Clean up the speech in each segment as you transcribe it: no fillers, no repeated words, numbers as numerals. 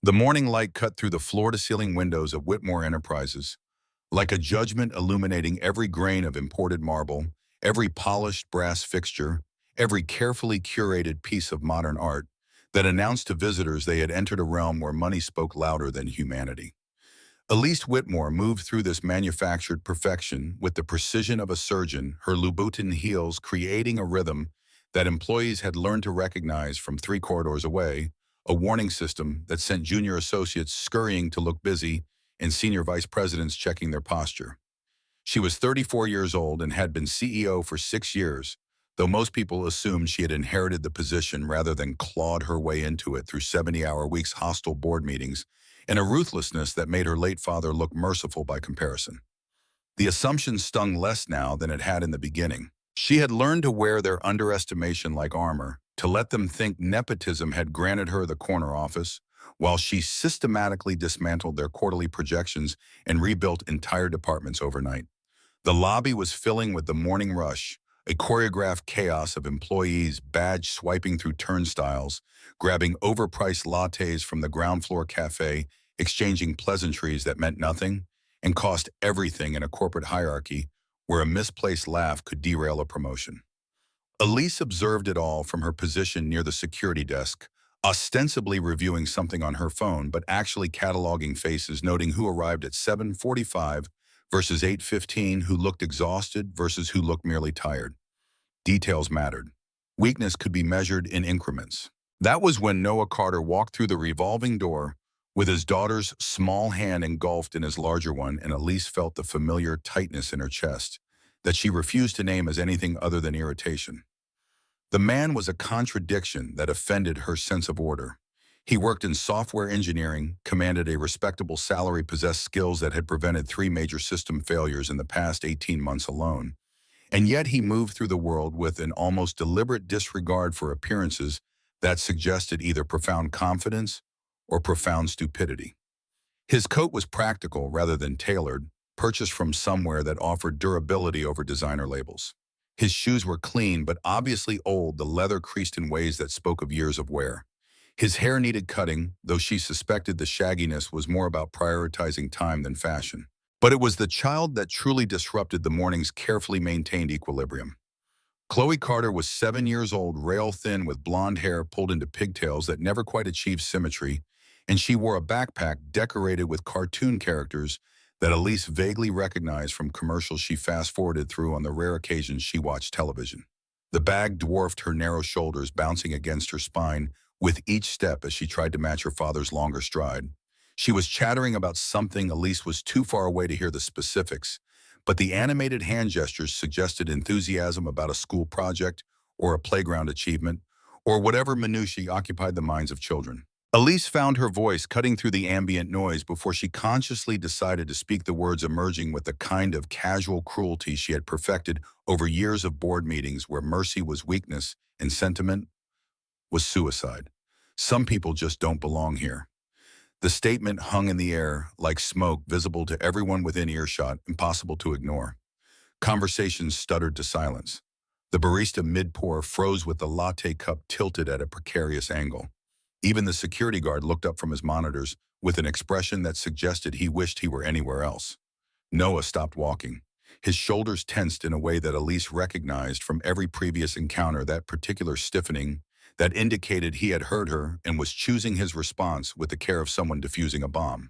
The morning light cut through the floor-to-ceiling windows of Whitmore Enterprises, like a judgment illuminating every grain of imported marble, every polished brass fixture, every carefully curated piece of modern art that announced to visitors they had entered a realm where money spoke louder than humanity. Elise Whitmore moved through this manufactured perfection with the precision of a surgeon, her Louboutin heels creating a rhythm that employees had learned to recognize from 3 corridors away, a warning system that sent junior associates scurrying to look busy and senior vice presidents checking their posture. She was 34 years old and had been CEO for 6 years, though most people assumed she had inherited the position rather than clawed her way into it through 70-hour weeks, hostile board meetings, and a ruthlessness that made her late father look merciful by comparison. The assumption stung less now than it had in the beginning. She had learned to wear their underestimation like armor, to let them think nepotism had granted her the corner office, while she systematically dismantled their quarterly projections and rebuilt entire departments overnight. The lobby was filling with the morning rush, a choreographed chaos of employees badge swiping through turnstiles, grabbing overpriced lattes from the ground floor cafe, exchanging pleasantries that meant nothing and cost everything in a corporate hierarchy where a misplaced laugh could derail a promotion. Elise observed it all from her position near the security desk, ostensibly reviewing something on her phone, but actually cataloging faces, noting who arrived at 7:45 versus 8:15, who looked exhausted versus who looked merely tired. Details mattered. Weakness could be measured in increments. That was when Noah Carter walked through the revolving door with his daughter's small hand engulfed in his larger one, and Elise felt the familiar tightness in her chest that she refused to name as anything other than irritation. The man was a contradiction that offended her sense of order. He worked in software engineering, commanded a respectable salary, possessed skills that had prevented 3 major system failures in the past 18 months alone. And yet he moved through the world with an almost deliberate disregard for appearances that suggested either profound confidence or profound stupidity. His coat was practical rather than tailored, purchased from somewhere that offered durability over designer labels. His shoes were clean but obviously old, the leather creased in ways that spoke of years of wear. His hair needed cutting, though she suspected the shagginess was more about prioritizing time than fashion. But it was the child that truly disrupted the morning's carefully maintained equilibrium. Chloe Carter was 7 years old, rail-thin with blonde hair pulled into pigtails that never quite achieved symmetry, and she wore a backpack decorated with cartoon characters that Elise vaguely recognized from commercials she fast-forwarded through on the rare occasions she watched television. The bag dwarfed her narrow shoulders, bouncing against her spine with each step as she tried to match her father's longer stride. She was chattering about something Elise was too far away to hear the specifics, but the animated hand gestures suggested enthusiasm about a school project or a playground achievement, or whatever minutiae occupied the minds of children. Elise found her voice cutting through the ambient noise before she consciously decided to speak, the words emerging with the kind of casual cruelty she had perfected over years of board meetings where mercy was weakness and sentiment was suicide. Some people just don't belong here. The statement hung in the air like smoke, visible to everyone within earshot, impossible to ignore. Conversations stuttered to silence. The barista mid-pour froze with the latte cup tilted at a precarious angle. Even the security guard looked up from his monitors with an expression that suggested he wished he were anywhere else. Noah stopped walking. His shoulders tensed in a way that Elise recognized from every previous encounter, that particular stiffening that indicated he had heard her and was choosing his response with the care of someone defusing a bomb.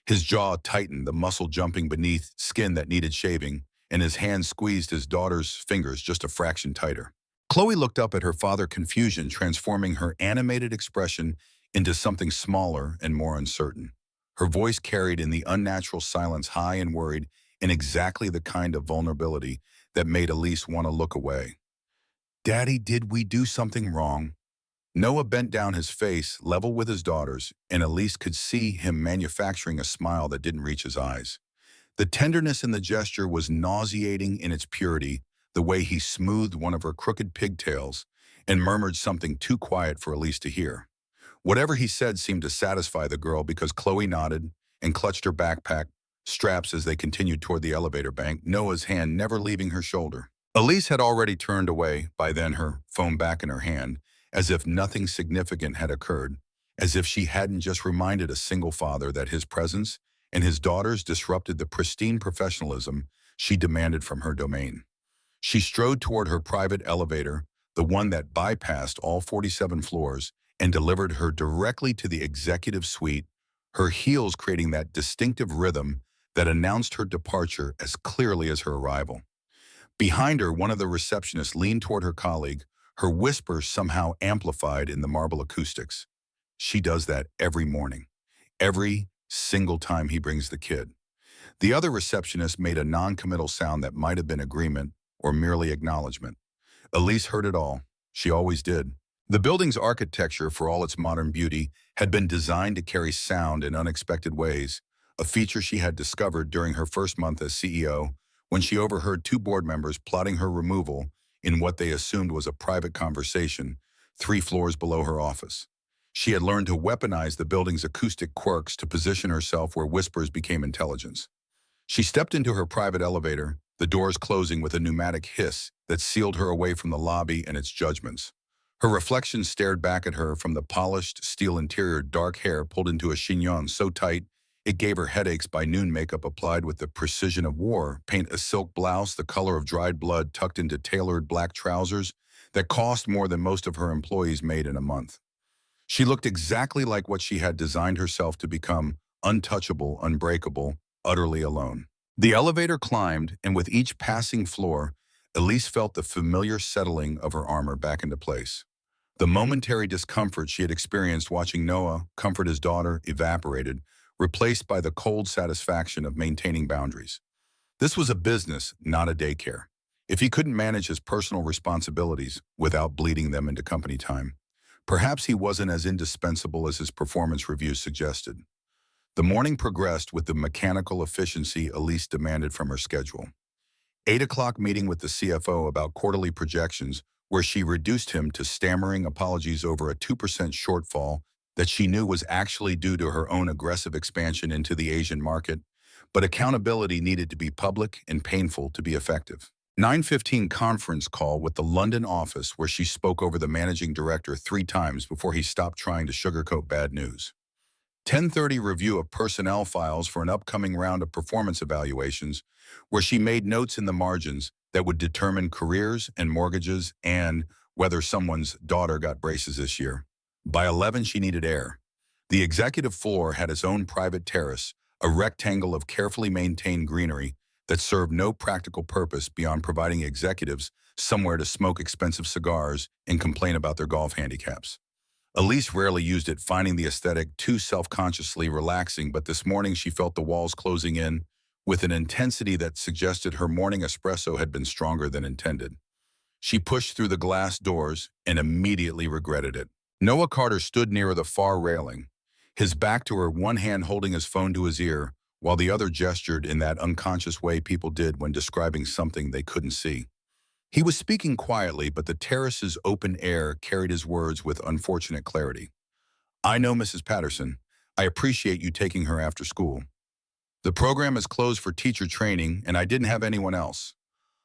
His jaw tightened, the muscle jumping beneath skin that needed shaving, and his hand squeezed his daughter's fingers just a fraction tighter. Chloe looked up at her father, confusion transforming her animated expression into something smaller and more uncertain. Her voice carried in the unnatural silence, high and worried, in exactly the kind of vulnerability that made Elise want to look away. "Daddy, did we do something wrong?" Noah bent down, his face level with his daughter's, and Elise could see him manufacturing a smile that didn't reach his eyes. The tenderness in the gesture was nauseating in its purity, the way he smoothed one of her crooked pigtails and murmured something too quiet for Elise to hear. Whatever he said seemed to satisfy the girl because Chloe nodded and clutched her backpack straps as they continued toward the elevator bank, Noah's hand never leaving her shoulder. Elise had already turned away, by then her phone back in her hand, as if nothing significant had occurred, as if she hadn't just reminded a single father that his presence and his daughters disrupted the pristine professionalism she demanded from her domain. She strode toward her private elevator, the one that bypassed all 47 floors, and delivered her directly to the executive suite, her heels creating that distinctive rhythm that announced her departure as clearly as her arrival. Behind her, one of the receptionists leaned toward her colleague, her whisper somehow amplified in the marble acoustics. She does that every morning, every single time he brings the kid. The other receptionist made a non-committal sound that might have been agreement or merely acknowledgement. Elise heard it all. She always did. The building's architecture, for all its modern beauty, had been designed to carry sound in unexpected ways, a feature she had discovered during her first month as CEO when she overheard two board members plotting her removal in what they assumed was a private conversation 3 floors below her office. She had learned to weaponize the building's acoustic quirks to position herself where whispers became intelligence. She stepped into her private elevator, the doors closing with a pneumatic hiss that sealed her away from the lobby and its judgments. Her reflection stared back at her from the polished steel interior, dark hair pulled into a chignon so tight it gave her headaches by noon, makeup applied with the precision of war, paint a silk blouse the color of dried blood tucked into tailored black trousers that cost more than most of her employees made in a month. She looked exactly like what she had designed herself to become, untouchable, unbreakable, utterly alone. The elevator climbed, and with each passing floor, Elise felt the familiar settling of her armor back into place. The momentary discomfort she had experienced watching Noah comfort his daughter evaporated, replaced by the cold satisfaction of maintaining boundaries. This was a business, not a daycare. If he couldn't manage his personal responsibilities without bleeding them into company time, perhaps he wasn't as indispensable as his performance reviews suggested. The morning progressed with the mechanical efficiency Elise demanded from her schedule. 8 o'clock meeting with the CFO about quarterly projections, where she reduced him to stammering apologies over a 2% shortfall that she knew was actually due to her own aggressive expansion into the Asian market, but accountability needed to be public and painful to be effective. 9:15 conference call with the London office, where she spoke over the managing director 3 times before he stopped trying to sugarcoat bad news. 10:30 review of personnel files for an upcoming round of performance evaluations, where she made notes in the margins that would determine careers and mortgages and whether someone's daughter got braces this year. By 11, she needed air. The executive floor had its own private terrace, a rectangle of carefully maintained greenery that served no practical purpose beyond providing executives somewhere to smoke expensive cigars and complain about their golf handicaps. Elise rarely used it, finding the aesthetic too self-consciously relaxing, but this morning she felt the walls closing in with an intensity that suggested her morning espresso had been stronger than intended. She pushed through the glass doors and immediately regretted it. Noah Carter stood near the far railing, his back to her, one hand holding his phone to his ear, while the other gestured in that unconscious way people did when describing something they couldn't see. He was speaking quietly, but the terrace's open air carried his words with unfortunate clarity. "I know, Mrs. Patterson. I appreciate you taking her after school. The program is closed for teacher training, and I didn't have anyone else."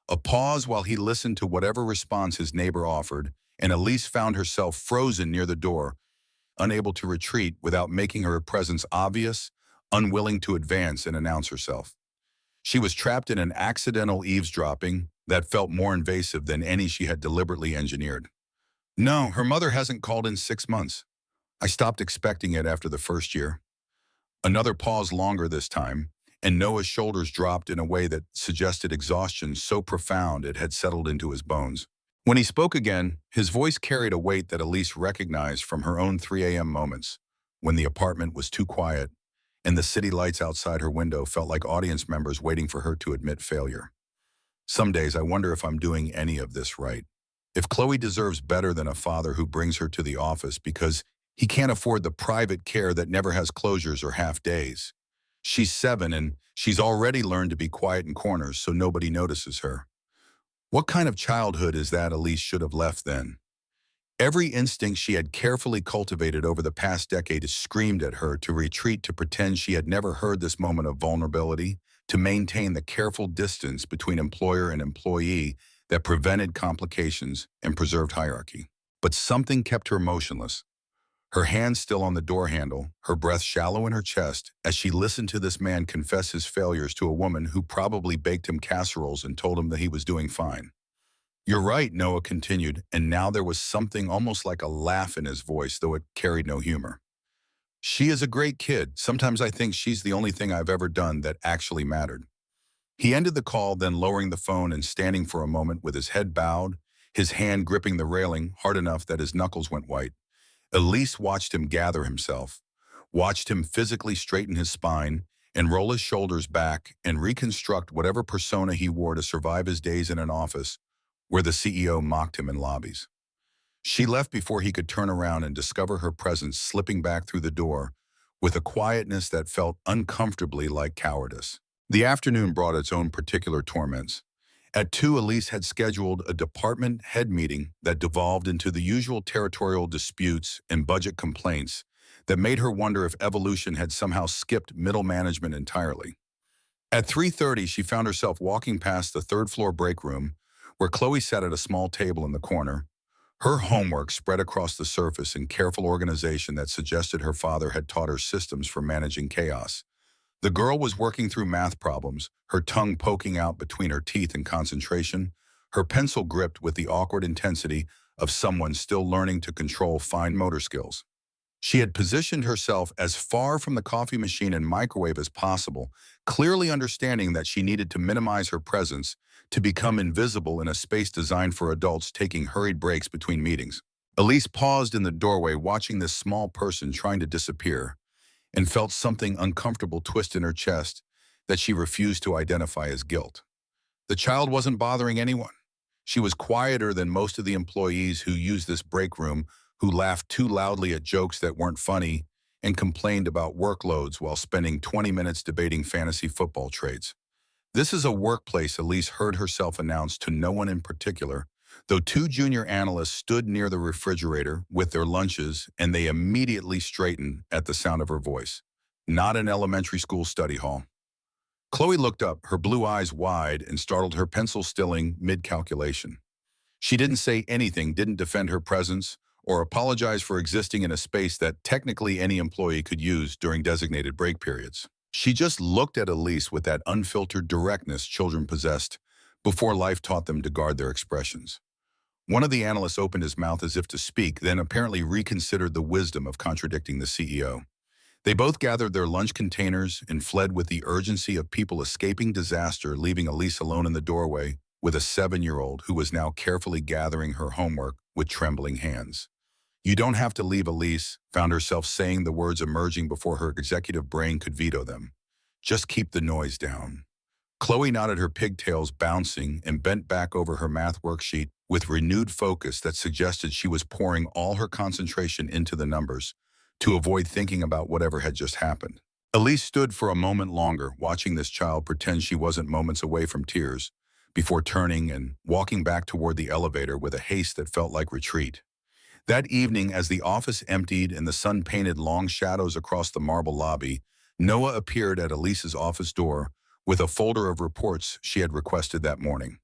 A pause while he listened to whatever response his neighbor offered, and Elise found herself frozen near the door, unable to retreat without making her presence obvious, unwilling to advance and announce herself. She was trapped in an accidental eavesdropping that felt more invasive than any she had deliberately engineered. "No, her mother hasn't called in 6 months. I stopped expecting it after the first year." Another pause, longer this time, and Noah's shoulders dropped in a way that suggested exhaustion so profound it had settled into his bones. When he spoke again, his voice carried a weight that Elise recognized from her own 3 a.m. moments, when the apartment was too quiet and the city lights outside her window felt like audience members waiting for her to admit failure. "Some days I wonder if I'm doing any of this right. If Chloe deserves better than a father who brings her to the office because he can't afford the private care that never has closures or half days. She's 7 and she's already learned to be quiet in corners so nobody notices her. What kind of childhood is that Elise should have left then?" Every instinct she had carefully cultivated over the past decade screamed at her to retreat, to pretend she had never heard this moment of vulnerability, to maintain the careful distance between employer and employee that prevented complications and preserved hierarchy. But something kept her motionless. her hand still on the door handle, her breath shallow in her chest as she listened to this man confess his failures to a woman who probably baked him casseroles and told him that he was doing fine. "You're right," Noah continued, and now there was something almost like a laugh in his voice, though it carried no humor. "She is a great kid. Sometimes I think she's the only thing I've ever done that actually mattered." He ended the call, then lowering the phone and standing for a moment with his head bowed, his hand gripping the railing hard enough that his knuckles went white. Elise watched him gather himself, watched him physically straighten his spine and roll his shoulders back and reconstruct whatever persona he wore to survive his days in an office where the CEO mocked him in lobbies. She left before he could turn around and discover her presence slipping back through the door with a quietness that felt uncomfortably like cowardice. The afternoon brought its own particular torments. At 2, Elise had scheduled a department head meeting that devolved into the usual territorial disputes and budget complaints that made her wonder if evolution had somehow skipped middle management entirely. At 3:30, she found herself walking past the third-floor break room, where Chloe sat at a small table in the corner, her homework spread across the surface in careful organization that suggested her father had taught her systems for managing chaos. The girl was working through math problems, her tongue poking out between her teeth in concentration, her pencil gripped with the awkward intensity of someone still learning to control fine motor skills. She had positioned herself as far from the coffee machine and microwave as possible, clearly understanding that she needed to minimize her presence to become invisible in a space designed for adults taking hurried breaks between meetings. Elise paused in the doorway, watching this small person trying to disappear, and felt something uncomfortable twist in her chest that she refused to identify as guilt. The child wasn't bothering anyone. She was quieter than most of the employees who used this break room, who laughed too loudly at jokes that weren't funny and complained about workloads while spending 20 minutes debating fantasy football trades. "This is a workplace," Elise heard herself announce to no one in particular, though 2 junior analysts stood near the refrigerator with their lunches, and they immediately straightened at the sound of her voice. "Not an elementary school study hall." Chloe looked up, her blue eyes wide and startled, her pencil stilling mid-calculation. She didn't say anything, didn't defend her presence, or apologize for existing in a space that technically any employee could use during designated break periods. She just looked at Elise with that unfiltered directness children possessed before life taught them to guard their expressions. One of the analysts opened his mouth as if to speak, then apparently reconsidered the wisdom of contradicting the CEO. They both gathered their lunch containers and fled with the urgency of people escaping disaster, leaving Elise alone in the doorway with a 7-year-old who was now carefully gathering her homework with trembling hands. "You don't have to leave," Elise found herself saying, the words emerging before her executive brain could veto them. "Just keep the noise down." Chloe nodded, her pigtails bouncing, and bent back over her math worksheet with renewed focus that suggested she was pouring all her concentration into the numbers to avoid thinking about whatever had just happened. Elise stood for a moment longer, watching this child pretend she wasn't moments away from tears, before turning and walking back toward the elevator with a haste that felt like retreat. That evening, as the office emptied and the sun painted long shadows across the marble lobby, Noah appeared at Elise's office door with a folder of reports she had requested that morning.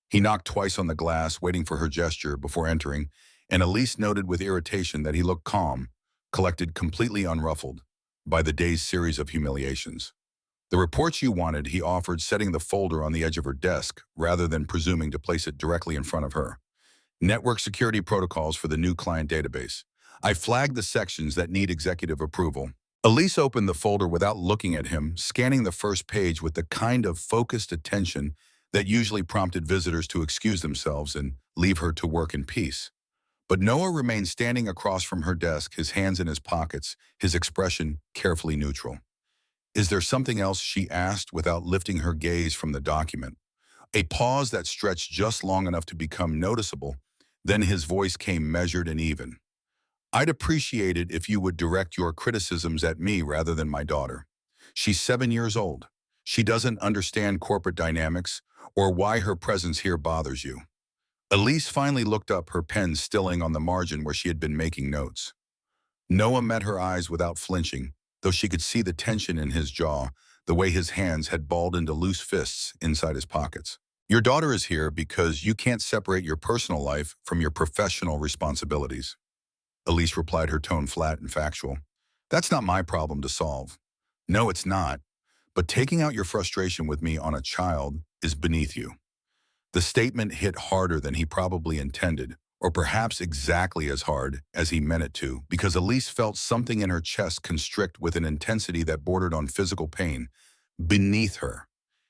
He knocked twice on the glass, waiting for her gesture before entering, and Elise noted with irritation that he looked calm, collected, completely unruffled by the day's series of humiliations. "The reports you wanted," he offered, setting the folder on the edge of her desk rather than presuming to place it directly in front of her. "Network security protocols for the new client database. I flagged the sections that need executive approval." Elise opened the folder without looking at him, scanning the first page with the kind of focused attention that usually prompted visitors to excuse themselves and leave her to work in peace. But Noah remained standing across from her desk, his hands in his pockets, his expression carefully neutral. "Is there something else?" she asked without lifting her gaze from the document. A pause that stretched just long enough to become noticeable. Then his voice came measured and even. "I'd appreciate it if you would direct your criticisms at me rather than my daughter. She's 7 years old. She doesn't understand corporate dynamics or why her presence here bothers you." Elise finally looked up, her pen stilling on the margin where she had been making notes. Noah met her eyes without flinching, though she could see the tension in his jaw, the way his hands had balled into loose fists inside his pockets. "Your daughter is here because you can't separate your personal life from your professional responsibilities." Elise replied, her tone flat and factual. That's not my problem to solve. No, it's not. But taking out your frustration with me on a child is beneath you. The statement hit harder than he probably intended, or perhaps exactly as hard as he meant it to, because Elise felt something in her chest constrict with an intensity that bordered on physical pain, beneath her.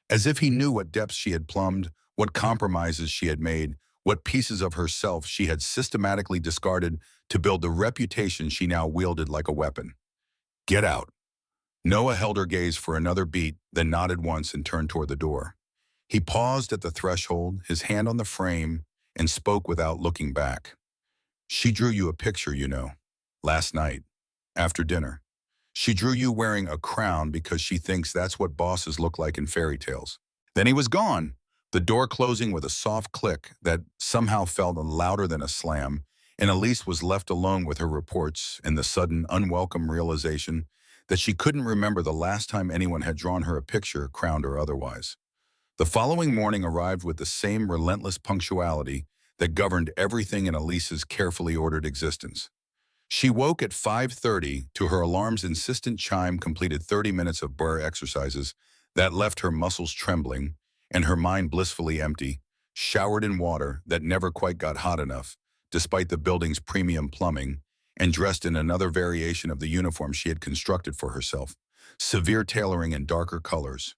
As if he knew what depths she had plumbed, what compromises she had made, what pieces of herself she had systematically discarded to build the reputation she now wielded like a weapon. Get out. Noah held her gaze for another beat, then nodded once and turned toward the door. He paused at the threshold, his hand on the frame, and spoke without looking back. She drew you a picture, you know, last night, after dinner. She drew you wearing a crown because she thinks that's what bosses look like in fairy tales. Then he was gone, the door closing with a soft click that somehow felt louder than a slam, and Elise was left alone with her reports and the sudden, unwelcome realization that she couldn't remember the last time anyone had drawn her a picture, crowned or otherwise. The following morning arrived with the same relentless punctuality that governed everything in Elise's carefully ordered existence. She woke at 5:30 to her alarm's insistent chime, completed 30 minutes of bar exercises that left her muscles trembling and her mind blissfully empty, showered in water that never quite got hot enough, despite the building's premium plumbing, and dressed in another variation of the uniform she had constructed for herself, severe tailoring in darker colors.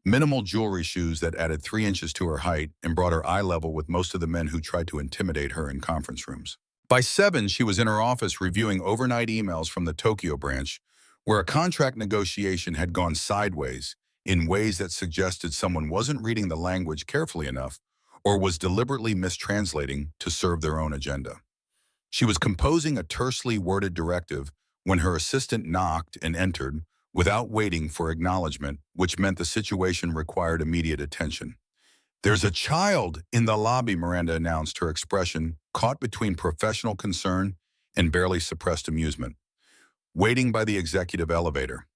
Minimal jewelry, shoes that added 3 inches to her height and brought her eye level with most of the men who tried to intimidate her in conference rooms. By 7, she was in her office reviewing overnight emails from the Tokyo branch, where a contract negotiation had gone sideways in ways that suggested someone wasn't reading the language carefully enough or was deliberately mistranslating to serve their own agenda. She was composing a tersely worded directive when her assistant knocked and entered, without waiting for acknowledgement, which meant the situation required immediate attention. There's a child in the lobby, Miranda announced, her expression caught between professional concern and barely suppressed amusement. Waiting by the executive elevator.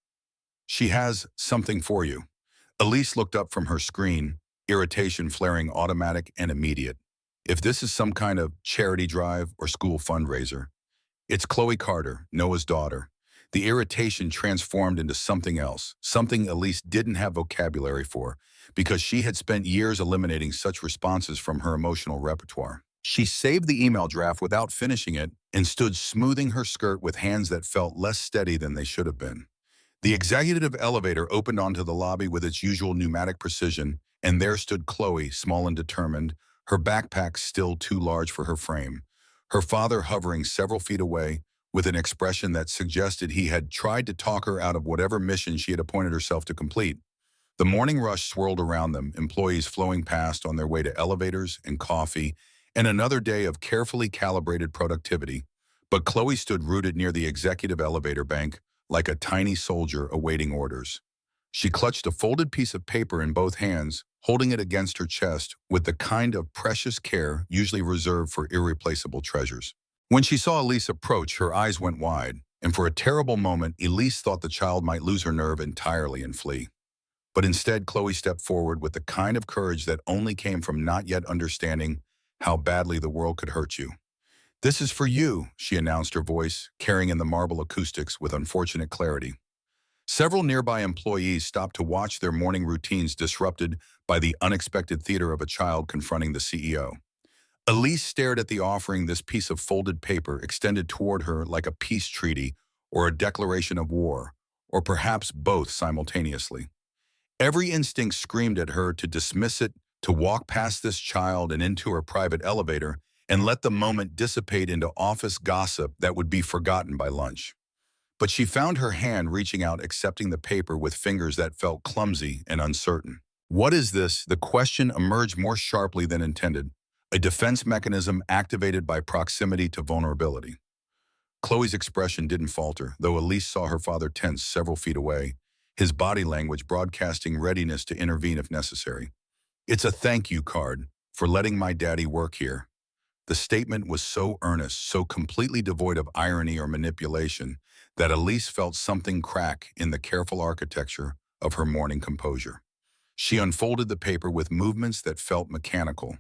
She has something for you. Elise looked up from her screen, irritation flaring automatic and immediate. If this is some kind of charity drive or school fundraiser, it's Chloe Carter, Noah's daughter. The irritation transformed into something else, something Elise didn't have vocabulary for, because she had spent years eliminating such responses from her emotional repertoire. She saved the email draft without finishing it and stood smoothing her skirt with hands that felt less steady than they should have been. The executive elevator opened onto the lobby with its usual pneumatic precision, and there stood Chloe, small and determined, her backpack still too large for her frame, her father hovering several feet away, with an expression that suggested he had tried to talk her out of whatever mission she had appointed herself to complete. The morning rush swirled around them, employees flowing past on their way to elevators and coffee, and another day of carefully calibrated productivity. But Chloe stood rooted near the executive elevator bank, like a tiny soldier awaiting orders. She clutched a folded piece of paper in both hands, holding it against her chest with the kind of precious care usually reserved for irreplaceable treasures. When she saw Elise approach, her eyes went wide, and for a terrible moment, Elise thought the child might lose her nerve entirely and flee. But instead, Chloe stepped forward with the kind of courage that only came from not yet understanding how badly the world could hurt you. "This is for you," she announced, her voice carrying in the marble acoustics with unfortunate clarity. Several nearby employees stopped to watch their morning routines disrupted by the unexpected theater of a child confronting the CEO. Elise stared at the offering, this piece of folded paper extended toward her like a peace treaty or a declaration of war, or perhaps both simultaneously. Every instinct screamed at her to dismiss it, to walk past this child and into her private elevator and let the moment dissipate into office gossip that would be forgotten by lunch. But she found her hand reaching out, accepting the paper with fingers that felt clumsy and uncertain. "What is this?" The question emerged more sharply than intended, a defense mechanism activated by proximity to vulnerability. Chloe's expression didn't falter, though Elise saw her father tense several feet away, his body language broadcasting readiness to intervene if necessary. "It's a thank you card for letting my daddy work here." The statement was so earnest, so completely devoid of irony or manipulation, that Elise felt something crack in the careful architecture of her morning composure. She unfolded the paper with movements that felt mechanical,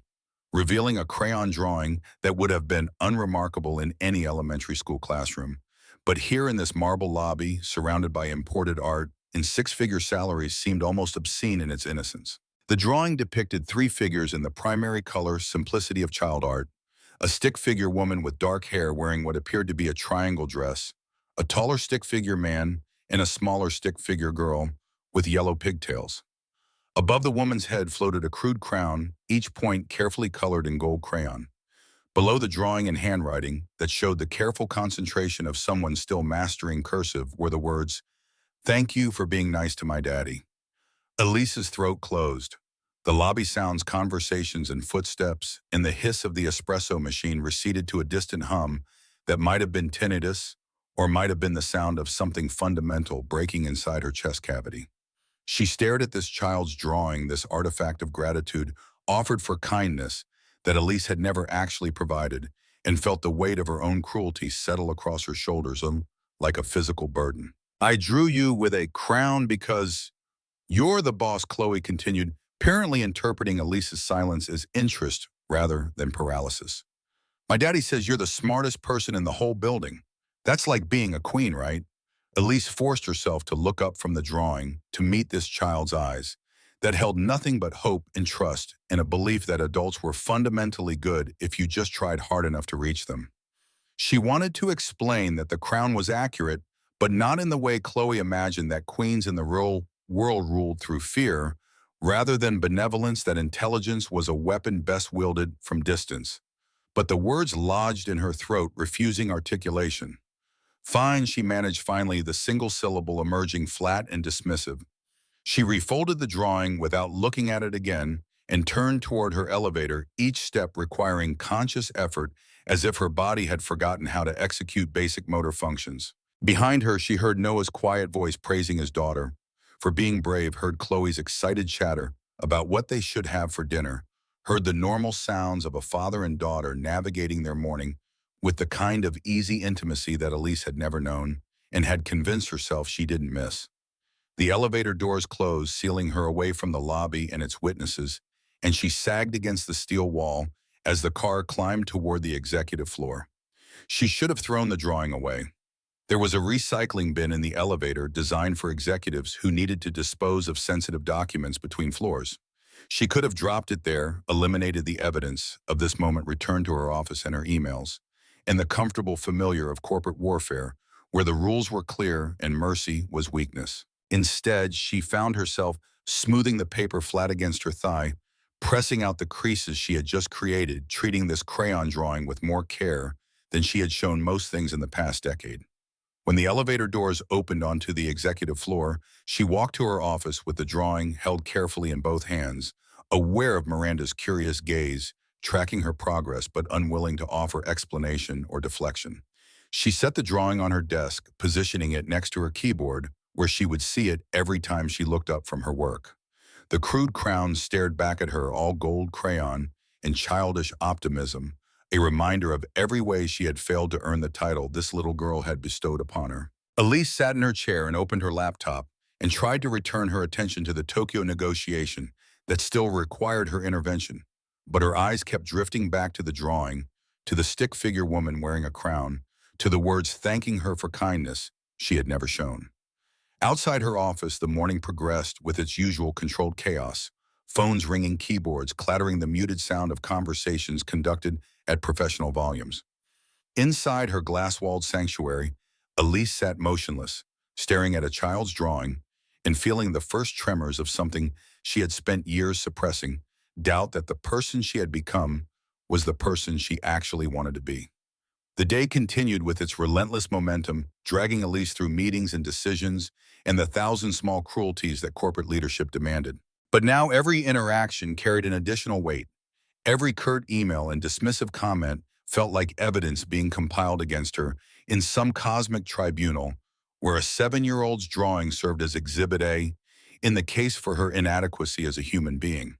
revealing a crayon drawing that would have been unremarkable in any elementary school classroom. But here in this marble lobby, surrounded by imported art, in six-figure salaries seemed almost obscene in its innocence. The drawing depicted three figures in the primary color simplicity of child art: a stick figure woman with dark hair wearing what appeared to be a triangle dress, a taller stick figure man, and a smaller stick figure girl with yellow pigtails. Above the woman's head floated a crude crown, each point carefully colored in gold crayon. Below the drawing in handwriting that showed the careful concentration of someone still mastering cursive were the words, "Thank you for being nice to my daddy." Elise's throat closed. The lobby sounds, conversations and footsteps, and the hiss of the espresso machine receded to a distant hum that might have been tinnitus or might have been the sound of something fundamental breaking inside her chest cavity. She stared at this child's drawing, this artifact of gratitude offered for kindness that Elise had never actually provided, and felt the weight of her own cruelty settle across her shoulders like a physical burden. "I drew you with a crown because you're the boss," Chloe continued, apparently interpreting Elise's silence as interest rather than paralysis. "My daddy says you're the smartest person in the whole building. That's like being a queen, right?" Elise forced herself to look up from the drawing to meet this child's eyes that held nothing but hope and trust and a belief that adults were fundamentally good if you just tried hard enough to reach them. She wanted to explain that the crown was accurate, but not in the way Chloe imagined, that queens in the real world ruled through fear, rather than benevolence, that intelligence was a weapon best wielded from distance. But the words lodged in her throat, refusing articulation. "Fine," she managed finally, the single syllable emerging flat and dismissive. She refolded the drawing without looking at it again and turned toward her elevator, each step requiring conscious effort, as if her body had forgotten how to execute basic motor functions. Behind her, she heard Noah's quiet voice praising his daughter for being brave, heard Chloe's excited chatter about what they should have for dinner, heard the normal sounds of a father and daughter navigating their morning with the kind of easy intimacy that Elise had never known and had convinced herself she didn't miss. The elevator doors closed, sealing her away from the lobby and its witnesses, and she sagged against the steel wall as the car climbed toward the executive floor. She should have thrown the drawing away. There was a recycling bin in the elevator designed for executives who needed to dispose of sensitive documents between floors. She could have dropped it there, eliminated the evidence of this moment, returned to her office and her emails, and the comfortable familiar of corporate warfare, where the rules were clear and mercy was weakness. Instead, she found herself smoothing the paper flat against her thigh, pressing out the creases she had just created, treating this crayon drawing with more care than she had shown most things in the past decade. When the elevator doors opened onto the executive floor, she walked to her office with the drawing held carefully in both hands, aware of Miranda's curious gaze, tracking her progress but unwilling to offer explanation or deflection. She set the drawing on her desk, positioning it next to her keyboard, where she would see it every time she looked up from her work. The crude crown stared back at her, all gold crayon and childish optimism, a reminder of every way she had failed to earn the title this little girl had bestowed upon her. Elise sat in her chair and opened her laptop and tried to return her attention to the Tokyo negotiation that still required her intervention, but her eyes kept drifting back to the drawing, to the stick figure woman wearing a crown, to the words thanking her for kindness she had never shown. Outside her office, the morning progressed with its usual controlled chaos, phones ringing, keyboards clattering, the muted sound of conversations conducted at professional volumes. Inside her glass-walled sanctuary, Elise sat motionless, staring at a child's drawing and feeling the first tremors of something she had spent years suppressing, doubt that the person she had become was the person she actually wanted to be. The day continued with its relentless momentum, dragging Elise through meetings and decisions and the thousand small cruelties that corporate leadership demanded. But now every interaction carried an additional weight. Every curt email and dismissive comment felt like evidence being compiled against her in some cosmic tribunal, where a 7-year-old's drawing served as Exhibit A in the case for her inadequacy as a human being.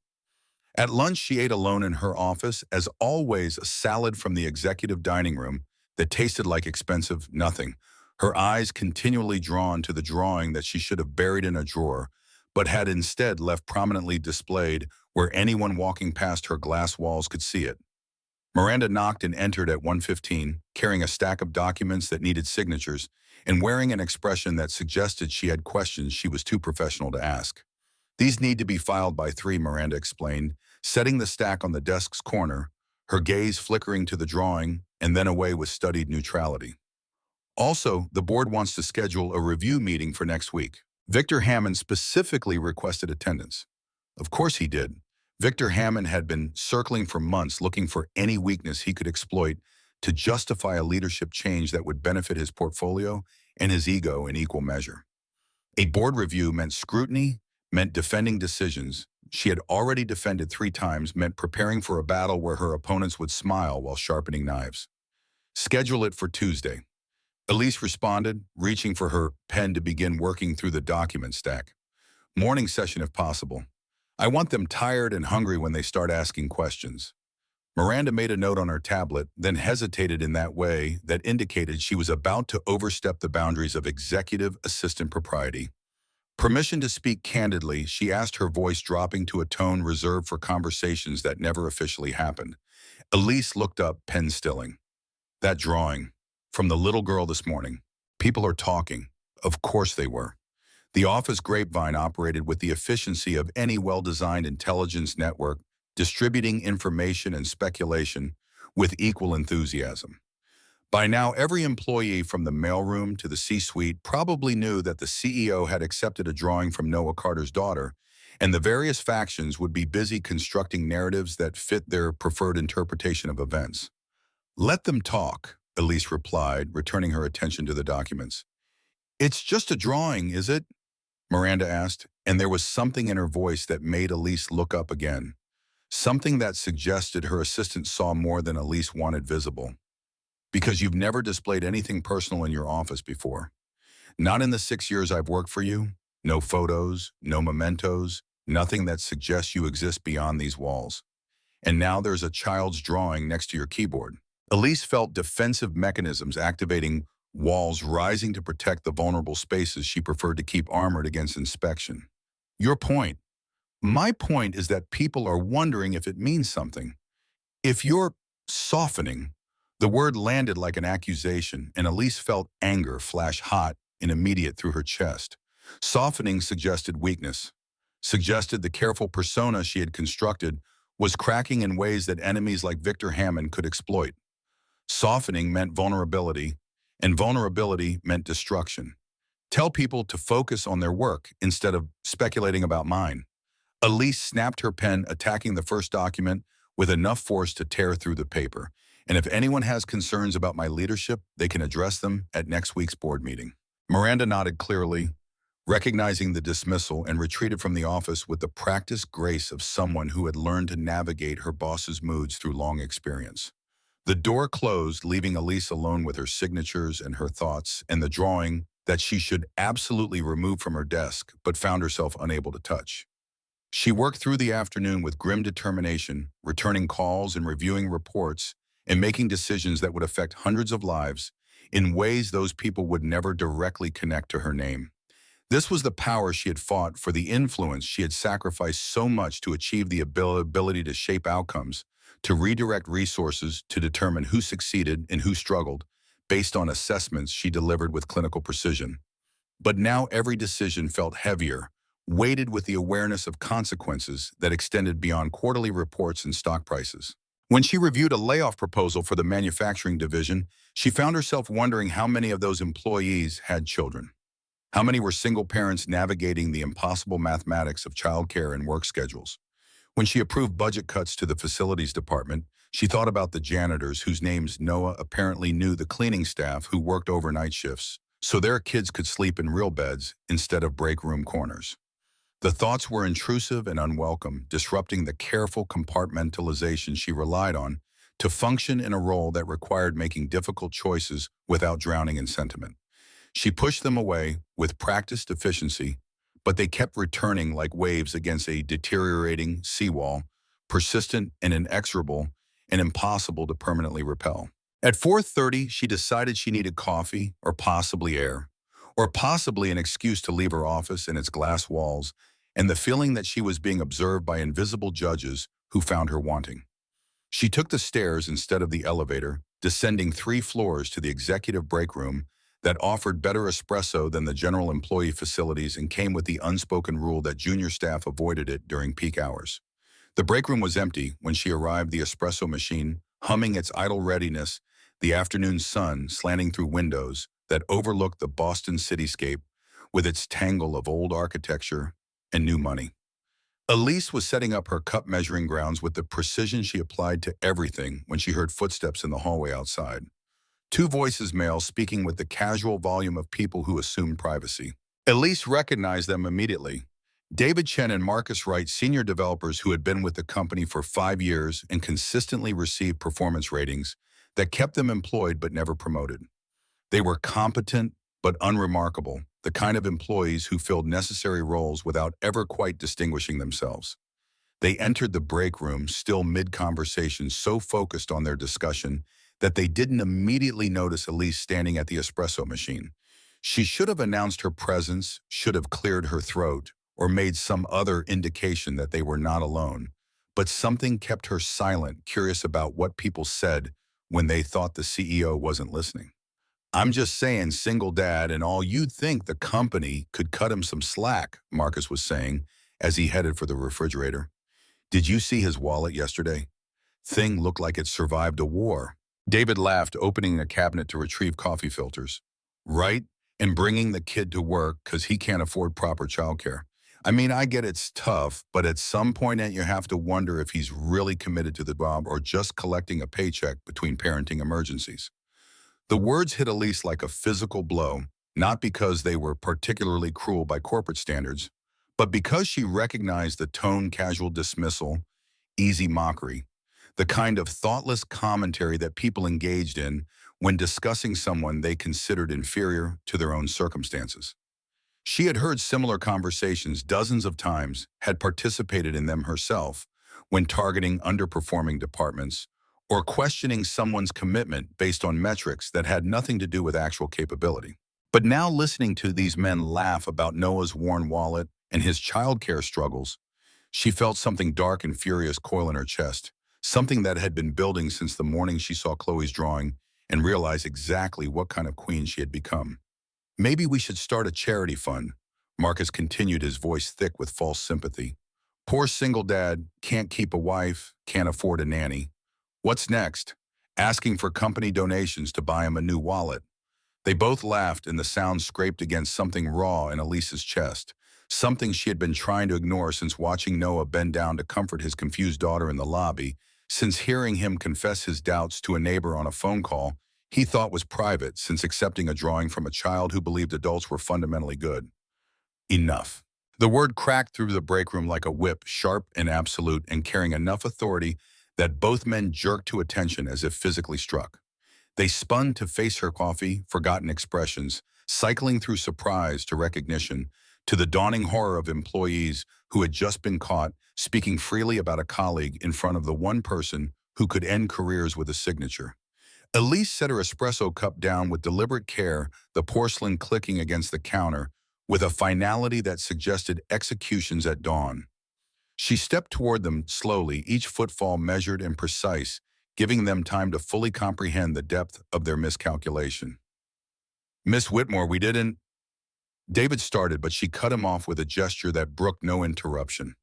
At lunch, she ate alone in her office, as always, a salad from the executive dining room that tasted like expensive nothing, her eyes continually drawn to the drawing that she should have buried in a drawer, but had instead left prominently displayed where anyone walking past her glass walls could see it. Miranda knocked and entered at 1:15, carrying a stack of documents that needed signatures and wearing an expression that suggested she had questions she was too professional to ask. These need to be filed by 3, Miranda explained, setting the stack on the desk's corner, her gaze flickering to the drawing and then away with studied neutrality. Also, the board wants to schedule a review meeting for next week. Victor Hammond specifically requested attendance. Of course he did. Victor Hammond had been circling for months looking for any weakness he could exploit to justify a leadership change that would benefit his portfolio and his ego in equal measure. A board review meant scrutiny, meant defending decisions she had already defended 3 times, meant preparing for a battle where her opponents would smile while sharpening knives. Schedule it for Tuesday. Elise responded, reaching for her pen to begin working through the document stack. Morning session if possible. I want them tired and hungry when they start asking questions. Miranda made a note on her tablet, then hesitated in that way that indicated she was about to overstep the boundaries of executive assistant propriety. Permission to speak candidly, she asked, her voice dropping to a tone reserved for conversations that never officially happened. Elise looked up, pen stilling. That drawing. From the little girl this morning. People are talking. Of course they were. The office grapevine operated with the efficiency of any well-designed intelligence network, distributing information and speculation with equal enthusiasm. By now, every employee from the mailroom to the C-suite probably knew that the CEO had accepted a drawing from Noah Carter's daughter, and the various factions would be busy constructing narratives that fit their preferred interpretation of events. Let them talk, Elise replied, returning her attention to the documents. It's just a drawing, is it? Miranda asked, and there was something in her voice that made Elise look up again. Something that suggested her assistant saw more than Elise wanted visible. Because you've never displayed anything personal in your office before. Not in the 6 years I've worked for you. No photos, no mementos, nothing that suggests you exist beyond these walls. And now there's a child's drawing next to your keyboard. Elise felt defensive mechanisms activating, walls rising to protect the vulnerable spaces she preferred to keep armored against inspection. Your point. My point is that people are wondering if it means something. If you're softening, the word landed like an accusation, and Elise felt anger flash hot and immediate through her chest. Softening suggested weakness, suggested the careful persona she had constructed was cracking in ways that enemies like Victor Hammond could exploit. Softening meant vulnerability, and vulnerability meant destruction. Tell people to focus on their work instead of speculating about mine. Elise snapped her pen, attacking the first document with enough force to tear through the paper. And if anyone has concerns about my leadership, they can address them at next week's board meeting. Miranda nodded clearly, recognizing the dismissal, and retreated from the office with the practiced grace of someone who had learned to navigate her boss's moods through long experience. The door closed, leaving Elise alone with her signatures and her thoughts and the drawing that she should absolutely remove from her desk, but found herself unable to touch. She worked through the afternoon with grim determination, returning calls and reviewing reports and making decisions that would affect hundreds of lives in ways those people would never directly connect to her name. This was the power she had fought for, the influence she had sacrificed so much to achieve, the ability to shape outcomes, to redirect resources, to determine who succeeded and who struggled, based on assessments she delivered with clinical precision. But now every decision felt heavier, weighted with the awareness of consequences that extended beyond quarterly reports and stock prices. When she reviewed a layoff proposal for the manufacturing division, she found herself wondering how many of those employees had children. How many were single parents navigating the impossible mathematics of childcare and work schedules? When she approved budget cuts to the facilities department, she thought about the janitors whose names Noah apparently knew, the cleaning staff who worked overnight shifts, so their kids could sleep in real beds instead of break room corners. The thoughts were intrusive and unwelcome, disrupting the careful compartmentalization she relied on to function in a role that required making difficult choices without drowning in sentiment. She pushed them away with practiced efficiency, but they kept returning like waves against a deteriorating seawall, persistent and inexorable and impossible to permanently repel. At 4:30, she decided she needed coffee, or possibly air, or possibly an excuse to leave her office and its glass walls and the feeling that she was being observed by invisible judges who found her wanting. She took the stairs instead of the elevator, descending 3 floors to the executive break room that offered better espresso than the general employee facilities and came with the unspoken rule that junior staff avoided it during peak hours. The break room was empty when she arrived, the espresso machine humming its idle readiness, the afternoon sun slanting through windows that overlooked the Boston cityscape with its tangle of old architecture and new money. Elise was setting up her cup measuring grounds with the precision she applied to everything when she heard footsteps in the hallway outside. 2 voices male speaking with the casual volume of people who assumed privacy. Elise recognized them immediately. David Chen and Marcus Wright, senior developers who had been with the company for 5 years and consistently received performance ratings that kept them employed but never promoted. They were competent but unremarkable, the kind of employees who filled necessary roles without ever quite distinguishing themselves. They entered the break room, still mid-conversation, so focused on their discussion that they didn't immediately notice Elise standing at the espresso machine. She should have announced her presence, should have cleared her throat, or made some other indication that they were not alone. But something kept her silent, curious about what people said when they thought the CEO wasn't listening. "I'm just saying, single dad, and all you'd think the company could cut him some slack," Marcus was saying as he headed for the refrigerator. "Did you see his wallet yesterday? Thing looked like it survived a war." David laughed, opening a cabinet to retrieve coffee filters. "Right? And bringing the kid to work because he can't afford proper childcare. I mean, I get it's tough, but at some point you have to wonder if he's really committed to the job or just collecting a paycheck between parenting emergencies." The words hit Elise like a physical blow, not because they were particularly cruel by corporate standards, but because she recognized the tone, casual dismissal, easy mockery, the kind of thoughtless commentary that people engaged in when discussing someone they considered inferior to their own circumstances. She had heard similar conversations dozens of times, had participated in them herself, when targeting underperforming departments or questioning someone's commitment based on metrics that had nothing to do with actual capability. But now listening to these men laugh about Noah's worn wallet and his childcare struggles, she felt something dark and furious coil in her chest, something that had been building since the morning she saw Chloe's drawing and realized exactly what kind of queen she had become. "Maybe we should start a charity fund," Marcus continued, his voice thick with false sympathy. "Poor single dad, can't keep a wife, can't afford a nanny. What's next? Asking for company donations to buy him a new wallet." They both laughed, and the sound scraped against something raw in Elise's chest, something she had been trying to ignore since watching Noah bend down to comfort his confused daughter in the lobby, since hearing him confess his doubts to a neighbor on a phone call he thought was private, since accepting a drawing from a child who believed adults were fundamentally good. Enough. The word cracked through the break room like a whip, sharp and absolute, and carrying enough authority that both men jerked to attention as if physically struck. They spun to face her coffee, forgotten expressions, cycling through surprise to recognition, to the dawning horror of employees who had just been caught speaking freely about a colleague in front of the one person who could end careers with a signature. Elise set her espresso cup down with deliberate care, the porcelain clicking against the counter, with a finality that suggested executions at dawn. She stepped toward them slowly, each footfall measured and precise, giving them time to fully comprehend the depth of their miscalculation. "Miss Whitmore, we didn't—" David started, but she cut him off with a gesture that brooked no interruption.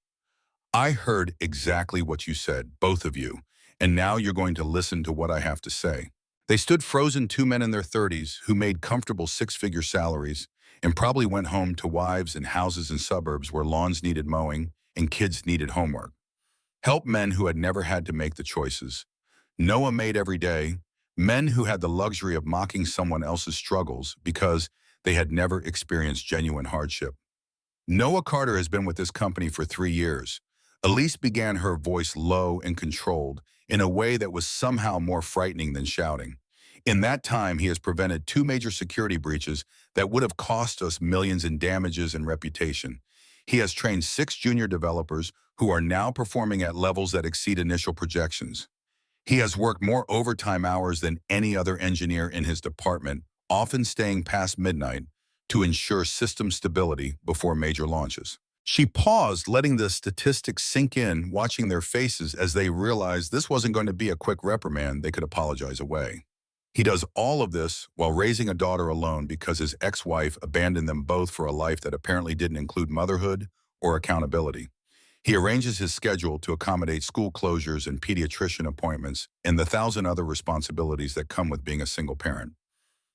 "I heard exactly what you said, both of you, and now you're going to listen to what I have to say." They stood frozen, 2 men in their 30s who made comfortable 6-figure salaries and probably went home to wives and houses in suburbs where lawns needed mowing and kids needed homework. Help men who had never had to make the choices Noah made every day, men who had the luxury of mocking someone else's struggles because they had never experienced genuine hardship. "Noah Carter has been with this company for 3 years. Elise began, her voice low and controlled, in a way that was somehow more frightening than shouting. "In that time, he has prevented 2 major security breaches that would have cost us millions in damages and reputation. He has trained 6 junior developers who are now performing at levels that exceed initial projections. He has worked more overtime hours than any other engineer in his department, often staying past midnight to ensure system stability before major launches. She paused, letting the statistics sink in, watching their faces as they realized this wasn't going to be a quick reprimand they could apologize away. He does all of this while raising a daughter alone because his ex-wife abandoned them both for a life that apparently didn't include motherhood or accountability. He arranges his schedule to accommodate school closures and pediatrician appointments and the thousand other responsibilities that come with being a single parent.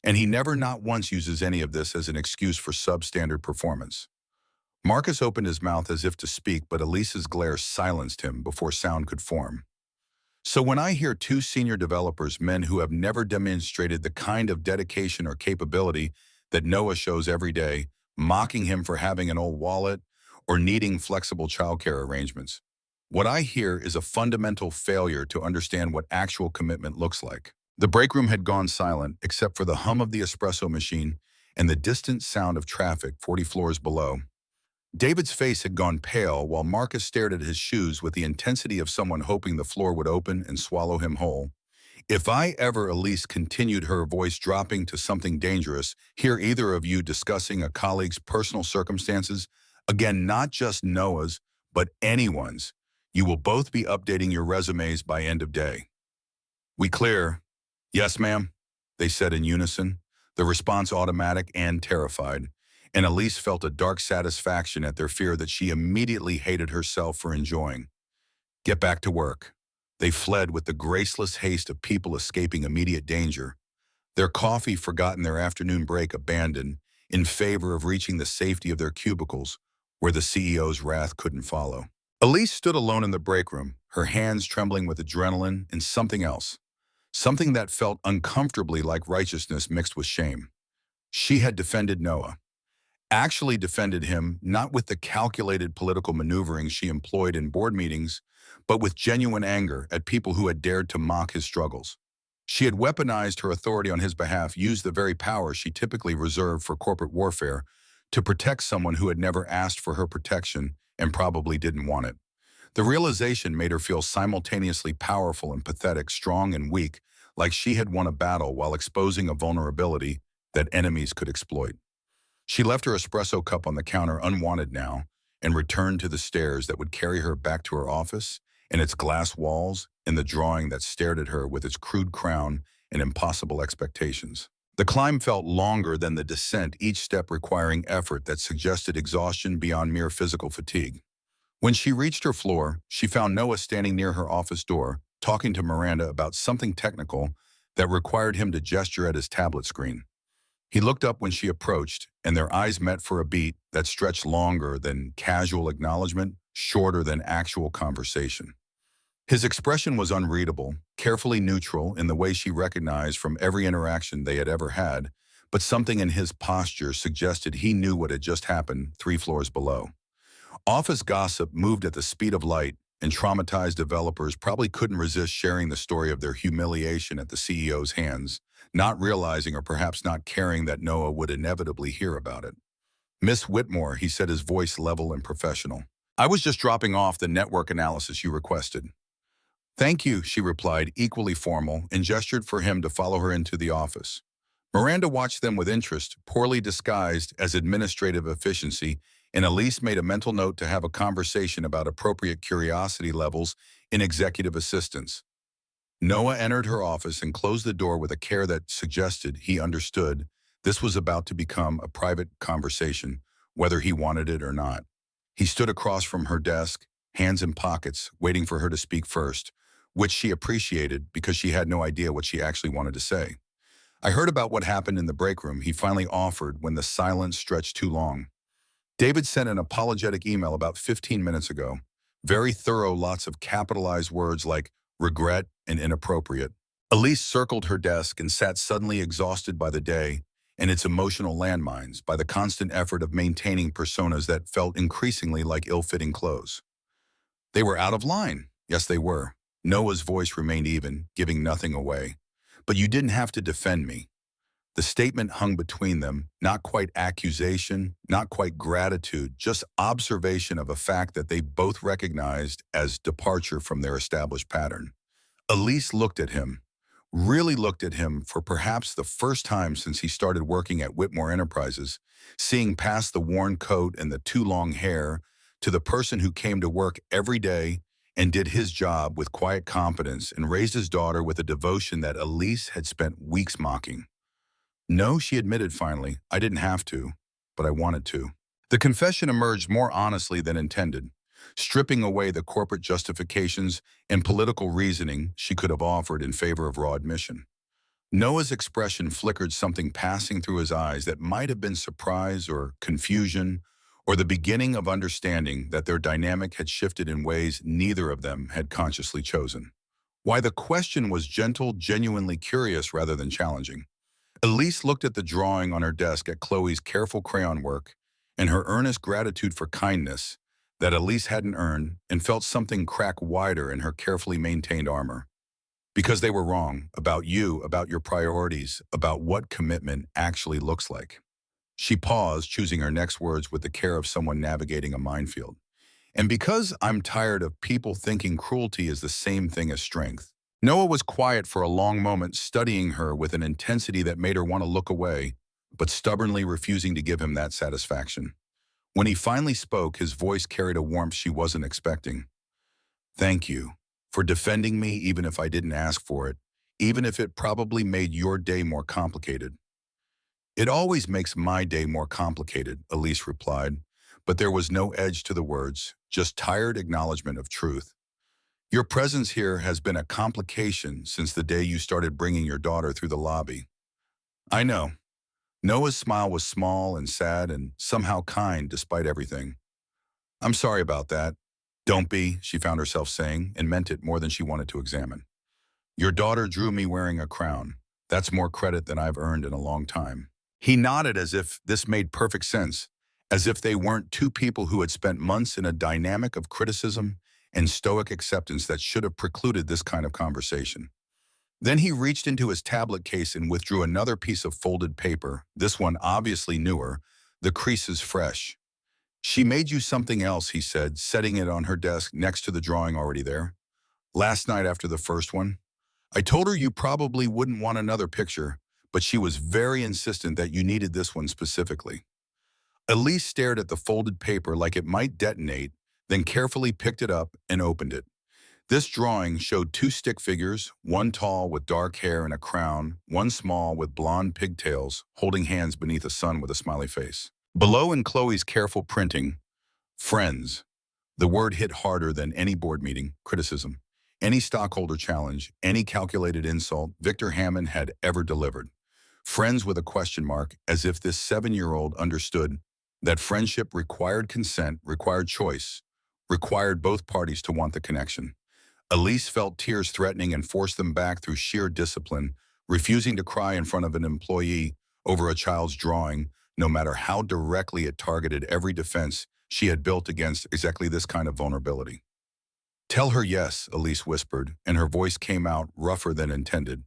And he never not once uses any of this as an excuse for substandard performance. Marcus opened his mouth as if to speak, but Elise's glare silenced him before sound could form. So when I hear two senior developers, men who have never demonstrated the kind of dedication or capability that Noah shows every day, mocking him for having an old wallet or needing flexible childcare arrangements, what I hear is a fundamental failure to understand what actual commitment looks like. The break room had gone silent, except for the hum of the espresso machine and the distant sound of traffic 40 floors below. David's face had gone pale while Marcus stared at his shoes with the intensity of someone hoping the floor would open and swallow him whole. If I ever, Elise continued, her voice dropping to something dangerous, hear either of you discussing a colleague's personal circumstances, again, not just Noah's, but anyone's, you will both be updating your resumes by end of day. We clear? Yes, ma'am, they said in unison, the response automatic and terrified. And Elise felt a dark satisfaction at their fear that she immediately hated herself for enjoying. Get back to work. They fled with the graceless haste of people escaping immediate danger, their coffee forgotten, their afternoon break abandoned, in favor of reaching the safety of their cubicles, where the CEO's wrath couldn't follow. Elise stood alone in the break room, her hands trembling with adrenaline and something else, something that felt uncomfortably like righteousness mixed with shame. She had defended Noah. Actually defended him not with the calculated political maneuvering she employed in board meetings, but with genuine anger at people who had dared to mock his struggles. She had weaponized her authority on his behalf, used the very power she typically reserved for corporate warfare to protect someone who had never asked for her protection and probably didn't want it. The realization made her feel simultaneously powerful and pathetic, strong and weak, like she had won a battle while exposing a vulnerability that enemies could exploit. She left her espresso cup on the counter unwanted now and returned to the stairs that would carry her back to her office and its glass walls and the drawing that stared at her with its crude crown and impossible expectations. The climb felt longer than the descent, each step requiring effort that suggested exhaustion beyond mere physical fatigue. When she reached her floor, she found Noah standing near her office door, talking to Miranda about something technical that required him to gesture at his tablet screen. He looked up when she approached, and their eyes met for a beat that stretched longer than casual acknowledgement, shorter than actual conversation. His expression was unreadable, carefully neutral in the way she recognized from every interaction they had ever had, but something in his posture suggested he knew what had just happened 3 floors below. Office gossip moved at the speed of light, and traumatized developers probably couldn't resist sharing the story of their humiliation at the CEO's hands, not realizing or perhaps not caring that Noah would inevitably hear about it. Miss Whitmore, he said, his voice level and professional. I was just dropping off the network analysis you requested. Thank you, she replied, equally formal, and gestured for him to follow her into the office. Miranda watched them with interest, poorly disguised as administrative efficiency, and Elise made a mental note to have a conversation about appropriate curiosity levels in executive assistants. Noah entered her office and closed the door with a care that suggested he understood this was about to become a private conversation, whether he wanted it or not. He stood across from her desk, hands in pockets, waiting for her to speak first, which she appreciated because she had no idea what she actually wanted to say. I heard about what happened in the break room, he finally offered when the silence stretched too long. David sent an apologetic email about 15 minutes ago. Very thorough, lots of capitalized words like regret and inappropriate. Elise circled her desk and sat suddenly exhausted by the day and its emotional landmines, by the constant effort of maintaining personas that felt increasingly like ill-fitting clothes. They were out of line. Yes, they were. Noah's voice remained even, giving nothing away. But you didn't have to defend me. The statement hung between them, not quite accusation, not quite gratitude, just observation of a fact that they both recognized as departure from their established pattern. Elise looked at him, really looked at him for perhaps the first time since he started working at Whitmore Enterprises, seeing past the worn coat and the too long hair, to the person who came to work every day and did his job with quiet competence and raised his daughter with a devotion that Elise had spent weeks mocking. No, she admitted finally, I didn't have to, but I wanted to. The confession emerged more honestly than intended, stripping away the corporate justifications and political reasoning she could have offered in favor of raw admission. Noah's expression flickered something passing through his eyes that might have been surprise or confusion or the beginning of understanding that their dynamic had shifted in ways neither of them had consciously chosen. Why the question was gentle, genuinely curious rather than challenging. Elise looked at the drawing on her desk at Chloe's careful crayon work and her earnest gratitude for kindness that Elise hadn't earned and felt something crack wider in her carefully maintained armor. Because they were wrong about you, about your priorities, about what commitment actually looks like. She paused, choosing her next words with the care of someone navigating a minefield. And because I'm tired of people thinking cruelty is the same thing as strength. Noah was quiet for a long moment, studying her with an intensity that made her want to look away, but stubbornly refusing to give him that satisfaction. When he finally spoke, his voice carried a warmth she wasn't expecting. Thank you for defending me even if I didn't ask for it, even if it probably made your day more complicated. It always makes my day more complicated, Elise replied, but there was no edge to the words, just tired acknowledgement of truth. Your presence here has been a complication since the day you started bringing your daughter through the lobby. I know. Noah's smile was small and sad and somehow kind despite everything. I'm sorry about that. Don't be, she found herself saying, and meant it more than she wanted to examine. Your daughter drew me wearing a crown. That's more credit than I've earned in a long time. He nodded as if this made perfect sense, as if they weren't two people who had spent months in a dynamic of criticism and stoic acceptance that should have precluded this kind of conversation. Then he reached into his tablet case and withdrew another piece of folded paper, this one obviously newer, the creases fresh. She made you something else, he said, setting it on her desk next to the drawing already there. Last night after the first one, I told her you probably wouldn't want another picture, but she was very insistent that you needed this one specifically. Elise stared at the folded paper like it might detonate, then carefully picked it up and opened it. This drawing showed two stick figures, one tall with dark hair and a crown, one small with blonde pigtails, holding hands beneath a sun with a smiley face. Below in Chloe's careful printing, friends. The word hit harder than any board meeting, criticism, any stockholder challenge, any calculated insult Victor Hammond had ever delivered. Friends with a question mark, as if this 7-year-old understood that friendship required consent, required choice, required both parties to want the connection. Elise felt tears threatening and forced them back through sheer discipline, refusing to cry in front of an employee over a child's drawing, no matter how directly it targeted every defense she had built against exactly this kind of vulnerability. Tell her yes, Elise whispered, and her voice came out rougher than intended.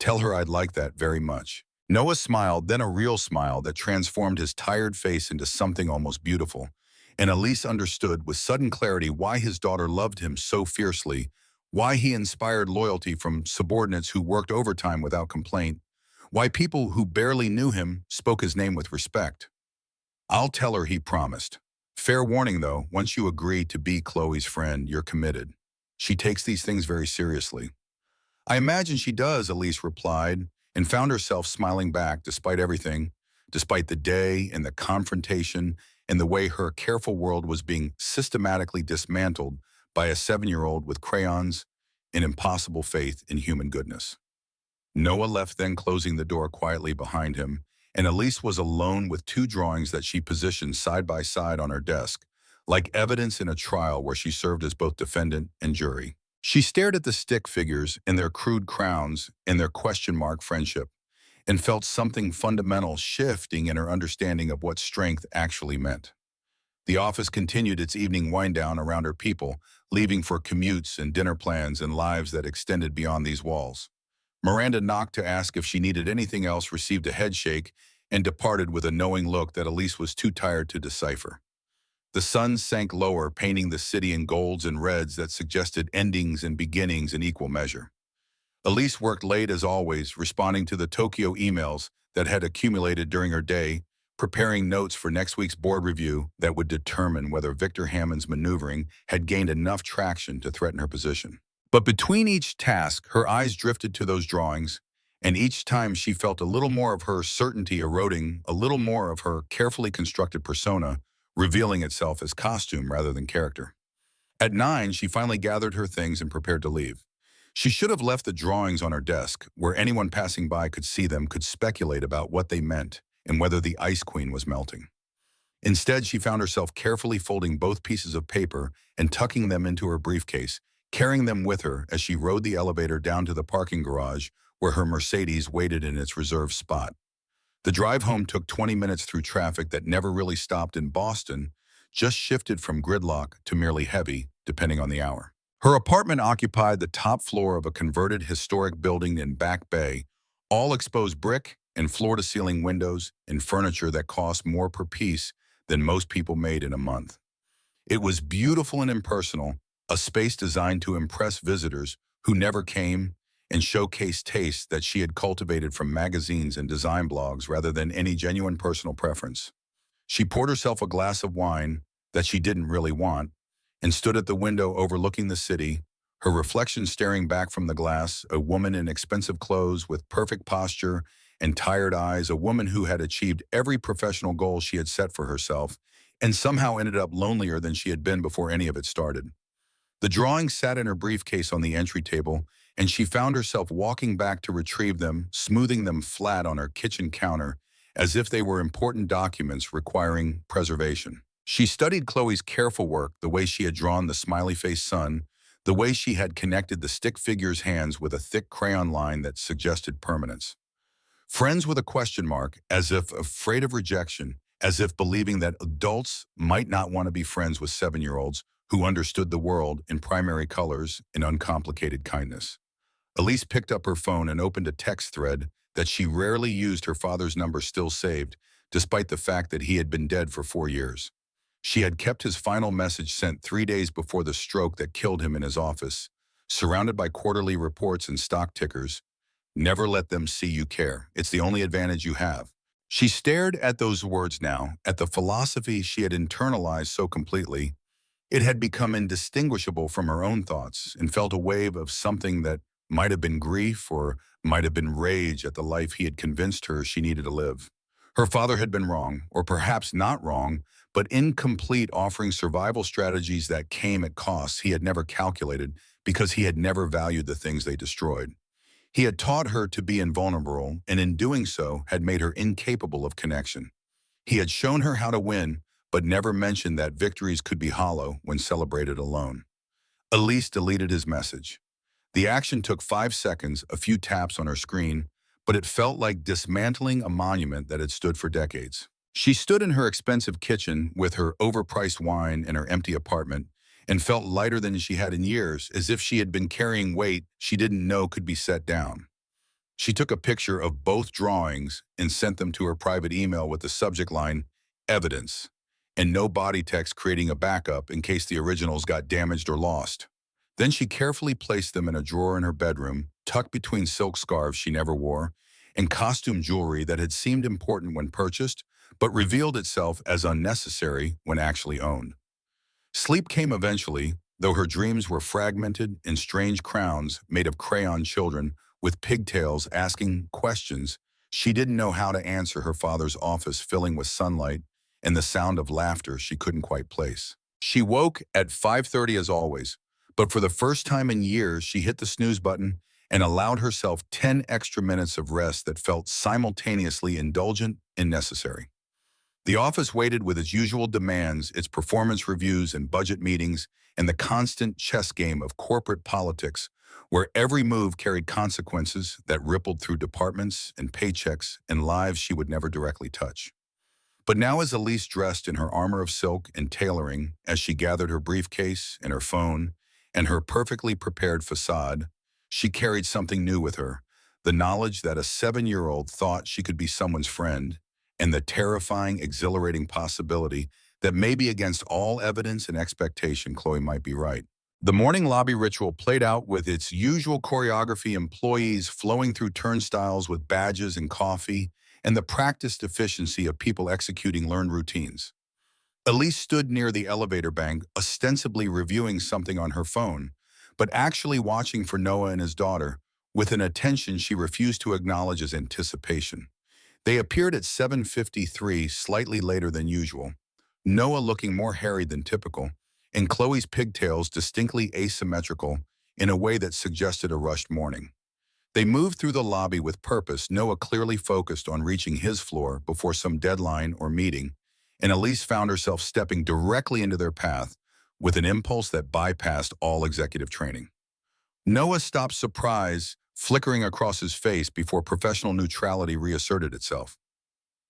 Tell her I'd like that very much. Noah smiled, then a real smile that transformed his tired face into something almost beautiful, and Elise understood with sudden clarity why his daughter loved him so fiercely, why he inspired loyalty from subordinates who worked overtime without complaint, why people who barely knew him spoke his name with respect. I'll tell her, he promised. Fair warning though, once you agree to be Chloe's friend, you're committed. She takes these things very seriously. I imagine she does, Elise replied, and found herself smiling back despite everything, despite the day and the confrontation and the way her careful world was being systematically dismantled by a 7-year-old with crayons and impossible faith in human goodness. Noah left, then closing the door quietly behind him, and Elise was alone with two drawings that she positioned side by side on her desk, like evidence in a trial where she served as both defendant and jury. She stared at the stick figures and their crude crowns and their question mark friendship, and felt something fundamental shifting in her understanding of what strength actually meant. The office continued its evening wind-down around her people, leaving for commutes and dinner plans and lives that extended beyond these walls. Miranda knocked to ask if she needed anything else, received a headshake, and departed with a knowing look that Elise was too tired to decipher. The sun sank lower, painting the city in golds and reds that suggested endings and beginnings in equal measure. Elise worked late as always, responding to the Tokyo emails that had accumulated during her day, preparing notes for next week's board review that would determine whether Victor Hammond's maneuvering had gained enough traction to threaten her position. But between each task, her eyes drifted to those drawings, and each time she felt a little more of her certainty eroding, a little more of her carefully constructed persona revealing itself as costume rather than character. At 9, she finally gathered her things and prepared to leave. She should have left the drawings on her desk, where anyone passing by could see them, could speculate about what they meant and whether the Ice Queen was melting. Instead, she found herself carefully folding both pieces of paper and tucking them into her briefcase, carrying them with her as she rode the elevator down to the parking garage where her Mercedes waited in its reserved spot. The drive home took 20 minutes through traffic that never really stopped in Boston, just shifted from gridlock to merely heavy, depending on the hour. Her apartment occupied the top floor of a converted historic building in Back Bay, all exposed brick and floor-to-ceiling windows and furniture that cost more per piece than most people made in a month. It was beautiful and impersonal, a space designed to impress visitors who never came and showcase tastes that she had cultivated from magazines and design blogs rather than any genuine personal preference. She poured herself a glass of wine that she didn't really want and stood at the window overlooking the city, her reflection staring back from the glass, a woman in expensive clothes with perfect posture and tired eyes, a woman who had achieved every professional goal she had set for herself and somehow ended up lonelier than she had been before any of it started. The drawings sat in her briefcase on the entry table, and she found herself walking back to retrieve them, smoothing them flat on her kitchen counter, as if they were important documents requiring preservation. She studied Chloe's careful work, the way she had drawn the smiley-faced sun, the way she had connected the stick figure's hands with a thick crayon line that suggested permanence. Friends with a question mark, as if afraid of rejection, as if believing that adults might not want to be friends with 7-year-olds who understood the world in primary colors and uncomplicated kindness. Elise picked up her phone and opened a text thread that she rarely used, her father's number still saved, despite the fact that he had been dead for 4 years. She had kept his final message sent 3 days before the stroke that killed him in his office, surrounded by quarterly reports and stock tickers. Never let them see you care. It's the only advantage you have. She stared at those words now, at the philosophy she had internalized so completely. It had become indistinguishable from her own thoughts, and felt a wave of something that might have been grief or might have been rage at the life he had convinced her she needed to live. Her father had been wrong, or perhaps not wrong, but incomplete, offering survival strategies that came at costs he had never calculated because he had never valued the things they destroyed. He had taught her to be invulnerable, and in doing so had made her incapable of connection. He had shown her how to win, but never mentioned that victories could be hollow when celebrated alone. Elise deleted his message. The action took 5 seconds, a few taps on her screen, but it felt like dismantling a monument that had stood for decades. She stood in her expensive kitchen with her overpriced wine and her empty apartment, and felt lighter than she had in years, as if she had been carrying weight she didn't know could be set down. She took a picture of both drawings and sent them to her private email with the subject line, "Evidence," and no body text, creating a backup in case the originals got damaged or lost. Then she carefully placed them in a drawer in her bedroom, tucked between silk scarves she never wore, and costume jewelry that had seemed important when purchased, but revealed itself as unnecessary when actually owned. Sleep came eventually, though her dreams were fragmented in strange crowns made of crayon children with pigtails asking questions she didn't know how to answer, her father's office filling with sunlight and the sound of laughter she couldn't quite place. She woke at 5:30 as always, but for the first time in years she hit the snooze button and allowed herself 10 extra minutes of rest that felt simultaneously indulgent and necessary. The office waited with its usual demands, its performance reviews and budget meetings, and the constant chess game of corporate politics, where every move carried consequences that rippled through departments and paychecks and lives she would never directly touch. But now, as Elise dressed in her armor of silk and tailoring, as she gathered her briefcase and her phone and her perfectly prepared facade, she carried something new with her, the knowledge that a 7-year-old thought she could be someone's friend, and the terrifying, exhilarating possibility that maybe against all evidence and expectation, Chloe might be right. The morning lobby ritual played out with its usual choreography, employees flowing through turnstiles with badges and coffee, and the practiced efficiency of people executing learned routines. Elise stood near the elevator bank, ostensibly reviewing something on her phone, but actually watching for Noah and his daughter, with an attention she refused to acknowledge as anticipation. They appeared at 7:53, slightly later than usual, Noah looking more harried than typical, and Chloe's pigtails distinctly asymmetrical in a way that suggested a rushed morning. They moved through the lobby with purpose, Noah clearly focused on reaching his floor before some deadline or meeting, and Elise found herself stepping directly into their path with an impulse that bypassed all executive training. Noah stopped, surprise flickering across his face before professional neutrality reasserted itself.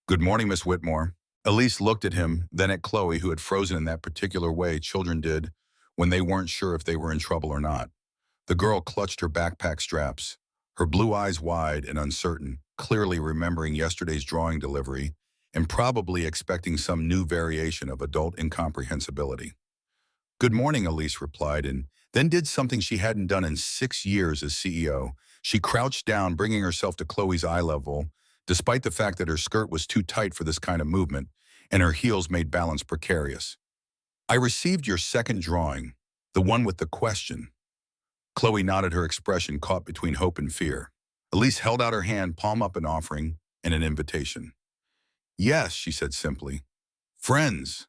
"Good morning, Miss Whitmore." Elise looked at him, then at Chloe, who had frozen in that particular way children did when they weren't sure if they were in trouble or not. The girl clutched her backpack straps, her blue eyes wide and uncertain, clearly remembering yesterday's drawing delivery and probably expecting some new variation of adult incomprehensibility. "Good morning," Elise replied, and then did something she hadn't done in 6 years as CEO. She crouched down, bringing herself to Chloe's eye level, despite the fact that her skirt was too tight for this kind of movement, and her heels made balance precarious. "I received your second drawing, the one with the question." Chloe nodded, her expression caught between hope and fear. Elise held out her hand, palm up, an offering and an invitation. "Yes," she said simply. "Friends."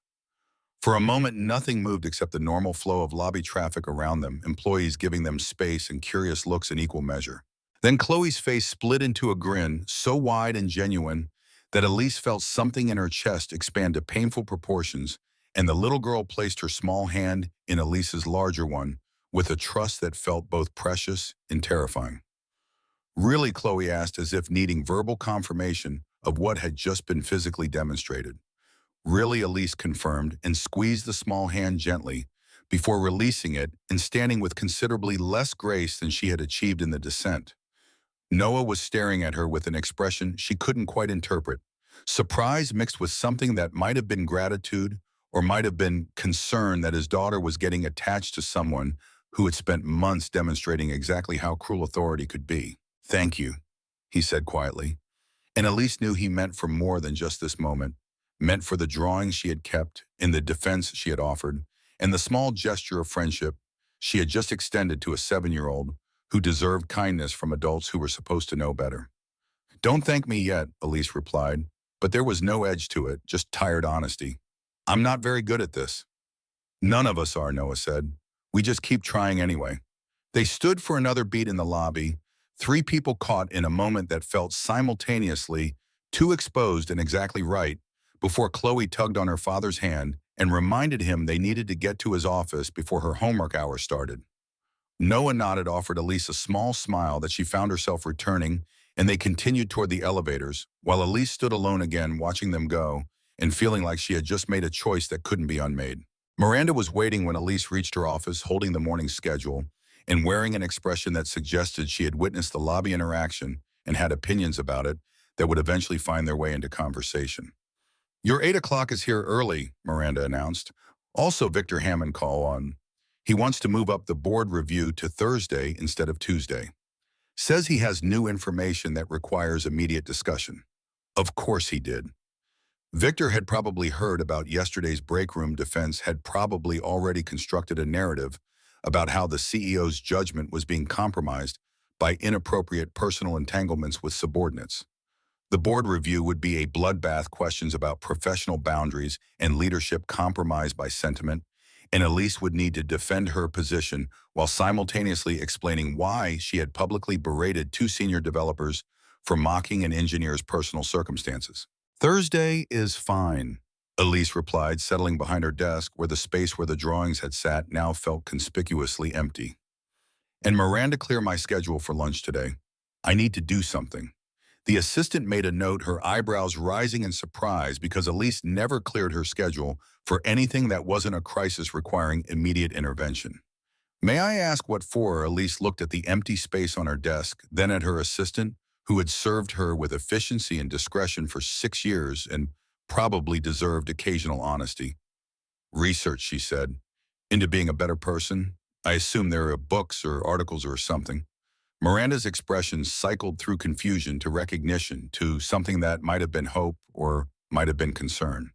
For a moment, nothing moved except the normal flow of lobby traffic around them, employees giving them space and curious looks in equal measure. Then Chloe's face split into a grin, so wide and genuine that Elise felt something in her chest expand to painful proportions, and the little girl placed her small hand in Elise's larger one with a trust that felt both precious and terrifying. "Really?" Chloe asked, as if needing verbal confirmation of what had just been physically demonstrated. "Really," Elise confirmed and squeezed the small hand gently before releasing it and standing with considerably less grace than she had achieved in the descent. Noah was staring at her with an expression she couldn't quite interpret, surprise mixed with something that might have been gratitude or might have been concern that his daughter was getting attached to someone who had spent months demonstrating exactly how cruel authority could be. "Thank you," he said quietly, and Elise knew he meant for more than just this moment, meant for the drawing she had kept, in the defense she had offered, and the small gesture of friendship she had just extended to a 7-year-old who deserved kindness from adults who were supposed to know better. "Don't thank me yet," Elise replied, but there was no edge to it, just tired honesty. "I'm not very good at this." "None of us are," Noah said. "We just keep trying anyway." They stood for another beat in the lobby, three people caught in a moment that felt simultaneously too exposed and exactly right, before Chloe tugged on her father's hand and reminded him they needed to get to his office before her homework hour started. Noah nodded, offered Elise a small smile that she found herself returning, and they continued toward the elevators, while Elise stood alone again, watching them go and feeling like she had just made a choice that couldn't be unmade. Miranda was waiting when Elise reached her office, holding the morning schedule and wearing an expression that suggested she had witnessed the lobby interaction and had opinions about it that would eventually find their way into conversation. "Your 8 o'clock is here early," Miranda announced. "Also, Victor Hammond call on. He wants to move up the board review to Thursday instead of Tuesday. Says he has new information that requires immediate discussion." Of course he did. Victor had probably heard about yesterday's break room defense, had probably already constructed a narrative about how the CEO's judgment was being compromised by inappropriate personal entanglements with subordinates. The board review would be a bloodbath, questions about professional boundaries and leadership compromised by sentiment, and Elise would need to defend her position while simultaneously explaining why she had publicly berated two senior developers for mocking an engineer's personal circumstances. "Thursday is fine," Elise replied, settling behind her desk where the space where the drawings had sat now felt conspicuously empty. "And Miranda, clear my schedule for lunch today. I need to do something." The assistant made a note, her eyebrows rising in surprise because Elise never cleared her schedule for anything that wasn't a crisis requiring immediate intervention. "May I ask what for?" Elise looked at the empty space on her desk, then at her assistant, who had served her with efficiency and discretion for 6 years and probably deserved occasional honesty. "Research," she said. "Into being a better person? I assume there are books or articles or something." Miranda's expression cycled through confusion to recognition to something that might have been hope or might have been concern.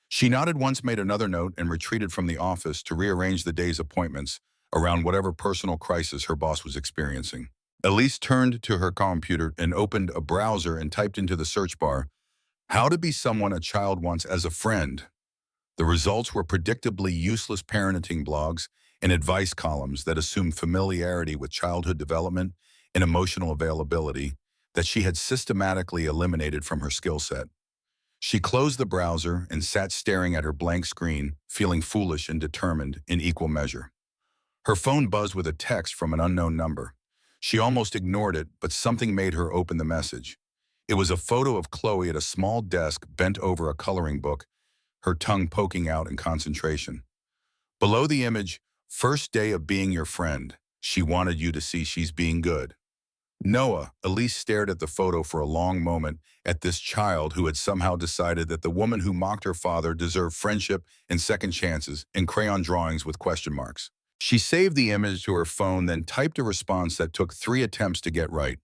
She nodded once, made another note, and retreated from the office to rearrange the day's appointments around whatever personal crisis her boss was experiencing. Elise turned to her computer and opened a browser and typed into the search bar, "How to be someone a child wants as a friend." The results were predictably useless parenting blogs and advice columns that assumed familiarity with childhood development and emotional availability that she had systematically eliminated from her skill set. She closed the browser and sat staring at her blank screen, feeling foolish and determined in equal measure. Her phone buzzed with a text from an unknown number. She almost ignored it, but something made her open the message. It was a photo of Chloe at a small desk bent over a coloring book, her tongue poking out in concentration. Below the image, "First day of being your friend. She wanted you to see she's being good." Noah, Elise stared at the photo for a long moment at this child who had somehow decided that the woman who mocked her father deserved friendship and second chances and crayon drawings with question marks. She saved the image to her phone, then typed a response that took 3 attempts to get right.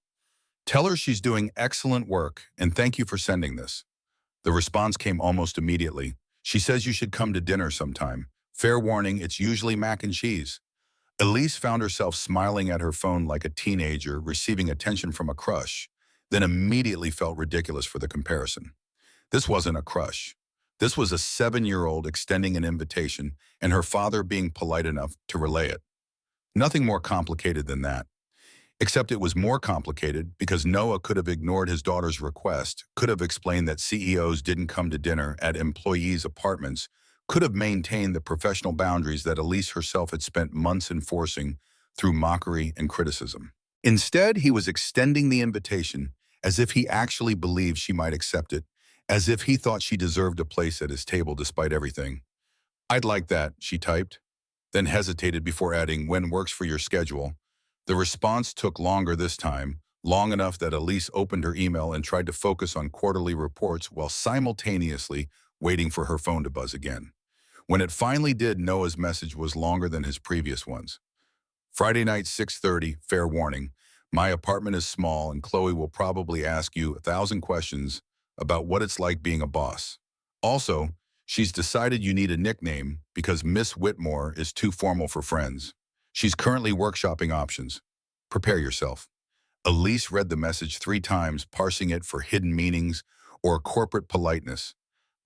"Tell her she's doing excellent work and thank you for sending this." The response came almost immediately. "She says you should come to dinner sometime. Fair warning, it's usually mac and cheese." Elise found herself smiling at her phone like a teenager receiving attention from a crush, then immediately felt ridiculous for the comparison. This wasn't a crush. This was a 7-year-old extending an invitation and her father being polite enough to relay it. Nothing more complicated than that. Except it was more complicated because Noah could have ignored his daughter's request, could have explained that CEOs didn't come to dinner at employees' apartments, could have maintained the professional boundaries that Elise herself had spent months enforcing through mockery and criticism. Instead, he was extending the invitation as if he actually believed she might accept it, as if he thought she deserved a place at his table despite everything. "I'd like that," she typed, then hesitated before adding, "When works for your schedule." The response took longer this time, long enough that Elise opened her email and tried to focus on quarterly reports while simultaneously waiting for her phone to buzz again. When it finally did, Noah's message was longer than his previous ones. "Friday night, 6:30, fair warning. My apartment is small and Chloe will probably ask you 1,000 questions about what it's like being a boss. Also, she's decided you need a nickname because Miss Whitmore is too formal for friends. She's currently workshopping options. Prepare yourself." Elise read the message 3 times, parsing it for hidden meanings or corporate politeness,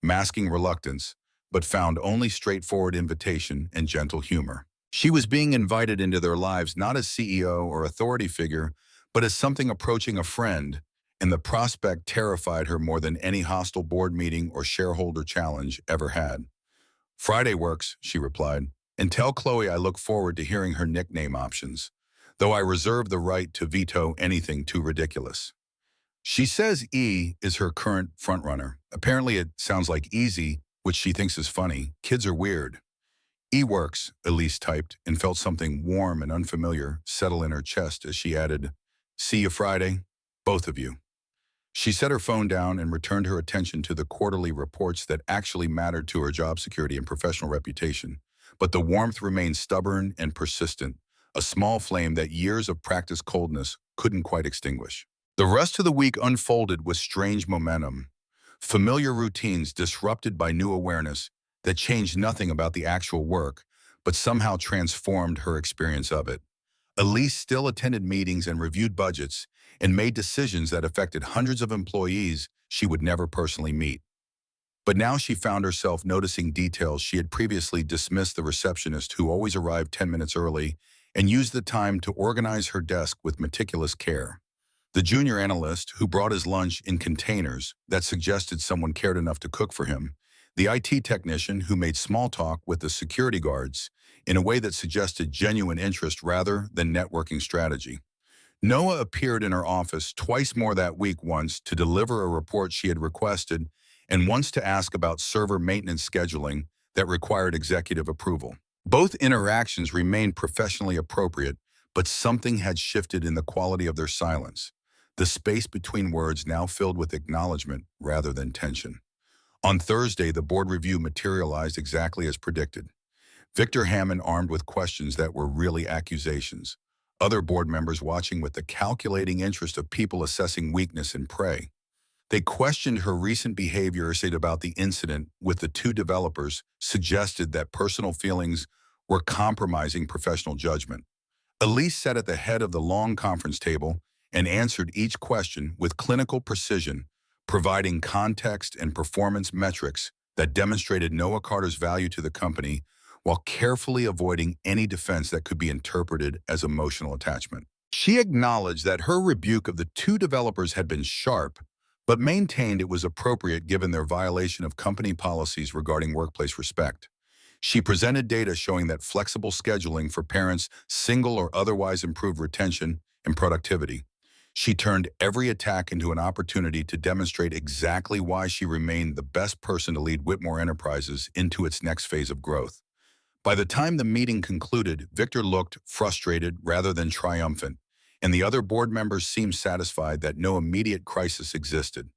masking reluctance, but found only straightforward invitation and gentle humor. She was being invited into their lives not as CEO or authority figure, but as something approaching a friend, and the prospect terrified her more than any hostile board meeting or shareholder challenge ever had. "Friday works," she replied, "and tell Chloe I look forward to hearing her nickname options, though I reserve the right to veto anything too ridiculous." She says E is her current frontrunner. Apparently it sounds like easy, which she thinks is funny. Kids are weird. "E works," Elise typed, and felt something warm and unfamiliar settle in her chest as she added, "See you Friday, both of you." She set her phone down and returned her attention to the quarterly reports that actually mattered to her job security and professional reputation. But the warmth remained stubborn and persistent, a small flame that years of practiced coldness couldn't quite extinguish. The rest of the week unfolded with strange momentum. Familiar routines disrupted by new awareness that changed nothing about the actual work, but somehow transformed her experience of it. Elise still attended meetings and reviewed budgets and made decisions that affected hundreds of employees she would never personally meet. But now she found herself noticing details she had previously dismissed: the receptionist who always arrived 10 minutes early and used the time to organize her desk with meticulous care. The junior analyst who brought his lunch in containers that suggested someone cared enough to cook for him. The IT technician who made small talk with the security guards in a way that suggested genuine interest rather than networking strategy. Noah appeared in her office twice more that week, once to deliver a report she had requested and once to ask about server maintenance scheduling that required executive approval. Both interactions remained professionally appropriate, but something had shifted in the quality of their silence. The space between words now filled with acknowledgement rather than tension. On Thursday, the board review materialized exactly as predicted. Victor Hammond armed with questions that were really accusations. other board members watching with the calculating interest of people assessing weakness and prey. They questioned her recent behavior, said about the incident with the two developers, suggested that personal feelings were compromising professional judgment. Elise sat at the head of the long conference table and answered each question with clinical precision, providing context and performance metrics that demonstrated Noah Carter's value to the company while carefully avoiding any defense that could be interpreted as emotional attachment. She acknowledged that her rebuke of the two developers had been sharp, but maintained it was appropriate given their violation of company policies regarding workplace respect. She presented data showing that flexible scheduling for parents single or otherwise improved retention and productivity. She turned every attack into an opportunity to demonstrate exactly why she remained the best person to lead Whitmore Enterprises into its next phase of growth. By the time the meeting concluded, Victor looked frustrated rather than triumphant, and the other board members seemed satisfied that no immediate crisis existed.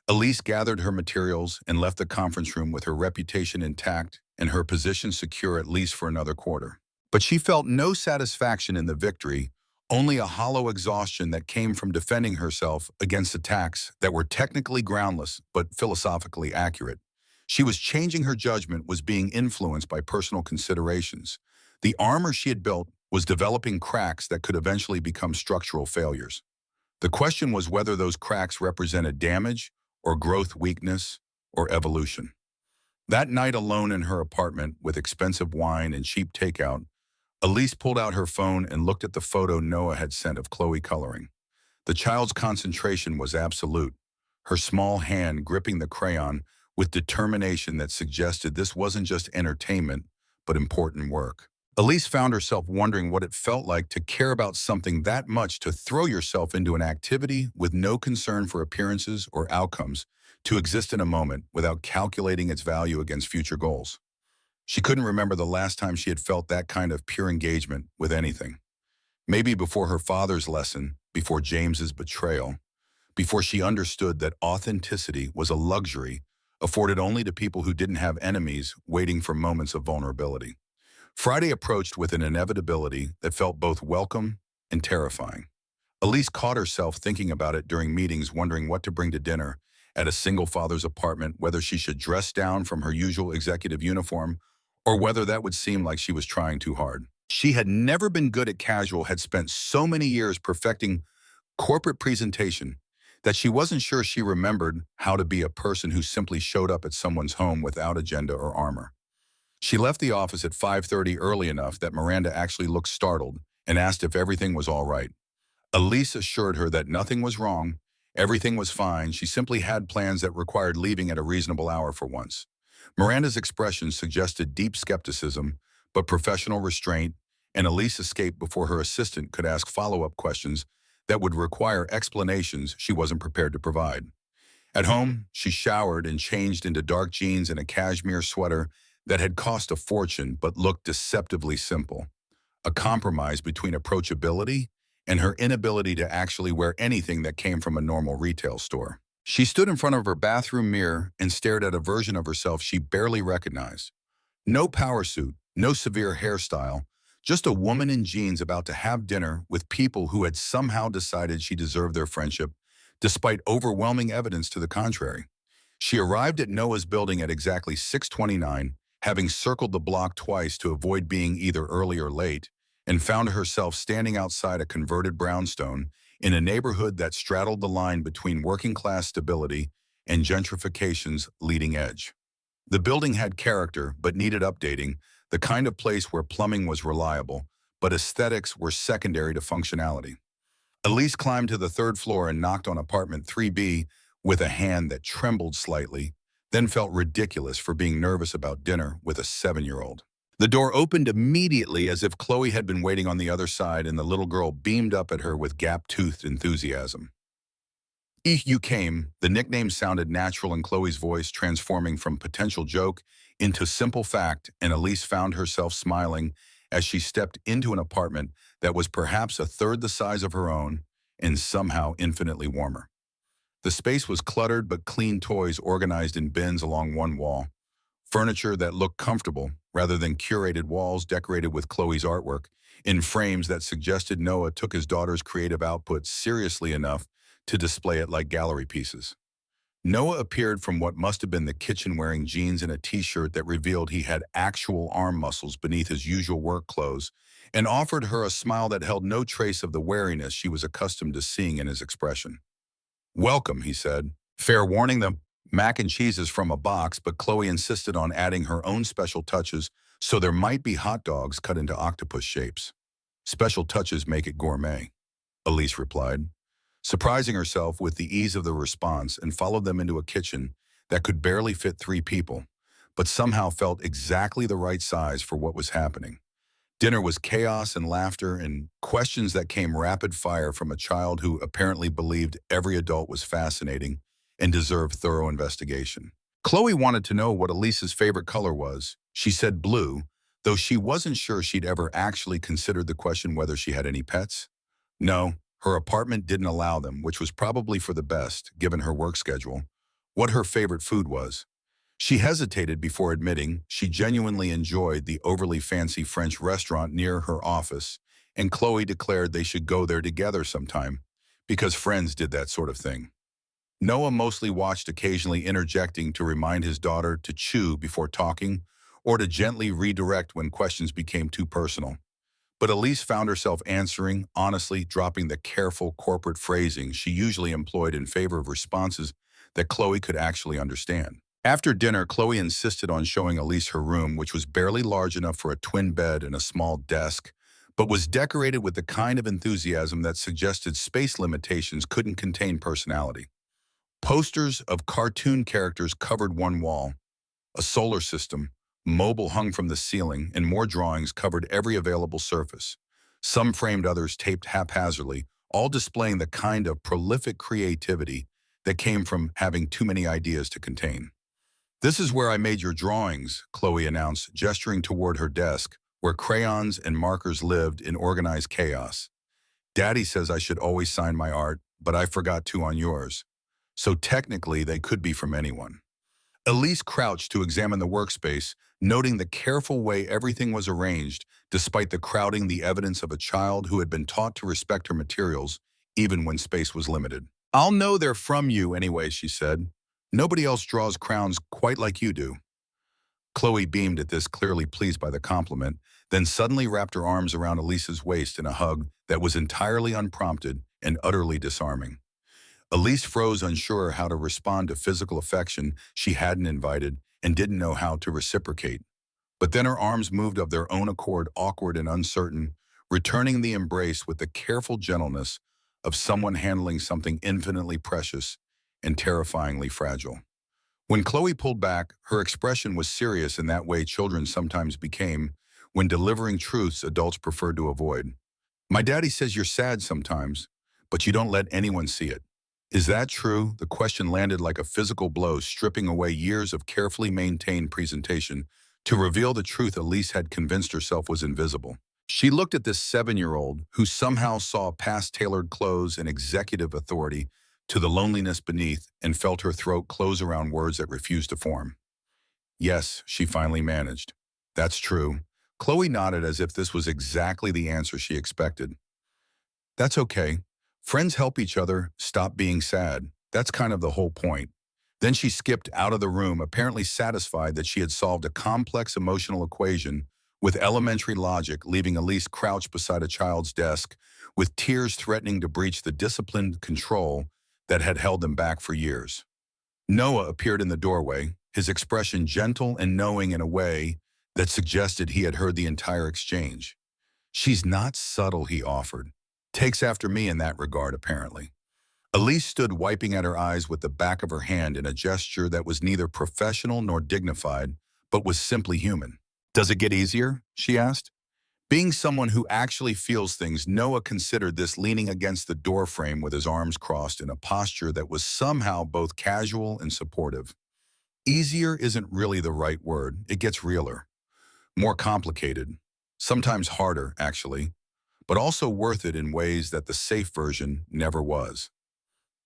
Elise gathered her materials and left the conference room with her reputation intact and her position secure at least for another quarter. But she felt no satisfaction in the victory, only a hollow exhaustion that came from defending herself against attacks that were technically groundless but philosophically accurate. She was changing her judgment, was being influenced by personal considerations. The armor she had built was developing cracks that could eventually become structural failures. The question was whether those cracks represented damage or growth, weakness or evolution. That night alone in her apartment with expensive wine and cheap takeout, Elise pulled out her phone and looked at the photo Noah had sent of Chloe coloring. The child's concentration was absolute, her small hand gripping the crayon with determination that suggested this wasn't just entertainment, but important work. Elise found herself wondering what it felt like to care about something that much, to throw yourself into an activity with no concern for appearances or outcomes, to exist in a moment without calculating its value against future goals. She couldn't remember the last time she had felt that kind of pure engagement with anything. Maybe before her father's lesson, before James's betrayal, before she understood that authenticity was a luxury afforded only to people who didn't have enemies waiting for moments of vulnerability. Friday approached with an inevitability that felt both welcome and terrifying. Elise caught herself thinking about it during meetings, wondering what to bring to dinner at a single father's apartment, whether she should dress down from her usual executive uniform or whether that would seem like she was trying too hard. She had never been good at casual, had spent so many years perfecting corporate presentation that she wasn't sure she remembered how to be a person who simply showed up at someone's home without agenda or armor. She left the office at 5:30 early enough that Miranda actually looked startled and asked if everything was all right. Elise assured her that nothing was wrong, everything was fine, she simply had plans that required leaving at a reasonable hour for once. Miranda's expression suggested deep skepticism, but professional restraint, and Elise escaped before her assistant could ask follow-up questions that would require explanations she wasn't prepared to provide. At home, she showered and changed into dark jeans and a cashmere sweater that had cost a fortune but looked deceptively simple, a compromise between approachability and her inability to actually wear anything that came from a normal retail store. She stood in front of her bathroom mirror and stared at a version of herself she barely recognized. No power suit, no severe hairstyle, just a woman in jeans about to have dinner with people who had somehow decided she deserved their friendship, despite overwhelming evidence to the contrary. She arrived at Noah's building at exactly 6:29, having circled the block twice to avoid being either early or late, and found herself standing outside a converted brownstone in a neighborhood that straddled the line between working-class stability and gentrification's leading edge. The building had character but needed updating, the kind of place where plumbing was reliable, but aesthetics were secondary to functionality. Elise climbed to the third floor and knocked on apartment 3B with a hand that trembled slightly, then felt ridiculous for being nervous about dinner with a 7-year-old. The door opened immediately as if Chloe had been waiting on the other side, and the little girl beamed up at her with gap-toothed enthusiasm. You came." The nickname sounded natural in Chloe's voice, transforming from potential joke into simple fact, and Elise found herself smiling as she stepped into an apartment that was perhaps a third the size of her own and somehow infinitely warmer. The space was cluttered but clean, toys organized in bins along one wall, Furniture that looked comfortable, rather than curated walls decorated with Chloe's artwork, in frames that suggested Noah took his daughter's creative output seriously enough to display it like gallery pieces. Noah appeared from what must have been the kitchen wearing jeans and a t-shirt that revealed he had actual arm muscles beneath his usual work clothes, and offered her a smile that held no trace of the wariness she was accustomed to seeing in his expression. "Welcome," he said. Fair warning, the mac and cheese is from a box, but Chloe insisted on adding her own special touches, so there might be hot dogs cut into octopus shapes. "Special touches make it gourmet," Elise replied, surprising herself with the ease of the response, and followed them into a kitchen that could barely fit 3 people, but somehow felt exactly the right size for what was happening. Dinner was chaos and laughter and questions that came rapid fire from a child who apparently believed every adult was fascinating and deserved thorough investigation. Chloe wanted to know what Elise's favorite color was. She said blue, though she wasn't sure she'd ever actually considered the question whether she had any pets. No, her apartment didn't allow them, which was probably for the best, given her work schedule. What her favorite food was. She hesitated before admitting she genuinely enjoyed the overly fancy French restaurant near her office, and Chloe declared they should go there together sometime, because friends did that sort of thing. Noah mostly watched, occasionally interjecting to remind his daughter to chew before talking, or to gently redirect when questions became too personal. But Elise found herself answering, honestly, dropping the careful corporate phrasing she usually employed in favor of responses that Chloe could actually understand. After dinner, Chloe insisted on showing Elise her room, which was barely large enough for a twin bed and a small desk, but was decorated with the kind of enthusiasm that suggested space limitations couldn't contain personality. Posters of cartoon characters covered one wall, a solar system, mobile hung from the ceiling, and more drawings covered every available surface. Some framed, others taped haphazardly, all displaying the kind of prolific creativity that came from having too many ideas to contain. "This is where I made your drawings," Chloe announced, gesturing toward her desk, where crayons and markers lived in organized chaos. "Daddy says I should always sign my art, but I forgot to on yours. So technically, they could be from anyone." Elise crouched to examine the workspace, noting the careful way everything was arranged, despite the crowding, the evidence of a child who had been taught to respect her materials, even when space was limited. "I'll know they're from you anyway," she said. "Nobody else draws crowns quite like you do." Chloe beamed at this, clearly pleased by the compliment, then suddenly wrapped her arms around Elise's waist in a hug that was entirely unprompted and utterly disarming. Elise froze, unsure how to respond to physical affection she hadn't invited and didn't know how to reciprocate. But then her arms moved of their own accord, awkward and uncertain, returning the embrace with the careful gentleness of someone handling something infinitely precious and terrifyingly fragile. When Chloe pulled back, her expression was serious in that way children sometimes became when delivering truths adults preferred to avoid. "My daddy says you're sad sometimes, but you don't let anyone see it. Is that true?" The question landed like a physical blow, stripping away years of carefully maintained presentation to reveal the truth Elise had convinced herself was invisible. She looked at this 7-year-old who somehow saw past tailored clothes and executive authority to the loneliness beneath, and felt her throat close around words that refused to form. "Yes," she finally managed. "That's true." Chloe nodded as if this was exactly the answer she expected. "That's okay. Friends help each other stop being sad. That's kind of the whole point." Then she skipped out of the room, apparently satisfied that she had solved a complex emotional equation with elementary logic, leaving Elise crouched beside a child's desk, with tears threatening to breach the disciplined control that had held them back for years. Noah appeared in the doorway, his expression gentle and knowing in a way that suggested he had heard the entire exchange. "She's not subtle," he offered. "Takes after me in that regard, apparently." Elise stood wiping at her eyes with the back of her hand in a gesture that was neither professional nor dignified, but was simply human. "Does it get easier?" she asked. Being someone who actually feels things, Noah considered this, leaning against the doorframe with his arms crossed in a posture that was somehow both casual and supportive. "Easier isn't really the right word. It gets realer. More complicated. Sometimes harder, actually, but also worth it in ways that the safe version never was."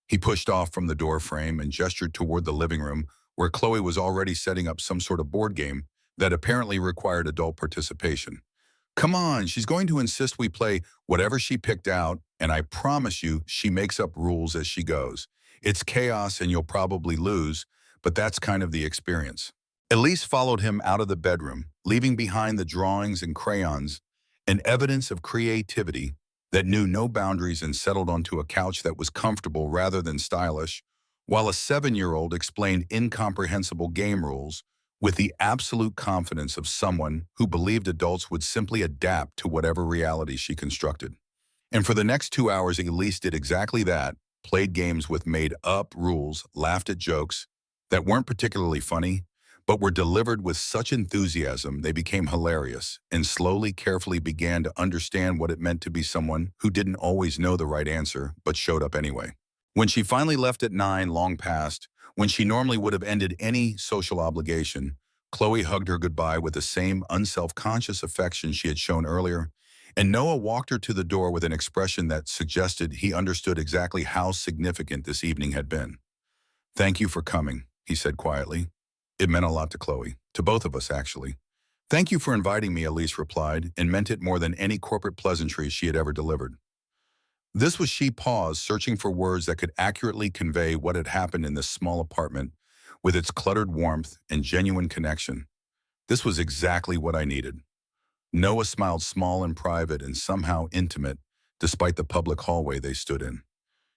He pushed off from the doorframe and gestured toward the living room, where Chloe was already setting up some sort of board game that apparently required adult participation. Come on, she's going to insist we play whatever she picked out, and I promise you she makes up rules as she goes. It's chaos and you'll probably lose, but that's kind of the experience. Elise followed him out of the bedroom, leaving behind the drawings and crayons, an evidence of creativity that knew no boundaries, and settled onto a couch that was comfortable rather than stylish, while a 7-year-old explained incomprehensible game rules with the absolute confidence of someone who believed adults would simply adapt to whatever reality she constructed. And for the next 2 hours, Elise did exactly that, played games with made-up rules, laughed at jokes that weren't particularly funny, but were delivered with such enthusiasm they became hilarious, and slowly, carefully began to understand what it meant to be someone who didn't always know the right answer, but showed up anyway. When she finally left at 9, long past, when she normally would have ended any social obligation, Chloe hugged her goodbye with the same unself-conscious affection she had shown earlier, and Noah walked her to the door with an expression that suggested he understood exactly how significant this evening had been. "Thank you for coming," he said quietly. It meant a lot to Chloe, to both of us actually. "Thank you for inviting me," Elise replied, and meant it more than any corporate pleasantries she had ever delivered. This was she paused, searching for words that could accurately convey what had happened in this small apartment, with its cluttered warmth and genuine connection. This was exactly what I needed. Noah smiled, small and private and somehow intimate, despite the public hallway they stood in.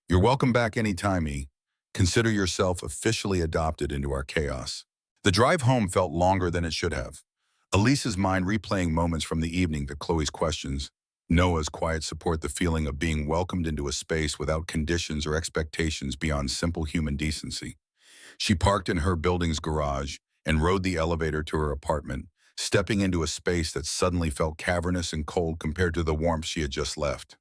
"You're welcome back anytime, E. Consider yourself officially adopted into our chaos." The drive home felt longer than it should have. Elise's mind replaying moments from the evening to Chloe's questions, Noah's quiet support, the feeling of being welcomed into a space without conditions or expectations beyond simple human decency. She parked in her building's garage and rode the elevator to her apartment, stepping into a space that suddenly felt cavernous and cold compared to the warmth she had just left.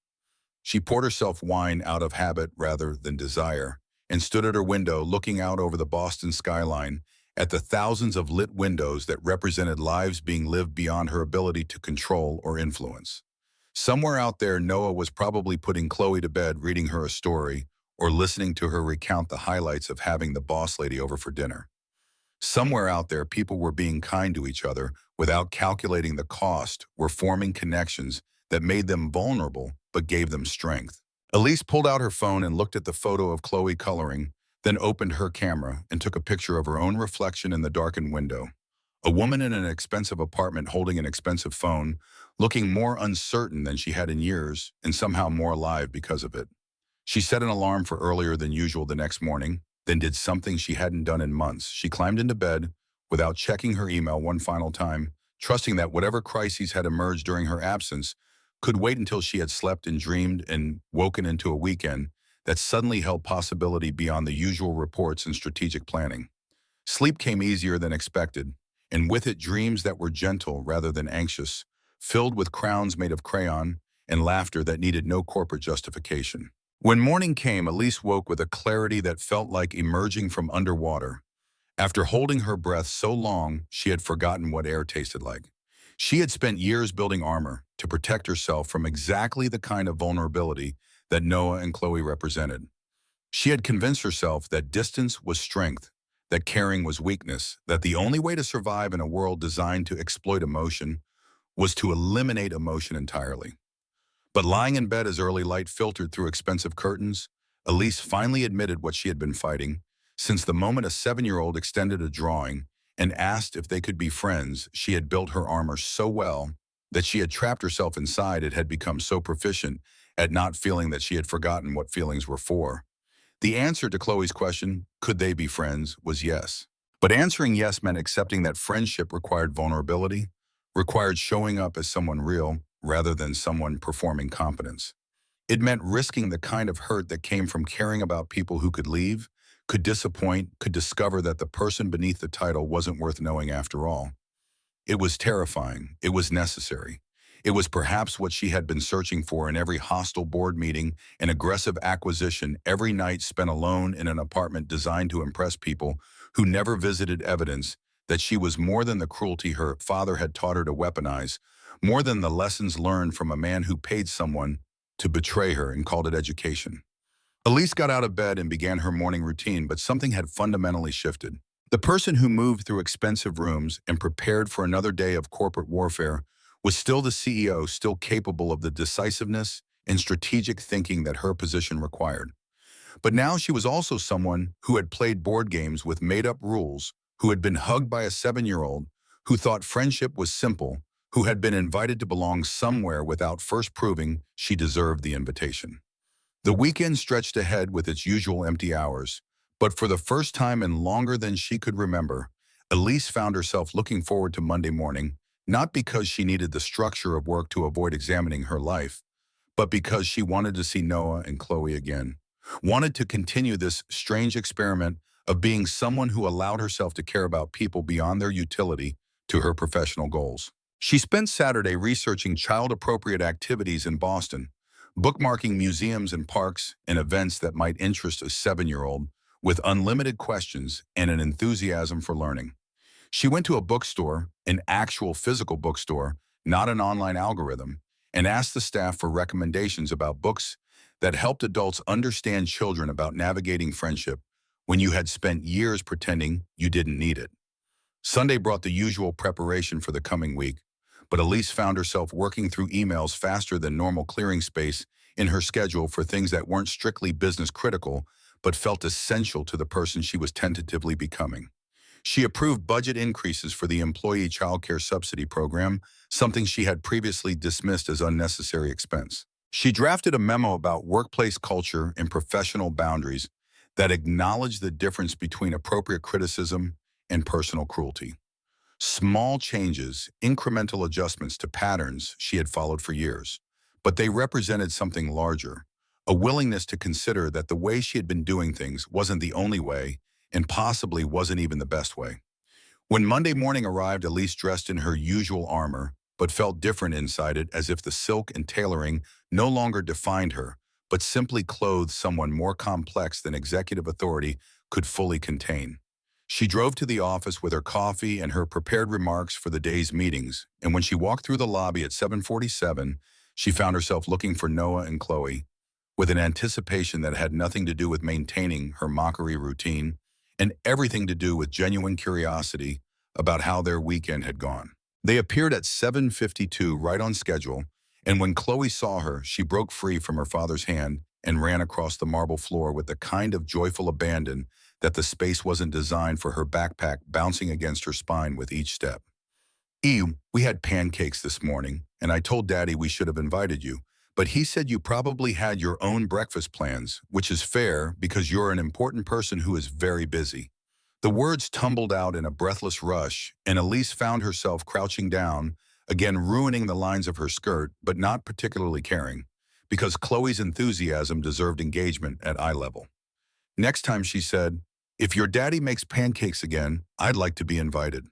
She poured herself wine out of habit rather than desire, and stood at her window looking out over the Boston skyline at the thousands of lit windows that represented lives being lived beyond her ability to control or influence. Somewhere out there, Noah was probably putting Chloe to bed, reading her a story, or listening to her recount the highlights of having the boss lady over for dinner. Somewhere out there, people were being kind to each other without calculating the cost, were forming connections that made them vulnerable but gave them strength. Elise pulled out her phone and looked at the photo of Chloe coloring, then opened her camera and took a picture of her own reflection in the darkened window. A woman in an expensive apartment holding an expensive phone, looking more uncertain than she had in years and somehow more alive because of it. She set an alarm for earlier than usual the next morning, then did something she hadn't done in months. She climbed into bed without checking her email one final time, trusting that whatever crises had emerged during her absence could wait until she had slept and dreamed and woken into a weekend that suddenly held possibility beyond the usual reports and strategic planning. Sleep came easier than expected, and with it dreams that were gentle rather than anxious, filled with crowns made of crayon and laughter that needed no corporate justification. When morning came, Elise woke with a clarity that felt like emerging from underwater. After holding her breath so long, she had forgotten what air tasted like. She had spent years building armor to protect herself from exactly the kind of vulnerability that Noah and Chloe represented. She had convinced herself that distance was strength, that caring was weakness, that the only way to survive in a world designed to exploit emotion was to eliminate emotion entirely. But lying in bed as early light filtered through expensive curtains, Elise finally admitted what she had been fighting. Since the moment a 7-year-old extended a drawing and asked if they could be friends, she had built her armor so well that she had trapped herself inside it, had become so proficient at not feeling that she had forgotten what feelings were for. The answer to Chloe's question, could they be friends, was yes. But answering yes meant accepting that friendship required vulnerability, required showing up as someone real rather than someone performing competence. It meant risking the kind of hurt that came from caring about people who could leave, could disappoint, could discover that the person beneath the title wasn't worth knowing after all. It was terrifying. It was necessary. It was perhaps what she had been searching for in every hostile board meeting and aggressive acquisition, every night spent alone in an apartment designed to impress people who never visited evidence that she was more than the cruelty her father had taught her to weaponize, more than the lessons learned from a man who paid someone to betray her and called it education. Elise got out of bed and began her morning routine, but something had fundamentally shifted. The person who moved through expensive rooms and prepared for another day of corporate warfare was still the CEO, still capable of the decisiveness and strategic thinking that her position required. But now she was also someone who had played board games with made-up rules, who had been hugged by a 7-year-old, who thought friendship was simple, who had been invited to belong somewhere without first proving she deserved the invitation. The weekend stretched ahead with its usual empty hours, but for the first time in longer than she could remember, Elise found herself looking forward to Monday morning, not because she needed the structure of work to avoid examining her life, but because she wanted to see Noah and Chloe again, wanted to continue this strange experiment of being someone who allowed herself to care about people beyond their utility to her professional goals. She spent Saturday researching child-appropriate activities in Boston, bookmarking museums and parks and events that might interest a 7-year-old with unlimited questions and an enthusiasm for learning. She went to a bookstore, an actual physical bookstore, not an online algorithm, and asked the staff for recommendations about books that helped adults understand children about navigating friendship when you had spent years pretending you didn't need it. Sunday brought the usual preparation for the coming week, but Elise found herself working through emails faster than normal, clearing space in her schedule for things that weren't strictly business critical, but felt essential to the person she was tentatively becoming. She approved budget increases for the employee childcare subsidy program, something she had previously dismissed as unnecessary expense. She drafted a memo about workplace culture and professional boundaries that acknowledged the difference between appropriate criticism and personal cruelty. Small changes, incremental adjustments to patterns she had followed for years, but they represented something larger, a willingness to consider that the way she had been doing things wasn't the only way and possibly wasn't even the best way. When Monday morning arrived, Elise dressed in her usual armor, but felt different inside it, as if the silk and tailoring no longer defined her, but simply clothed someone more complex than executive authority could fully contain. She drove to the office with her coffee and her prepared remarks for the day's meetings, and when she walked through the lobby at 7:47, she found herself looking for Noah and Chloe, with an anticipation that had nothing to do with maintaining her mockery routine and everything to do with genuine curiosity about how their weekend had gone. They appeared at 7:52, right on schedule, and when Chloe saw her, she broke free from her father's hand and ran across the marble floor with the kind of joyful abandon that the space wasn't designed for, her backpack bouncing against her spine with each step. We had pancakes this morning, and I told Daddy we should have invited you, but he said you probably had your own breakfast plans, which is fair because you're an important person who is very busy. The words tumbled out in a breathless rush, and Elise found herself crouching down, again ruining the lines of her skirt, but not particularly caring, because Chloe's enthusiasm deserved engagement at eye level. Next time she said, "If your daddy makes pancakes again, I'd like to be invited."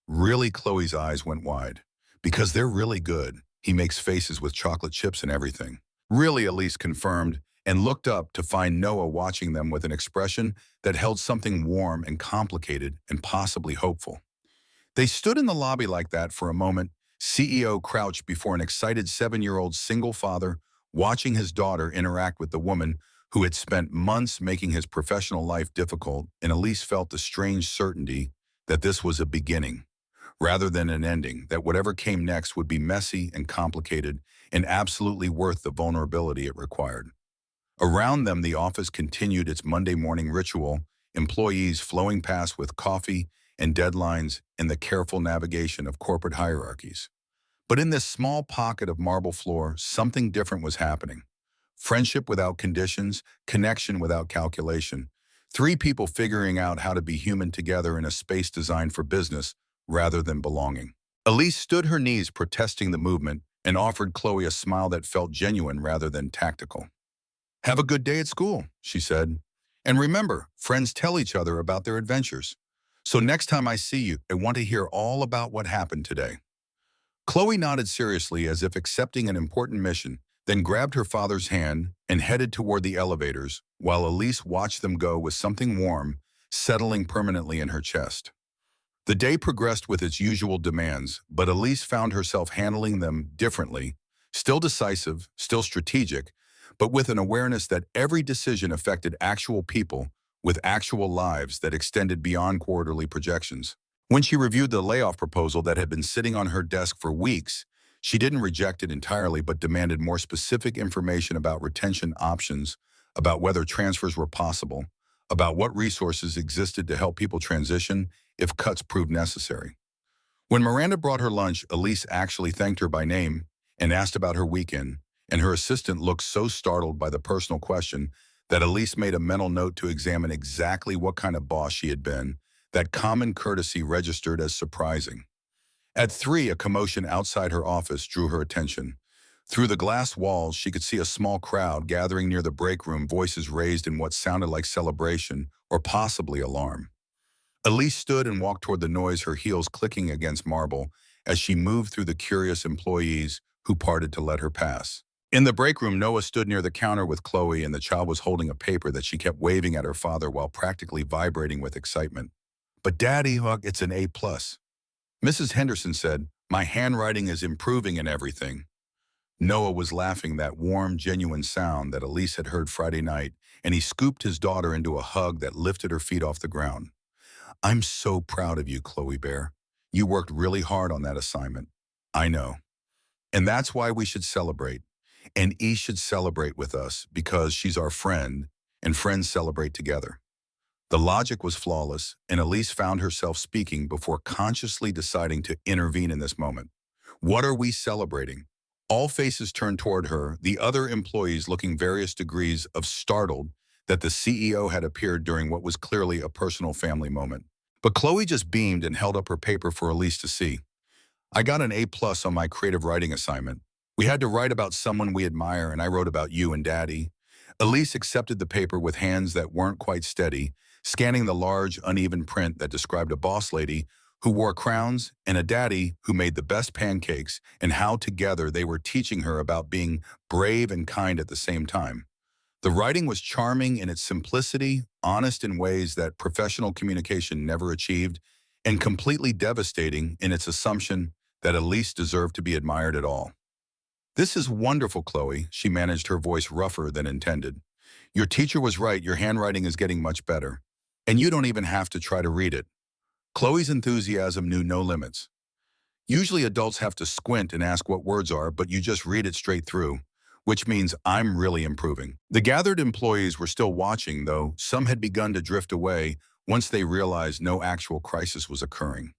Really, Chloe's eyes went wide. Because they're really good. He makes faces with chocolate chips and everything. Really, Elise confirmed, and looked up to find Noah watching them with an expression that held something warm and complicated and possibly hopeful. They stood in the lobby like that for a moment, CEO crouched before an excited 7-year-old single father, watching his daughter interact with the woman who had spent months making his professional life difficult, and Elise felt the strange certainty that this was a beginning, rather than an ending, that whatever came next would be messy and complicated and absolutely worth the vulnerability it required. Around them, the office continued its Monday morning ritual, employees flowing past with coffee and deadlines and the careful navigation of corporate hierarchies. But in this small pocket of marble floor, something different was happening. Friendship without conditions, connection without calculation. Three people figuring out how to be human together in a space designed for business rather than belonging. Elise stood her knees protesting the movement and offered Chloe a smile that felt genuine rather than tactical. "Have a good day at school," she said. "And remember, friends tell each other about their adventures. So next time I see you, I want to hear all about what happened today." Chloe nodded seriously as if accepting an important mission, then grabbed her father's hand and headed toward the elevators, while Elise watched them go with something warm settling permanently in her chest. The day progressed with its usual demands, but Elise found herself handling them differently, still decisive, still strategic, but with an awareness that every decision affected actual people with actual lives that extended beyond quarterly projections. When she reviewed the layoff proposal that had been sitting on her desk for weeks, she didn't reject it entirely but demanded more specific information about retention options, about whether transfers were possible, about what resources existed to help people transition if cuts proved necessary. When Miranda brought her lunch, Elise actually thanked her by name and asked about her weekend, and her assistant looked so startled by the personal question that Elise made a mental note to examine exactly what kind of boss she had been. That common courtesy registered as surprising. At 3, a commotion outside her office drew her attention. Through the glass walls, she could see a small crowd gathering near the break room, voices raised in what sounded like celebration or possibly alarm. Elise stood and walked toward the noise, her heels clicking against marble as she moved through the curious employees who parted to let her pass. In the break room, Noah stood near the counter with Chloe, and the child was holding a paper that she kept waving at her father while practically vibrating with excitement. "But Daddy, it's an A+. Mrs. Henderson said, "My handwriting is improving and everything." Noah was laughing, that warm, genuine sound that Elise had heard Friday night, and he scooped his daughter into a hug that lifted her feet off the ground. "I'm so proud of you, Chloe Bear. You worked really hard on that assignment." "I know. And that's why we should celebrate. And E should celebrate with us because she's our friend, and friends celebrate together." The logic was flawless, and Elise found herself speaking before consciously deciding to intervene in this moment. "What are we celebrating?" All faces turned toward her, the other employees looking various degrees of startled that the CEO had appeared during what was clearly a personal family moment. But Chloe just beamed and held up her paper for Elise to see. "I got an A+ on my creative writing assignment. We had to write about someone we admire, and I wrote about you and Daddy." Elise accepted the paper with hands that weren't quite steady, scanning the large, uneven print that described a boss lady who wore crowns and a daddy who made the best pancakes, and how together they were teaching her about being brave and kind at the same time. The writing was charming in its simplicity, honest in ways that professional communication never achieved, and completely devastating in its assumption that Elise deserved to be admired at all. "This is wonderful, Chloe," she managed, her voice rougher than intended. "Your teacher was right, your handwriting is getting much better. And you don't even have to try to read it." Chloe's enthusiasm knew no limits. "Usually adults have to squint and ask what words are, but you just read it straight through, which means I'm really improving." The gathered employees were still watching, though some had begun to drift away once they realized no actual crisis was occurring.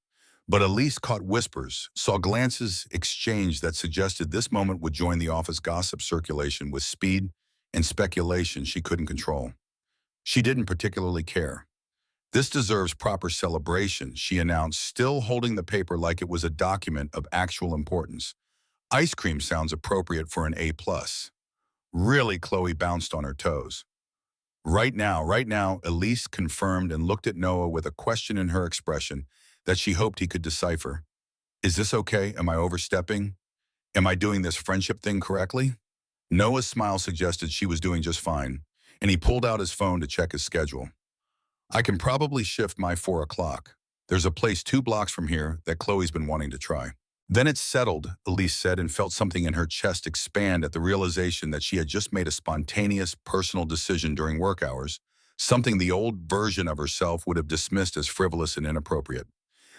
But Elise caught whispers, saw glances exchanged that suggested this moment would join the office gossip circulation with speed and speculation she couldn't control. She didn't particularly care. "This deserves proper celebration," she announced, still holding the paper like it was a document of actual importance. "Ice cream sounds appropriate for an A+. Really?" Chloe bounced on her toes. Right now," Elise confirmed and looked at Noah with a question in her expression that she hoped he could decipher. "Is this okay? Am I overstepping? Am I doing this friendship thing correctly?" Noah's smile suggested she was doing just fine, and he pulled out his phone to check his schedule. "I can probably shift my 4 o'clock. There's a place 2 blocks from here that Chloe's been wanting to try." "Then it's settled," Elise said, and felt something in her chest expand at the realization that she had just made a spontaneous, personal decision during work hours, something the old version of herself would have dismissed as frivolous and inappropriate.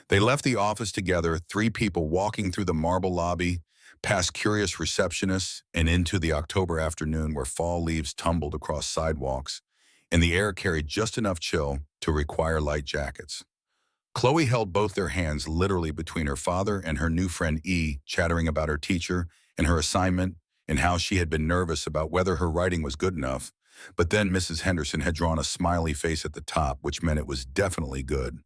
They left the office together, 3 people walking through the marble lobby, past curious receptionists, and into the October afternoon where fall leaves tumbled across sidewalks, and the air carried just enough chill to require light jackets. Chloe held both their hands literally between her father and her new friend E, chattering about her teacher and her assignment and how she had been nervous about whether her writing was good enough. But then Mrs. Henderson had drawn a smiley face at the top, which meant it was definitely good.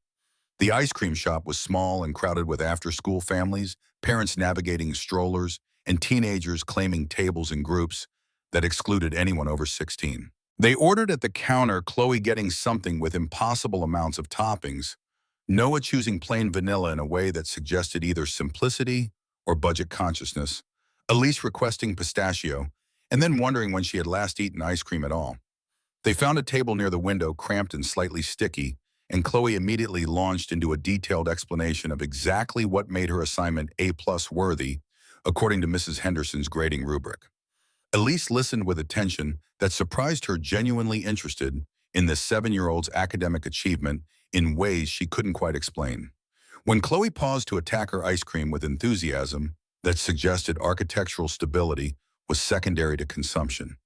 The ice cream shop was small and crowded with after-school families, parents navigating strollers, and teenagers claiming tables in groups that excluded anyone over 16. They ordered at the counter, Chloe getting something with impossible amounts of toppings, Noah choosing plain vanilla in a way that suggested either simplicity or budget consciousness, Elise requesting pistachio, and then wondering when she had last eaten ice cream at all. They found a table near the window, cramped and slightly sticky, and Chloe immediately launched into a detailed explanation of exactly what made her assignment A+ worthy, according to Mrs. Henderson's grading rubric. Elise listened with attention that surprised her, genuinely interested, in the 7-year-old's academic achievement in ways she couldn't quite explain. When Chloe paused to attack her ice cream with enthusiasm that suggested architectural stability was secondary to consumption,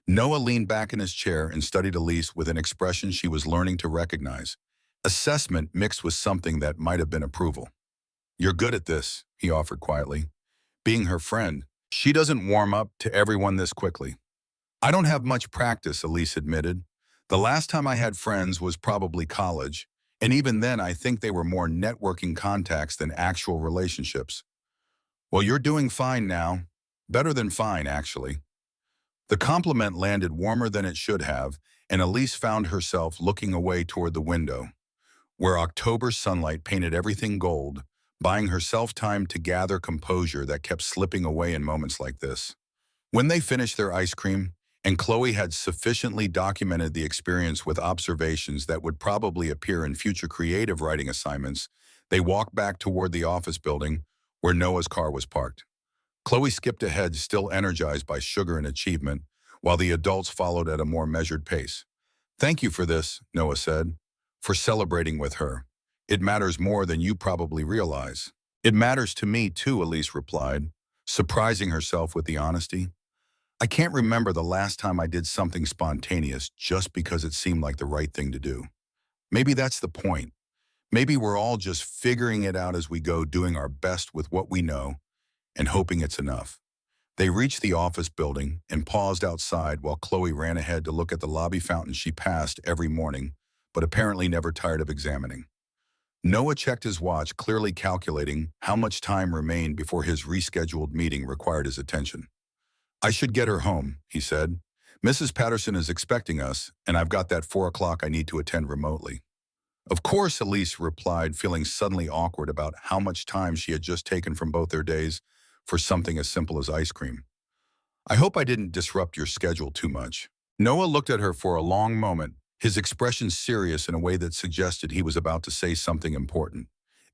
Noah leaned back in his chair and studied Elise with an expression she was learning to recognize. Assessment mixed with something that might have been approval. "You're good at this," he offered quietly. "Being her friend, she doesn't warm up to everyone this quickly." "I don't have much practice," Elise admitted. "The last time I had friends was probably college, and even then I think they were more networking contacts than actual relationships." "Well, you're doing fine now. Better than fine, actually." The compliment landed warmer than it should have, and Elise found herself looking away toward the window, where October sunlight painted everything gold, buying herself time to gather composure that kept slipping away in moments like this. When they finished their ice cream, and Chloe had sufficiently documented the experience with observations that would probably appear in future creative writing assignments, they walked back toward the office building where Noah's car was parked. Chloe skipped ahead, still energized by sugar and achievement, while the adults followed at a more measured pace. "Thank you for this," Noah said, "for celebrating with her. It matters more than you probably realize." "It matters to me too," Elise replied, surprising herself with the honesty. "I can't remember the last time I did something spontaneous just because it seemed like the right thing to do. Maybe that's the point. Maybe we're all just figuring it out as we go, doing our best with what we know and hoping it's enough." They reached the office building and paused outside while Chloe ran ahead to look at the lobby fountain she passed every morning, but apparently never tired of examining. Noah checked his watch, clearly calculating how much time remained before his rescheduled meeting required his attention. "I should get her home," he said. "Mrs. Patterson is expecting us, and I've got that 4 o'clock I need to attend remotely." "Of course," Elise replied, feeling suddenly awkward about how much time she had just taken from both their days for something as simple as ice cream. "I hope I didn't disrupt your schedule too much." Noah looked at her for a long moment, his expression serious in a way that suggested he was about to say something important.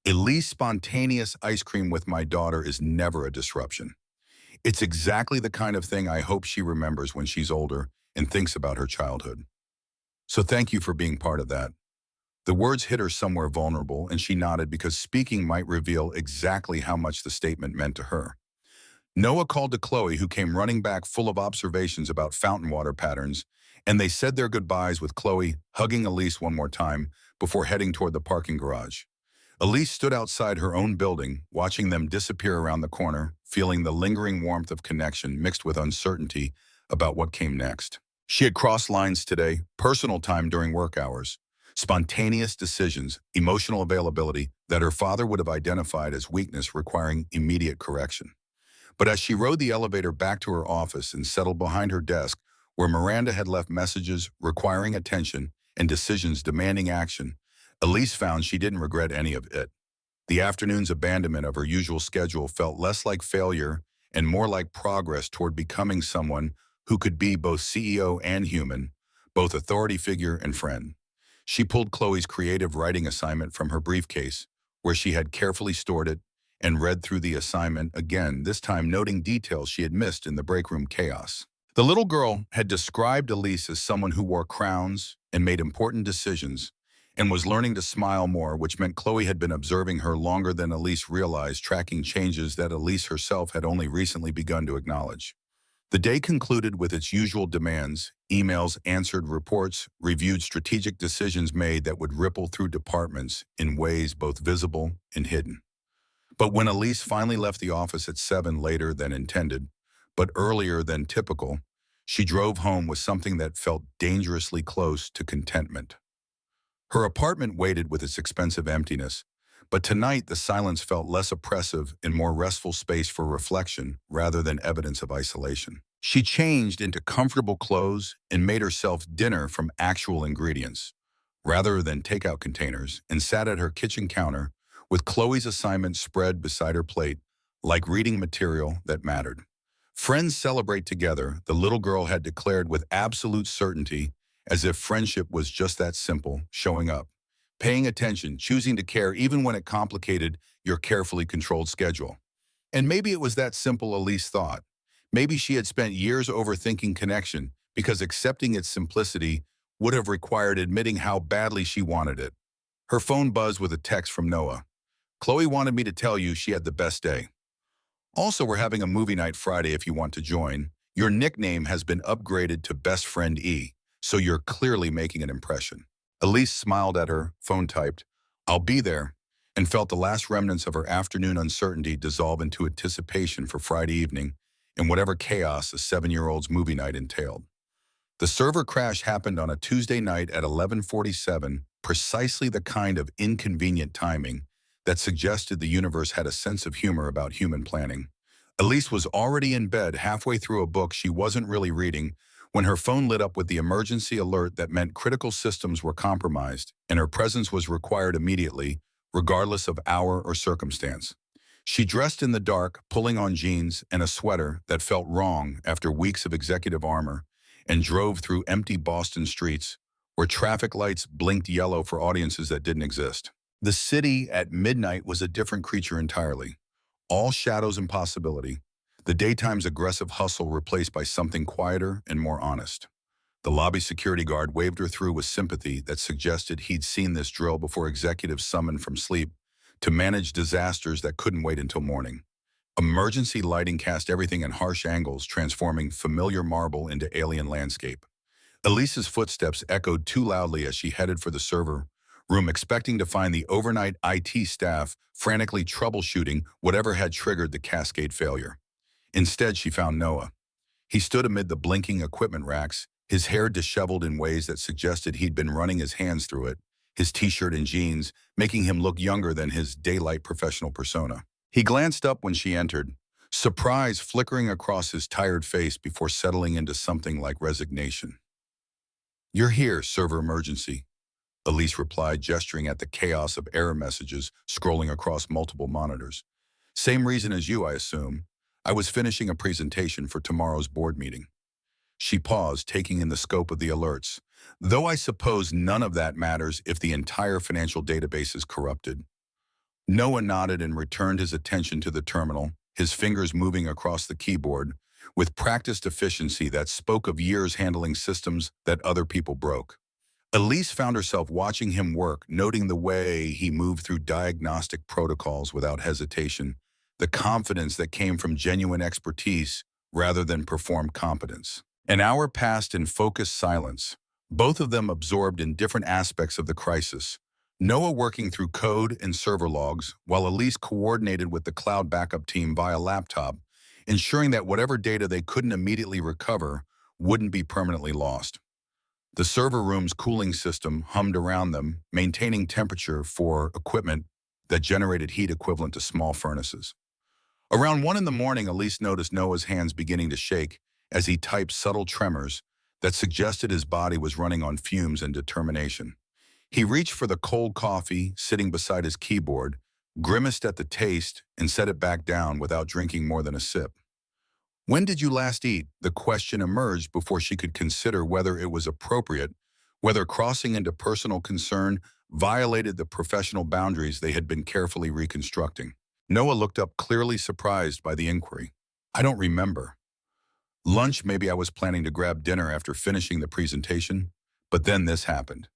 "Elise, spontaneous ice cream with my daughter is never a disruption. It's exactly the kind of thing I hope she remembers when she's older and thinks about her childhood. So thank you for being part of that." The words hit her somewhere vulnerable, and she nodded because speaking might reveal exactly how much the statement meant to her. Noah called to Chloe, who came running back full of observations about fountain water patterns, and they said their goodbyes with Chloe hugging Elise one more time before heading toward the parking garage. Elise stood outside her own building, watching them disappear around the corner, feeling the lingering warmth of connection mixed with uncertainty about what came next. She had crossed lines today, personal time during work hours, spontaneous decisions, emotional availability that her father would have identified as weakness requiring immediate correction. But as she rode the elevator back to her office and settled behind her desk, where Miranda had left messages requiring attention and decisions demanding action, Elise found she didn't regret any of it. The afternoon's abandonment of her usual schedule felt less like failure and more like progress toward becoming someone who could be both CEO and human, both authority figure and friend. She pulled Chloe's creative writing assignment from her briefcase, where she had carefully stored it, and read through the assignment again, this time noting details she had missed in the break room chaos. The little girl had described Elise as someone who wore crowns and made important decisions, and was learning to smile more, which meant Chloe had been observing her longer than Elise realized, tracking changes that Elise herself had only recently begun to acknowledge. The day concluded with its usual demands: emails, answered reports, reviewed strategic decisions made that would ripple through departments in ways both visible and hidden. But when Elise finally left the office at 7 later than intended, but earlier than typical, she drove home with something that felt dangerously close to contentment. Her apartment waited with its expensive emptiness, but tonight the silence felt less oppressive and more restful space for reflection rather than evidence of isolation. She changed into comfortable clothes and made herself dinner from actual ingredients, rather than takeout containers, and sat at her kitchen counter with Chloe's assignment spread beside her plate, like reading material that mattered. Friends celebrate together, the little girl had declared with absolute certainty, as if friendship was just that simple: showing up, paying attention, choosing to care even when it complicated your carefully controlled schedule. And maybe it was that simple, Elise thought. Maybe she had spent years overthinking connection because accepting its simplicity would have required admitting how badly she wanted it. Her phone buzzed with a text from Noah. Chloe wanted me to tell you she had the best day. Also, we're having a movie night Friday if you want to join. Your nickname has been upgraded to Best Friend E, so you're clearly making an impression. Elise smiled at her, phone typed, I'll be there, and felt the last remnants of her afternoon uncertainty dissolve into anticipation for Friday evening and whatever chaos a 7-year-old's movie night entailed. The server crash happened on a Tuesday night at 11:47, precisely the kind of inconvenient timing that suggested the universe had a sense of humor about human planning. Elise was already in bed halfway through a book she wasn't really reading when her phone lit up with the emergency alert that meant critical systems were compromised and her presence was required immediately, regardless of hour or circumstance. She dressed in the dark, pulling on jeans and a sweater that felt wrong after weeks of executive armor, and drove through empty Boston streets where traffic lights blinked yellow for audiences that didn't exist. The city at midnight was a different creature entirely. All shadows and possibility. The daytime's aggressive hustle replaced by something quieter and more honest. The lobby security guard waved her through with sympathy that suggested he'd seen this drill before executives summoned from sleep to manage disasters that couldn't wait until morning. Emergency lighting cast everything in harsh angles, transforming familiar marble into alien landscape. Elise's footsteps echoed too loudly as she headed for the server room, expecting to find the overnight IT staff frantically troubleshooting whatever had triggered the cascade failure. Instead, she found Noah. He stood amid the blinking equipment racks, his hair disheveled in ways that suggested he'd been running his hands through it, his t-shirt and jeans, making him look younger than his daylight professional persona. He glanced up when she entered, surprise flickering across his tired face before settling into something like resignation. You're here, server emergency, Elise replied, gesturing at the chaos of error messages scrolling across multiple monitors. Same reason as you, I assume. I was finishing a presentation for tomorrow's board meeting. She paused, taking in the scope of the alerts. Though I suppose none of that matters if the entire financial database is corrupted. Noah nodded and returned his attention to the terminal, his fingers moving across the keyboard, with practiced efficiency that spoke of years handling systems that other people broke. Elise found herself watching him work, noting the way he moved through diagnostic protocols without hesitation, the confidence that came from genuine expertise rather than performed competence. An hour passed in focused silence, both of them absorbed in different aspects of the crisis. Noah working through code and server logs, while Elise coordinated with the cloud backup team via laptop, ensuring that whatever data they couldn't immediately recover wouldn't be permanently lost. The server room's cooling system hummed around them, maintaining temperature for equipment that generated heat equivalent to small furnaces. Around 1 in the morning, Elise noticed Noah's hands beginning to shake as he typed subtle tremors that suggested his body was running on fumes and determination. He reached for the cold coffee sitting beside his keyboard, grimaced at the taste, and set it back down without drinking more than a sip. When did you last eat? The question emerged before she could consider whether it was appropriate, whether crossing into personal concern violated the professional boundaries they had been carefully reconstructing. Noah looked up, clearly surprised by the inquiry. I don't remember. Lunch, maybe I was planning to grab dinner after finishing the presentation, but then this happened.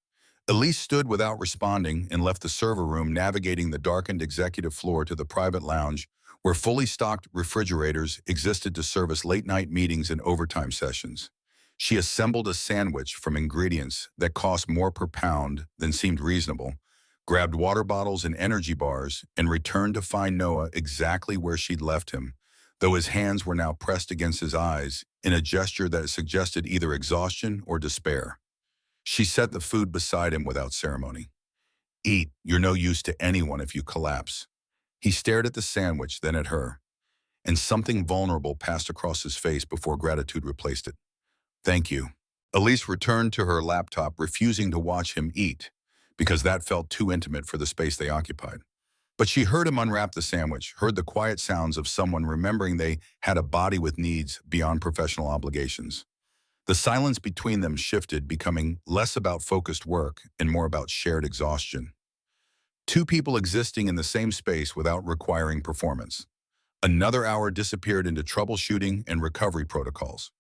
Elise stood without responding and left the server room, navigating the darkened executive floor to the private lounge where fully stocked refrigerators existed to service late-night meetings and overtime sessions. She assembled a sandwich from ingredients that cost more per pound than seemed reasonable, grabbed water bottles and energy bars, and returned to find Noah exactly where she'd left him, though his hands were now pressed against his eyes in a gesture that suggested either exhaustion or despair. She set the food beside him without ceremony. Eat, you're no use to anyone if you collapse. He stared at the sandwich, then at her, and something vulnerable passed across his face before gratitude replaced it. Thank you. Elise returned to her laptop, refusing to watch him eat, because that felt too intimate for the space they occupied. But she heard him unwrap the sandwich, heard the quiet sounds of someone remembering they had a body with needs beyond professional obligations. The silence between them shifted, becoming less about focused work and more about shared exhaustion. Two people existing in the same space without requiring performance. Another hour disappeared into troubleshooting and recovery protocols.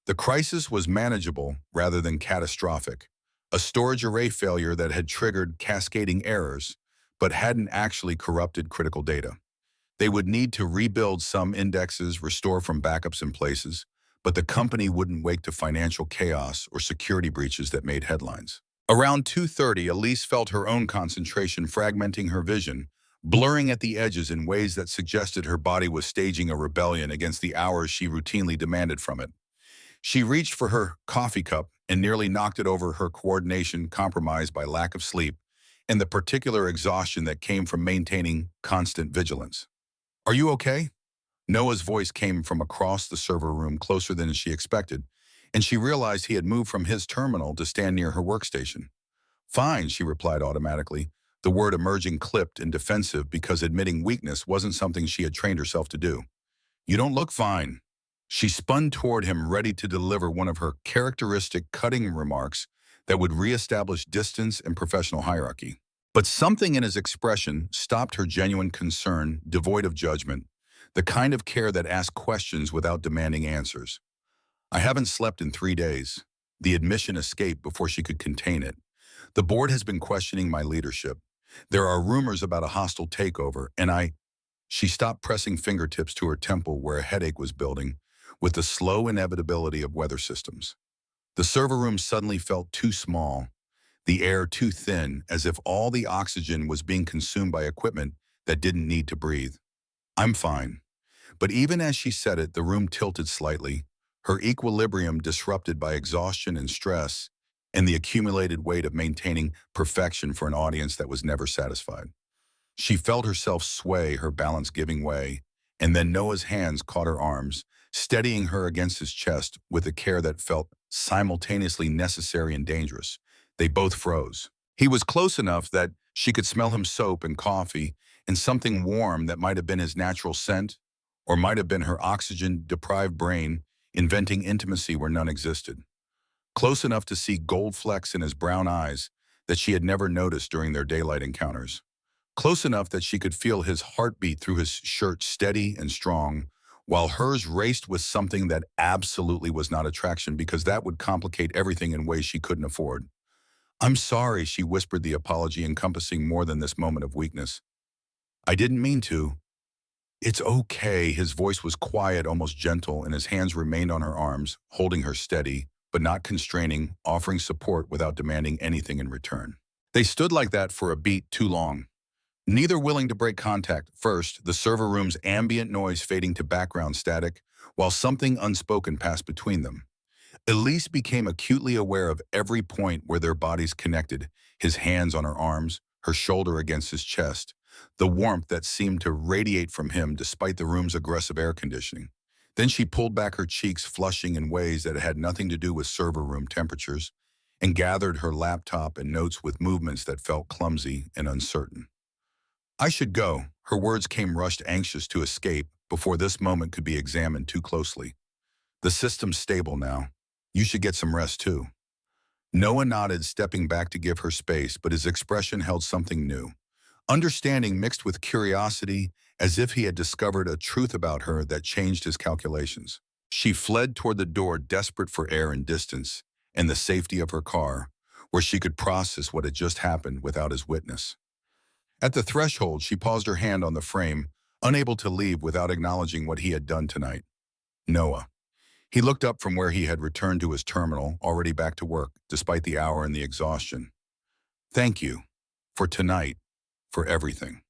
The crisis was manageable rather than catastrophic, a storage array failure that had triggered cascading errors, but hadn't actually corrupted critical data. They would need to rebuild some indexes, restore from backups in places, but the company wouldn't wake to financial chaos or security breaches that made headlines. Around 2:30, Elise felt her own concentration fragmenting her vision, blurring at the edges in ways that suggested her body was staging a rebellion against the hours she routinely demanded from it. She reached for her coffee cup and nearly knocked it over, her coordination compromised by lack of sleep and the particular exhaustion that came from maintaining constant vigilance. "Are you okay?" Noah's voice came from across the server room, closer than she expected, and she realized he had moved from his terminal to stand near her workstation. "Fine," she replied automatically, the word emerging clipped and defensive because admitting weakness wasn't something she had trained herself to do. "You don't look fine." She spun toward him, ready to deliver one of her characteristic cutting remarks that would reestablish distance and professional hierarchy. But something in his expression stopped her genuine concern, devoid of judgment, the kind of care that asked questions without demanding answers. "I haven't slept in 3 days." The admission escaped before she could contain it. "The board has been questioning my leadership. There are rumors about a hostile takeover, and I—" She stopped, pressing fingertips to her temple where a headache was building, with the slow inevitability of weather systems. The server room suddenly felt too small, the air too thin, as if all the oxygen was being consumed by equipment that didn't need to breathe. "I'm fine." But even as she said it, the room tilted slightly, her equilibrium disrupted by exhaustion and stress, and the accumulated weight of maintaining perfection for an audience that was never satisfied. She felt herself sway, her balance giving way, and then Noah's hands caught her arms, steadying her against his chest with a care that felt simultaneously necessary and dangerous. They both froze. He was close enough that she could smell him soap and coffee and something warm that might have been his natural scent, or might have been her oxygen-deprived brain inventing intimacy where none existed. Close enough to see gold flecks in his brown eyes that she had never noticed during their daylight encounters. Close enough that she could feel his heartbeat through his shirt, steady and strong, while hers raced with something that absolutely was not attraction, because that would complicate everything in ways she couldn't afford. "I'm sorry," she whispered, the apology encompassing more than this moment of weakness. "I didn't mean to." "It's okay." His voice was quiet, almost gentle, and his hands remained on her arms, holding her steady, but not constraining, offering support without demanding anything in return. They stood like that for a beat too long, neither willing to break contact. First, the server room's ambient noise fading to background static, while something unspoken passed between them. Elise became acutely aware of every point where their bodies connected, his hands on her arms, her shoulder against his chest, the warmth that seemed to radiate from him despite the room's aggressive air conditioning. Then she pulled back, her cheeks flushing in ways that had nothing to do with server room temperatures, and gathered her laptop and notes with movements that felt clumsy and uncertain. "I should go." Her words came rushed, anxious to escape before this moment could be examined too closely. "The system's stable now. You should get some rest too." Noah nodded, stepping back to give her space, but his expression held something new. Understanding mixed with curiosity, as if he had discovered a truth about her that changed his calculations. She fled toward the door, desperate for air and distance, and the safety of her car, where she could process what had just happened without his witness. At the threshold, she paused, her hand on the frame, unable to leave without acknowledging what he had done tonight. Noah. He looked up from where he had returned to his terminal, already back to work, despite the hour and the exhaustion. "Thank you. For tonight. For everything."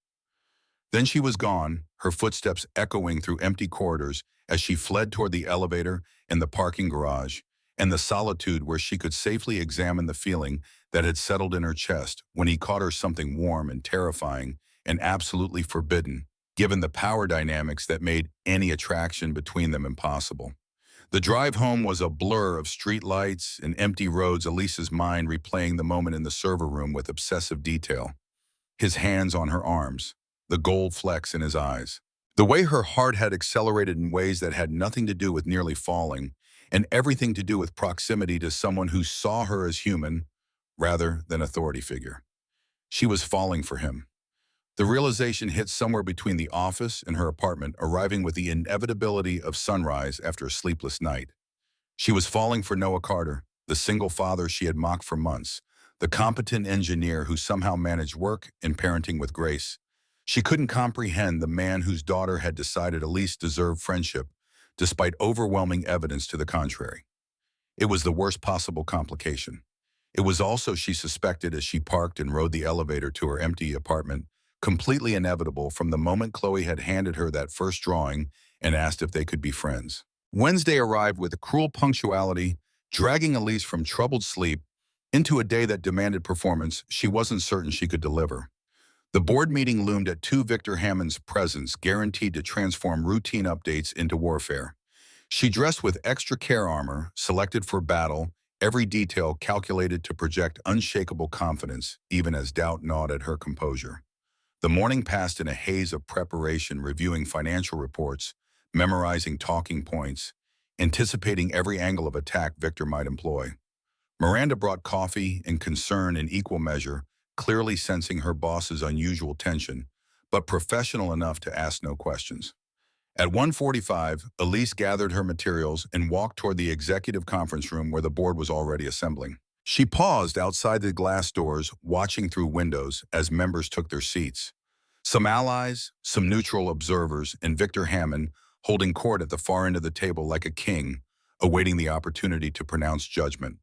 Then she was gone, her footsteps echoing through empty corridors as she fled toward the elevator and the parking garage, and the solitude where she could safely examine the feeling that had settled in her chest when he caught her, something warm and terrifying and absolutely forbidden, given the power dynamics that made any attraction between them impossible. The drive home was a blur of street lights and empty roads, Elise's mind replaying the moment in the server room with obsessive detail. His hands on her arms, the gold flecks in his eyes. The way her heart had accelerated in ways that had nothing to do with nearly falling, and everything to do with proximity to someone who saw her as human rather than authority figure. She was falling for him. The realization hit somewhere between the office and her apartment, arriving with the inevitability of sunrise after a sleepless night. She was falling for Noah Carter, the single father she had mocked for months, the competent engineer who somehow managed work and parenting with grace. She couldn't comprehend the man whose daughter had decided Elise deserved friendship, despite overwhelming evidence to the contrary. It was the worst possible complication. It was also, she suspected as she parked and rode the elevator to her empty apartment, completely inevitable from the moment Chloe had handed her that first drawing and asked if they could be friends. Wednesday arrived with cruel punctuality, dragging Elise from troubled sleep into a day that demanded performance she wasn't certain she could deliver. The board meeting loomed at Victor Hammond's presence, guaranteed to transform routine updates into warfare. She dressed with extra care armor, selected for battle, every detail calculated to project unshakable confidence, even as doubt gnawed at her composure. The morning passed in a haze of preparation, reviewing financial reports, memorizing talking points, anticipating every angle of attack Victor might employ. Miranda brought coffee and concern in equal measure, clearly sensing her boss's unusual tension, but professional enough to ask no questions. At 1:45, Elise gathered her materials and walked toward the executive conference room where the board was already assembling. She paused outside the glass doors, watching through windows as members took their seats. Some allies, some neutral observers, and Victor Hammond holding court at the far end of the table like a king, awaiting the opportunity to pronounce judgment.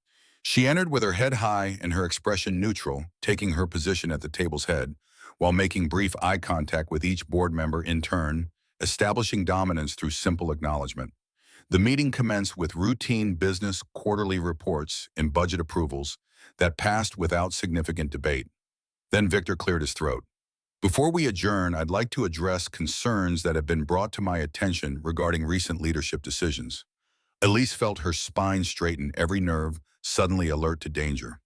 She entered with her head high and her expression neutral, taking her position at the table's head, while making brief eye contact with each board member in turn, establishing dominance through simple acknowledgement. The meeting commenced with routine business quarterly reports and budget approvals that passed without significant debate. Then Victor cleared his throat. Before we adjourn, I'd like to address concerns that have been brought to my attention regarding recent leadership decisions. Elise felt her spine straighten, every nerve suddenly alert to danger.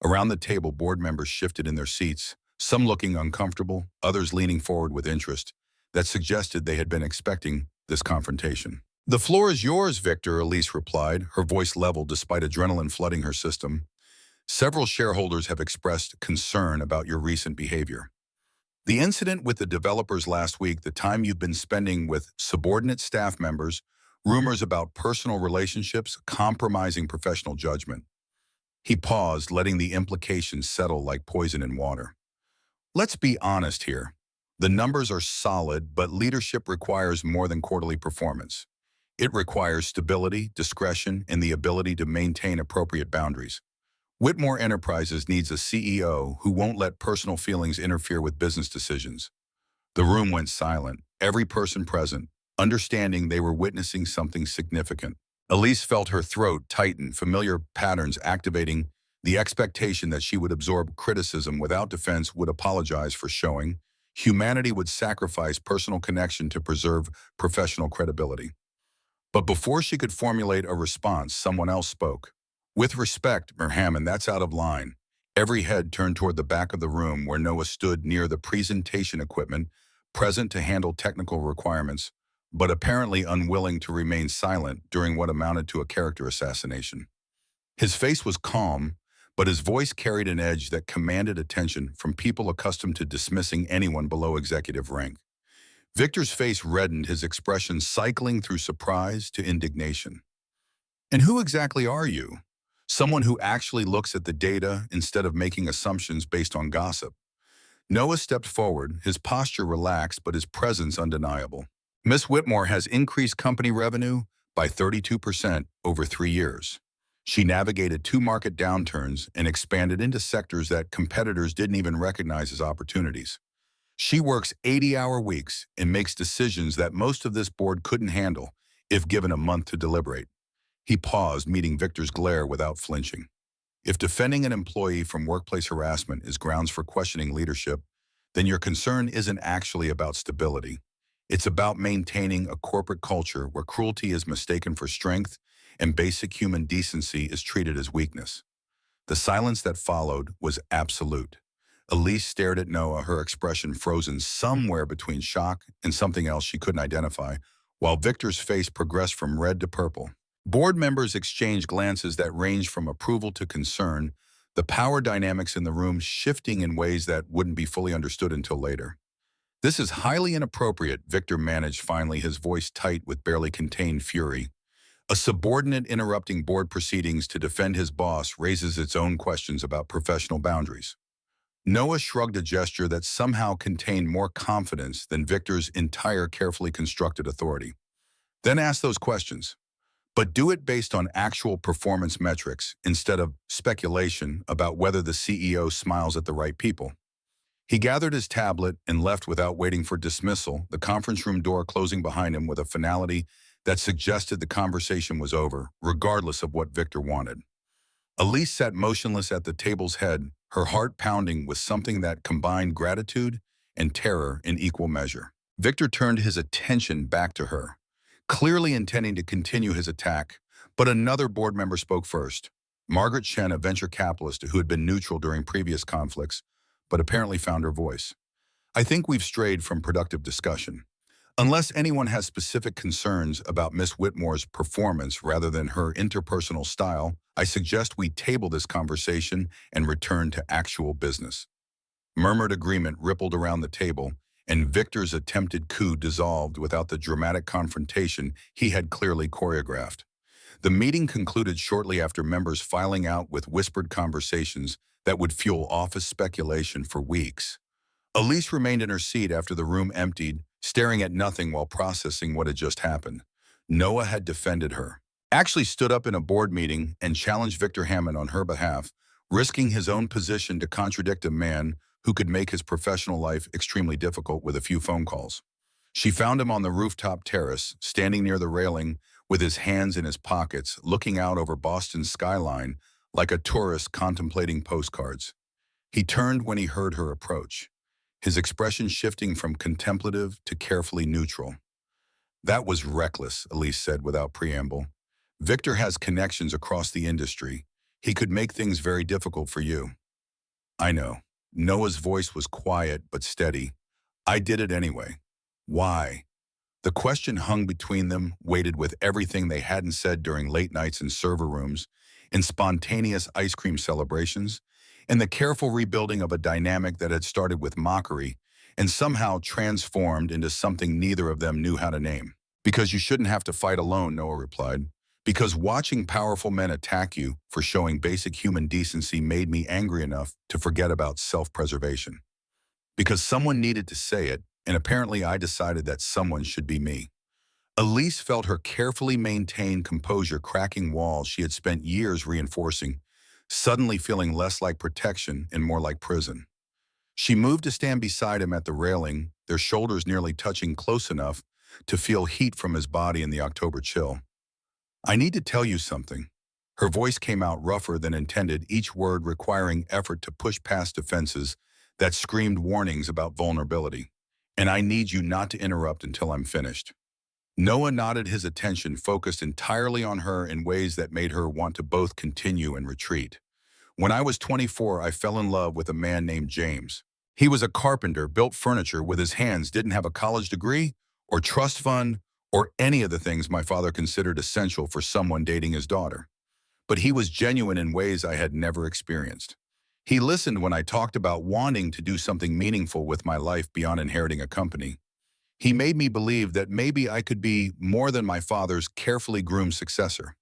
Around the table, board members shifted in their seats, some looking uncomfortable, others leaning forward with interest that suggested they had been expecting this confrontation. "The floor is yours, Victor," Elise replied, her voice level despite adrenaline flooding her system. "Several shareholders have expressed concern about your recent behavior. The incident with the developers last week, the time you've been spending with subordinate staff members, rumors about personal relationships compromising professional judgment." He paused, letting the implications settle like poison in water. "Let's be honest here. The numbers are solid, but leadership requires more than quarterly performance. It requires stability, discretion, and the ability to maintain appropriate boundaries. Whitmore Enterprises needs a CEO who won't let personal feelings interfere with business decisions." The room went silent, every person present understanding they were witnessing something significant. Elise felt her throat tighten, familiar patterns activating, the expectation that she would absorb criticism without defense, would apologize for showing. Humanity would sacrifice personal connection to preserve professional credibility. But before she could formulate a response, someone else spoke. "With respect, Hammond, that's out of line." Every head turned toward the back of the room where Noah stood near the presentation equipment, present to handle technical requirements, but apparently unwilling to remain silent during what amounted to a character assassination. His face was calm, but his voice carried an edge that commanded attention from people accustomed to dismissing anyone below executive rank. Victor's face reddened, his expression cycling through surprise to indignation. "And who exactly are you? Someone who actually looks at the data instead of making assumptions based on gossip." Noah stepped forward, his posture relaxed but his presence undeniable. "Miss Whitmore has increased company revenue by 32% over 3 years. She navigated 2 market downturns and expanded into sectors that competitors didn't even recognize as opportunities. She works 80-hour weeks and makes decisions that most of this board couldn't handle if given a month to deliberate." He paused, meeting Victor's glare without flinching. "If defending an employee from workplace harassment is grounds for questioning leadership, then your concern isn't actually about stability. It's about maintaining a corporate culture where cruelty is mistaken for strength and basic human decency is treated as weakness." The silence that followed was absolute. Elise stared at Noah, her expression frozen somewhere between shock and something else she couldn't identify, while Victor's face progressed from red to purple. Board members exchanged glances that ranged from approval to concern, the power dynamics in the room shifting in ways that wouldn't be fully understood until later. "This is highly inappropriate," Victor managed finally, his voice tight with barely contained fury. A subordinate interrupting board proceedings to defend his boss raises its own questions about professional boundaries. Noah shrugged a gesture that somehow contained more confidence than Victor's entire carefully constructed authority. Then ask those questions, but do it based on actual performance metrics instead of speculation about whether the CEO smiles at the right people. He gathered his tablet and left without waiting for dismissal, the conference room door closing behind him with a finality that suggested the conversation was over, regardless of what Victor wanted. Elise sat motionless at the table's head, her heart pounding with something that combined gratitude and terror in equal measure. Victor turned his attention back to her, clearly intending to continue his attack, but another board member spoke first. Margaret Shen, a venture capitalist who had been neutral during previous conflicts, but apparently found her voice. I think we've strayed from productive discussion. Unless anyone has specific concerns about Miss Whitmore's performance rather than her interpersonal style, I suggest we table this conversation and return to actual business. Murmured agreement rippled around the table, and Victor's attempted coup dissolved without the dramatic confrontation he had clearly choreographed. The meeting concluded shortly after members filing out with whispered conversations that would fuel office speculation for weeks. Elise remained in her seat after the room emptied, staring at nothing while processing what had just happened. Noah had defended her, actually stood up in a board meeting and challenged Victor Hammond on her behalf, risking his own position to contradict a man who could make his professional life extremely difficult with a few phone calls. She found him on the rooftop terrace, standing near the railing with his hands in his pockets, looking out over Boston's skyline like a tourist contemplating postcards. He turned when he heard her approach, his expression shifting from contemplative to carefully neutral. That was reckless, Elise said without preamble. Victor has connections across the industry. He could make things very difficult for you. I know. Noah's voice was quiet but steady. I did it anyway. Why? The question hung between them, weighted with everything they hadn't said during late nights in server rooms, in spontaneous ice cream celebrations, and the careful rebuilding of a dynamic that had started with mockery and somehow transformed into something neither of them knew how to name. Because you shouldn't have to fight alone, Noah replied. Because watching powerful men attack you for showing basic human decency made me angry enough to forget about self-preservation. Because someone needed to say it, and apparently I decided that someone should be me. Elise felt her carefully maintained composure cracking walls she had spent years reinforcing, suddenly feeling less like protection and more like prison. She moved to stand beside him at the railing, their shoulders nearly touching close enough to feel heat from his body in the October chill. I need to tell you something. Her voice came out rougher than intended, each word requiring effort to push past defenses that screamed warnings about vulnerability. And I need you not to interrupt until I'm finished. Noah nodded, his attention focused entirely on her in ways that made her want to both continue and retreat. When I was 24, I fell in love with a man named James. He was a carpenter, built furniture with his hands, didn't have a college degree or trust fund or any of the things my father considered essential for someone dating his daughter. But he was genuine in ways I had never experienced. He listened when I talked about wanting to do something meaningful with my life beyond inheriting a company. He made me believe that maybe I could be more than my father's carefully groomed successor.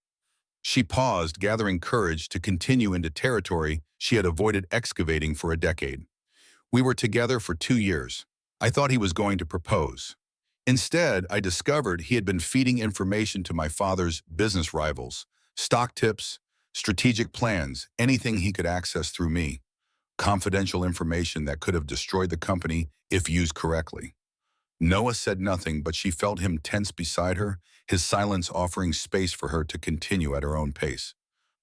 She paused, gathering courage to continue into territory she had avoided excavating for a decade. We were together for 2 years. I thought he was going to propose. Instead, I discovered he had been feeding information to my father's business rivals, stock tips, strategic plans, anything he could access through me. Confidential information that could have destroyed the company if used correctly. Noah said nothing, but she felt him tense beside her, his silence offering space for her to continue at her own pace.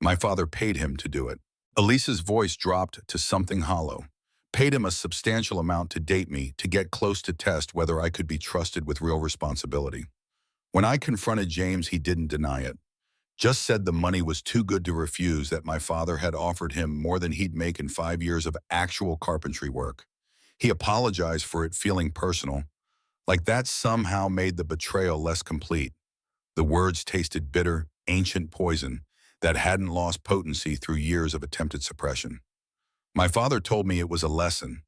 My father paid him to do it. Elisa's voice dropped to something hollow. Paid him a substantial amount to date me, to get close to test whether I could be trusted with real responsibility. When I confronted James, he didn't deny it. Just said the money was too good to refuse, that my father had offered him more than he'd make in 5 years of actual carpentry work. He apologized for it feeling personal, like that somehow made the betrayal less complete. The words tasted bitter, ancient poison that hadn't lost potency through years of attempted suppression. My father told me it was a lesson,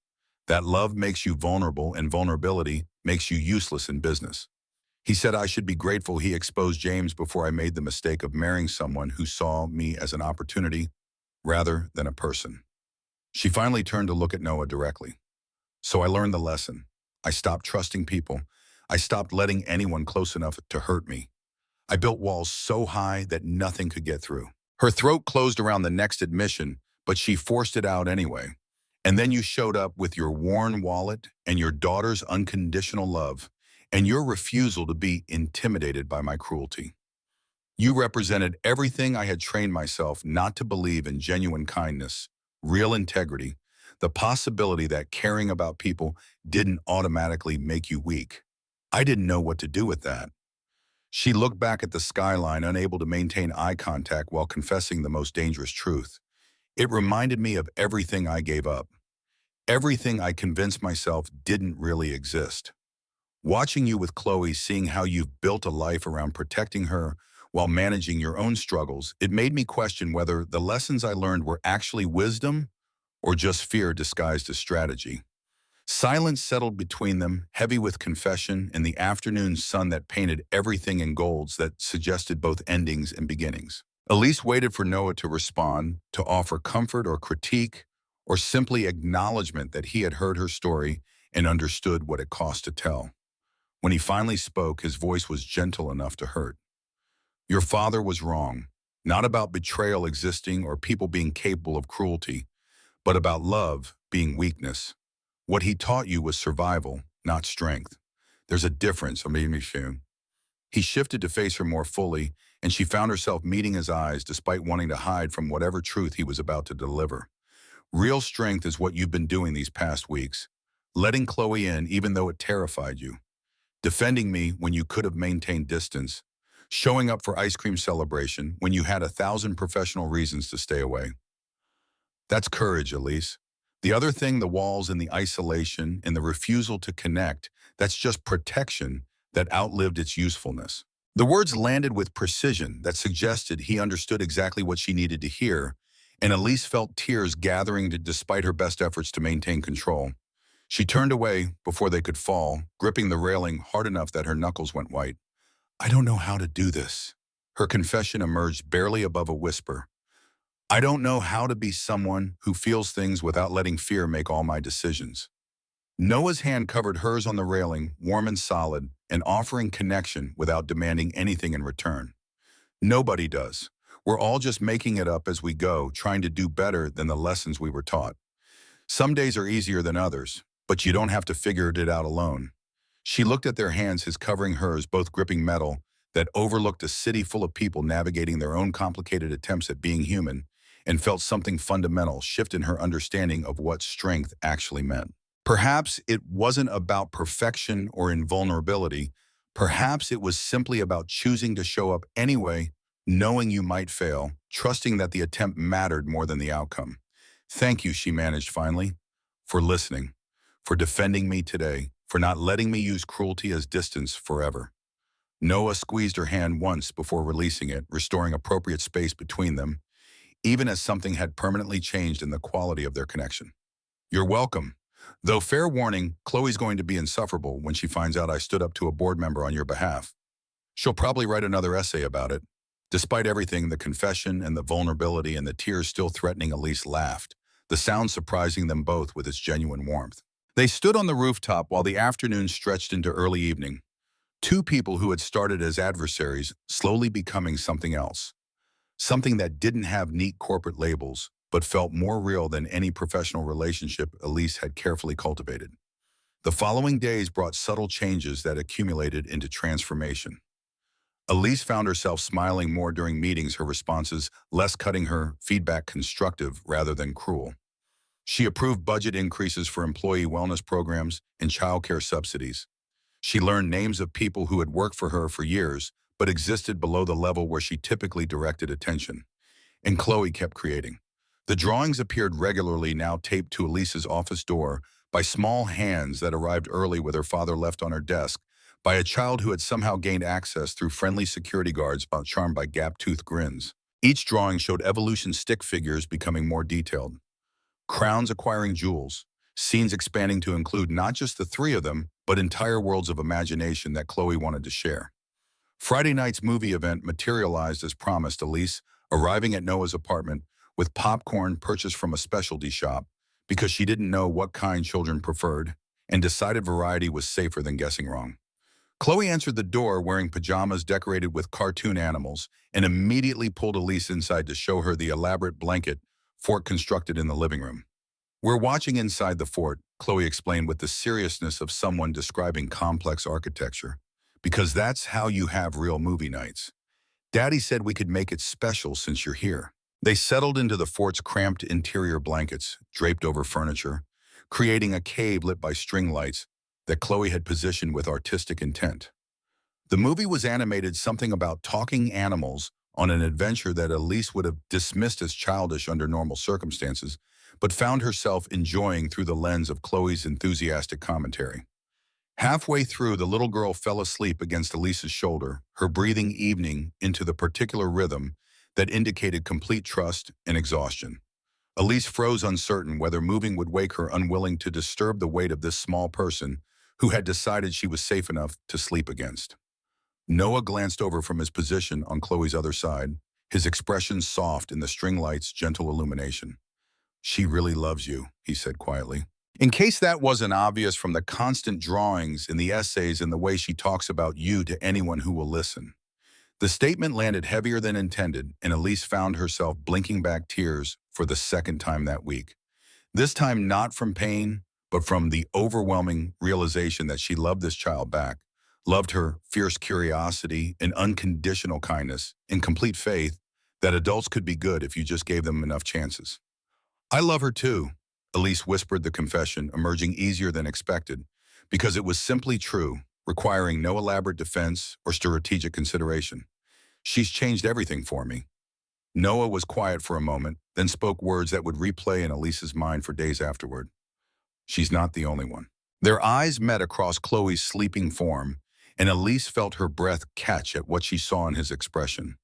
that love makes you vulnerable and vulnerability makes you useless in business. He said I should be grateful he exposed James before I made the mistake of marrying someone who saw me as an opportunity rather than a person. She finally turned to look at Noah directly. So I learned the lesson. I stopped trusting people. I stopped letting anyone close enough to hurt me. I built walls so high that nothing could get through. Her throat closed around the next admission, but she forced it out anyway. And then you showed up with your worn wallet and your daughter's unconditional love and your refusal to be intimidated by my cruelty. You represented everything I had trained myself not to believe in: genuine kindness, real integrity, the possibility that caring about people didn't automatically make you weak. I didn't know what to do with that. She looked back at the skyline, unable to maintain eye contact while confessing the most dangerous truth. It reminded me of everything I gave up, everything I convinced myself didn't really exist. Watching you with Chloe, seeing how you've built a life around protecting her while managing your own struggles, it made me question whether the lessons I learned were actually wisdom or just fear disguised as strategy. Silence settled between them, heavy with confession, and the afternoon sun that painted everything in golds that suggested both endings and beginnings. Elise waited for Noah to respond, to offer comfort or critique, or simply acknowledgement that he had heard her story and understood what it cost to tell. When he finally spoke, his voice was gentle enough to hurt. Your father was wrong, not about betrayal existing or people being capable of cruelty, but about love being weakness. What he taught you was survival, not strength. There's a difference, Amimishu. He shifted to face her more fully, and she found herself meeting his eyes despite wanting to hide from whatever truth he was about to deliver. Real strength is what you've been doing these past weeks, letting Chloe in even though it terrified you, defending me when you could have maintained distance, showing up for ice cream celebration when you had 1,000 professional reasons to stay away. That's courage, Elise. The other thing, the walls and the isolation and the refusal to connect, that's just protection that outlived its usefulness. The words landed with precision that suggested he understood exactly what she needed to hear, and Elise felt tears gathering despite her best efforts to maintain control. She turned away before they could fall, gripping the railing hard enough that her knuckles went white. I don't know how to do this. Her confession emerged barely above a whisper. I don't know how to be someone who feels things without letting fear make all my decisions. Noah's hand covered hers on the railing, warm and solid, and offering connection without demanding anything in return. Nobody does. We're all just making it up as we go, trying to do better than the lessons we were taught. Some days are easier than others, but you don't have to figure it out alone. She looked at their hands, his covering hers, both gripping metal, that overlooked a city full of people navigating their own complicated attempts at being human, and felt something fundamental shift in her understanding of what strength actually meant. Perhaps it wasn't about perfection or invulnerability. Perhaps it was simply about choosing to show up anyway, knowing you might fail, trusting that the attempt mattered more than the outcome. Thank you, she managed finally, for listening, for defending me today, for not letting me use cruelty as distance forever. Noah squeezed her hand once before releasing it, restoring appropriate space between them, even as something had permanently changed in the quality of their connection. You're welcome. Though fair warning, Chloe's going to be insufferable when she finds out I stood up to a board member on your behalf. She'll probably write another essay about it. Despite everything, the confession and the vulnerability and the tears still threatening, Elise laughed, the sound surprising them both with its genuine warmth. They stood on the rooftop while the afternoon stretched into early evening. Two people who had started as adversaries slowly becoming something else. Something that didn't have neat corporate labels, but felt more real than any professional relationship Elise had carefully cultivated. The following days brought subtle changes that accumulated into transformation. Elise found herself smiling more during meetings, her responses less cutting, her feedback constructive rather than cruel. She approved budget increases for employee wellness programs and childcare subsidies. She learned names of people who had worked for her for years, but existed below the level where she typically directed attention. And Chloe kept creating. The drawings appeared regularly, now taped to Elise's office door by small hands that arrived early with her father left on her desk, by a child who had somehow gained access through friendly security guards charmed by gap-toothed grins. Each drawing showed evolution stick figures becoming more detailed, crowns acquiring jewels, scenes expanding to include not just the three of them, but entire worlds of imagination that Chloe wanted to share. Friday night's movie event materialized as promised, Elise arriving at Noah's apartment with popcorn purchased from a specialty shop because she didn't know what kind children preferred and decided variety was safer than guessing wrong. Chloe answered the door wearing pajamas decorated with cartoon animals and immediately pulled Elise inside to show her the elaborate blanket fort constructed in the living room. "We're watching inside the fort," Chloe explained with the seriousness of someone describing complex architecture, "because that's how you have real movie nights. Daddy said we could make it special since you're here." They settled into the fort's cramped interior blankets, draped over furniture, creating a cave lit by string lights that Chloe had positioned with artistic intent. The movie was animated something about talking animals on an adventure that Elise would have dismissed as childish under normal circumstances, but found herself enjoying through the lens of Chloe's enthusiastic commentary. Halfway through, the little girl fell asleep against Elise's shoulder, her breathing evening into the particular rhythm that indicated complete trust and exhaustion. Elise froze, uncertain whether moving would wake her, unwilling to disturb the weight of this small person who had decided she was safe enough to sleep against. Noah glanced over from his position on Chloe's other side, his expression soft in the string light's gentle illumination. "She really loves you," he said quietly. In case that wasn't obvious from the constant drawings in the essays and the way she talks about you to anyone who will listen. The statement landed heavier than intended, and Elise found herself blinking back tears for the second time that week. This time not from pain, but from the overwhelming realization that she loved this child back, loved her fierce curiosity and unconditional kindness, and complete faith that adults could be good if you just gave them enough chances. "I love her too," Elise whispered, the confession emerging easier than expected, because it was simply true, requiring no elaborate defense or strategic consideration. "She's changed everything for me." Noah was quiet for a moment, then spoke words that would replay in Elise's mind for days afterward. "She's not the only one." Their eyes met across Chloe's sleeping form, and Elise felt her breath catch at what she saw in his expression.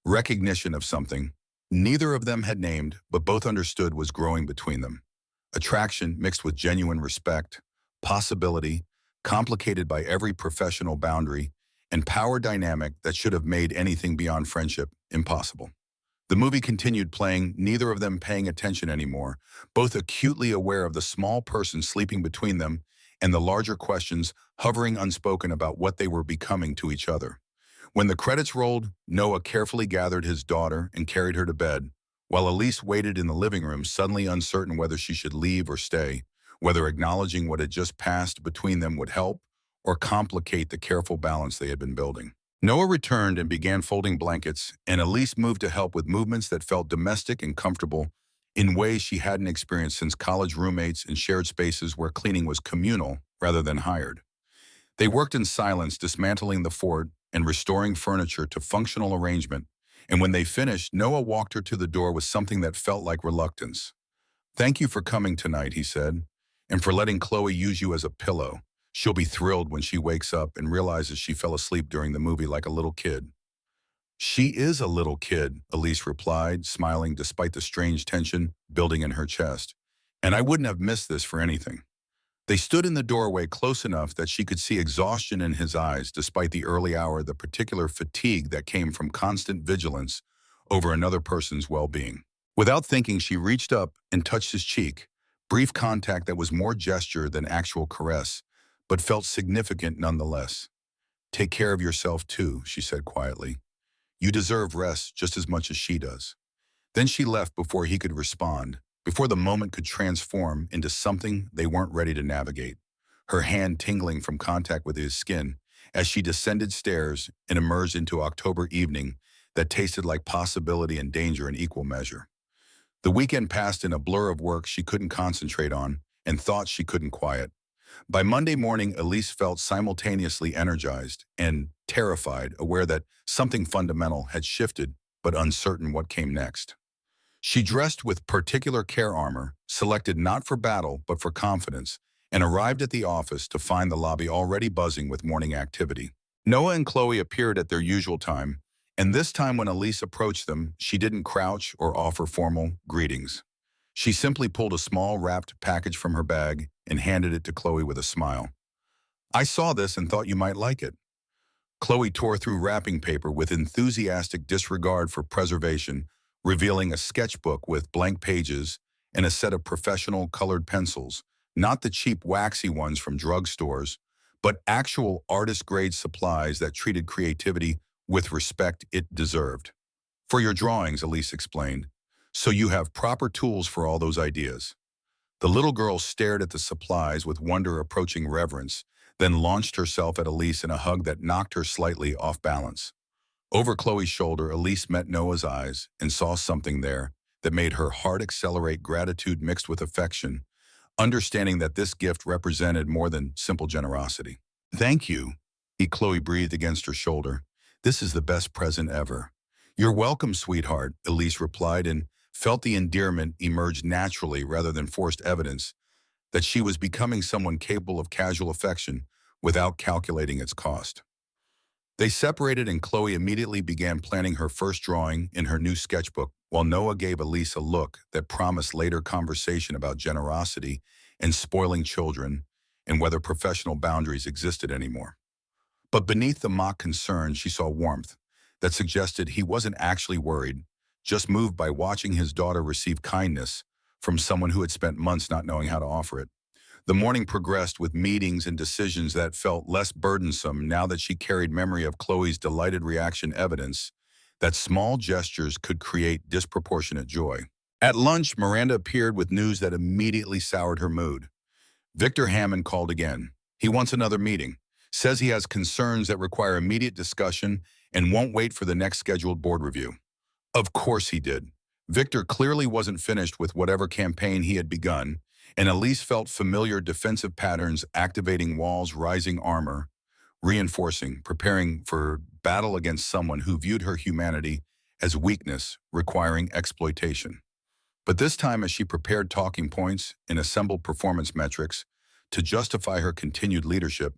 Recognition of something neither of them had named, but both understood was growing between them. Attraction mixed with genuine respect, possibility, complicated by every professional boundary, and power dynamic that should have made anything beyond friendship impossible. The movie continued playing, neither of them paying attention anymore, both acutely aware of the small person sleeping between them and the larger questions hovering unspoken about what they were becoming to each other. When the credits rolled, Noah carefully gathered his daughter and carried her to bed, while Elise waited in the living room, suddenly uncertain whether she should leave or stay, whether acknowledging what had just passed between them would help or complicate the careful balance they had been building. Noah returned and began folding blankets, and Elise moved to help with movements that felt domestic and comfortable in ways she hadn't experienced since college roommates and shared spaces where cleaning was communal rather than hired. They worked in silence, dismantling the fort and restoring furniture to functional arrangement, and when they finished, Noah walked her to the door with something that felt like reluctance. "Thank you for coming tonight," he said, "and for letting Chloe use you as a pillow. She'll be thrilled when she wakes up and realizes she fell asleep during the movie like a little kid." "She is a little kid," Elise replied, smiling despite the strange tension building in her chest. "And I wouldn't have missed this for anything." They stood in the doorway close enough that she could see exhaustion in his eyes despite the early hour, the particular fatigue that came from constant vigilance over another person's well-being. Without thinking, she reached up and touched his cheek, brief contact that was more gesture than actual caress, but felt significant nonetheless. "Take care of yourself too," she said quietly. "You deserve rest just as much as she does." Then she left before he could respond, before the moment could transform into something they weren't ready to navigate, her hand tingling from contact with his skin as she descended stairs and emerged into October evening that tasted like possibility and danger in equal measure. The weekend passed in a blur of work she couldn't concentrate on and thoughts she couldn't quiet. By Monday morning, Elise felt simultaneously energized and terrified, aware that something fundamental had shifted, but uncertain what came next. She dressed with particular care armor, selected not for battle but for confidence, and arrived at the office to find the lobby already buzzing with morning activity. Noah and Chloe appeared at their usual time, and this time when Elise approached them, she didn't crouch or offer formal greetings. She simply pulled a small wrapped package from her bag and handed it to Chloe with a smile. I saw this and thought you might like it. Chloe tore through wrapping paper with enthusiastic disregard for preservation, revealing a sketchbook with blank pages and a set of professional colored pencils, not the cheap waxy ones from drugstores, but actual artist-grade supplies that treated creativity with respect it deserved. For your drawings, Elise explained, so you have proper tools for all those ideas. The little girl stared at the supplies with wonder approaching reverence, then launched herself at Elise in a hug that knocked her slightly off balance. Over Chloe's shoulder, Elise met Noah's eyes and saw something there that made her heart accelerate, gratitude mixed with affection, understanding that this gift represented more than simple generosity. Thank you, Chloe breathed against her shoulder. This is the best present ever. You're welcome, sweetheart, Elise replied, and felt the endearment emerge naturally rather than forced evidence that she was becoming someone capable of casual affection without calculating its cost. They separated and Chloe immediately began planning her first drawing in her new sketchbook, while Noah gave Elise a look that promised later conversation about generosity and spoiling children and whether professional boundaries existed anymore. But beneath the mock concern, she saw warmth that suggested he wasn't actually worried, just moved by watching his daughter receive kindness from someone who had spent months not knowing how to offer it. The morning progressed with meetings and decisions that felt less burdensome now that she carried memory of Chloe's delighted reaction, evidence that small gestures could create disproportionate joy. At lunch, Miranda appeared with news that immediately soured her mood. Victor Hammond called again. He wants another meeting, says he has concerns that require immediate discussion and won't wait for the next scheduled board review. Of course he did. Victor clearly wasn't finished with whatever campaign he had begun, and Elise felt familiar defensive patterns activating walls, rising armor, reinforcing, preparing for battle against someone who viewed her humanity as weakness, requiring exploitation. But this time, as she prepared talking points and assembled performance metrics to justify her continued leadership,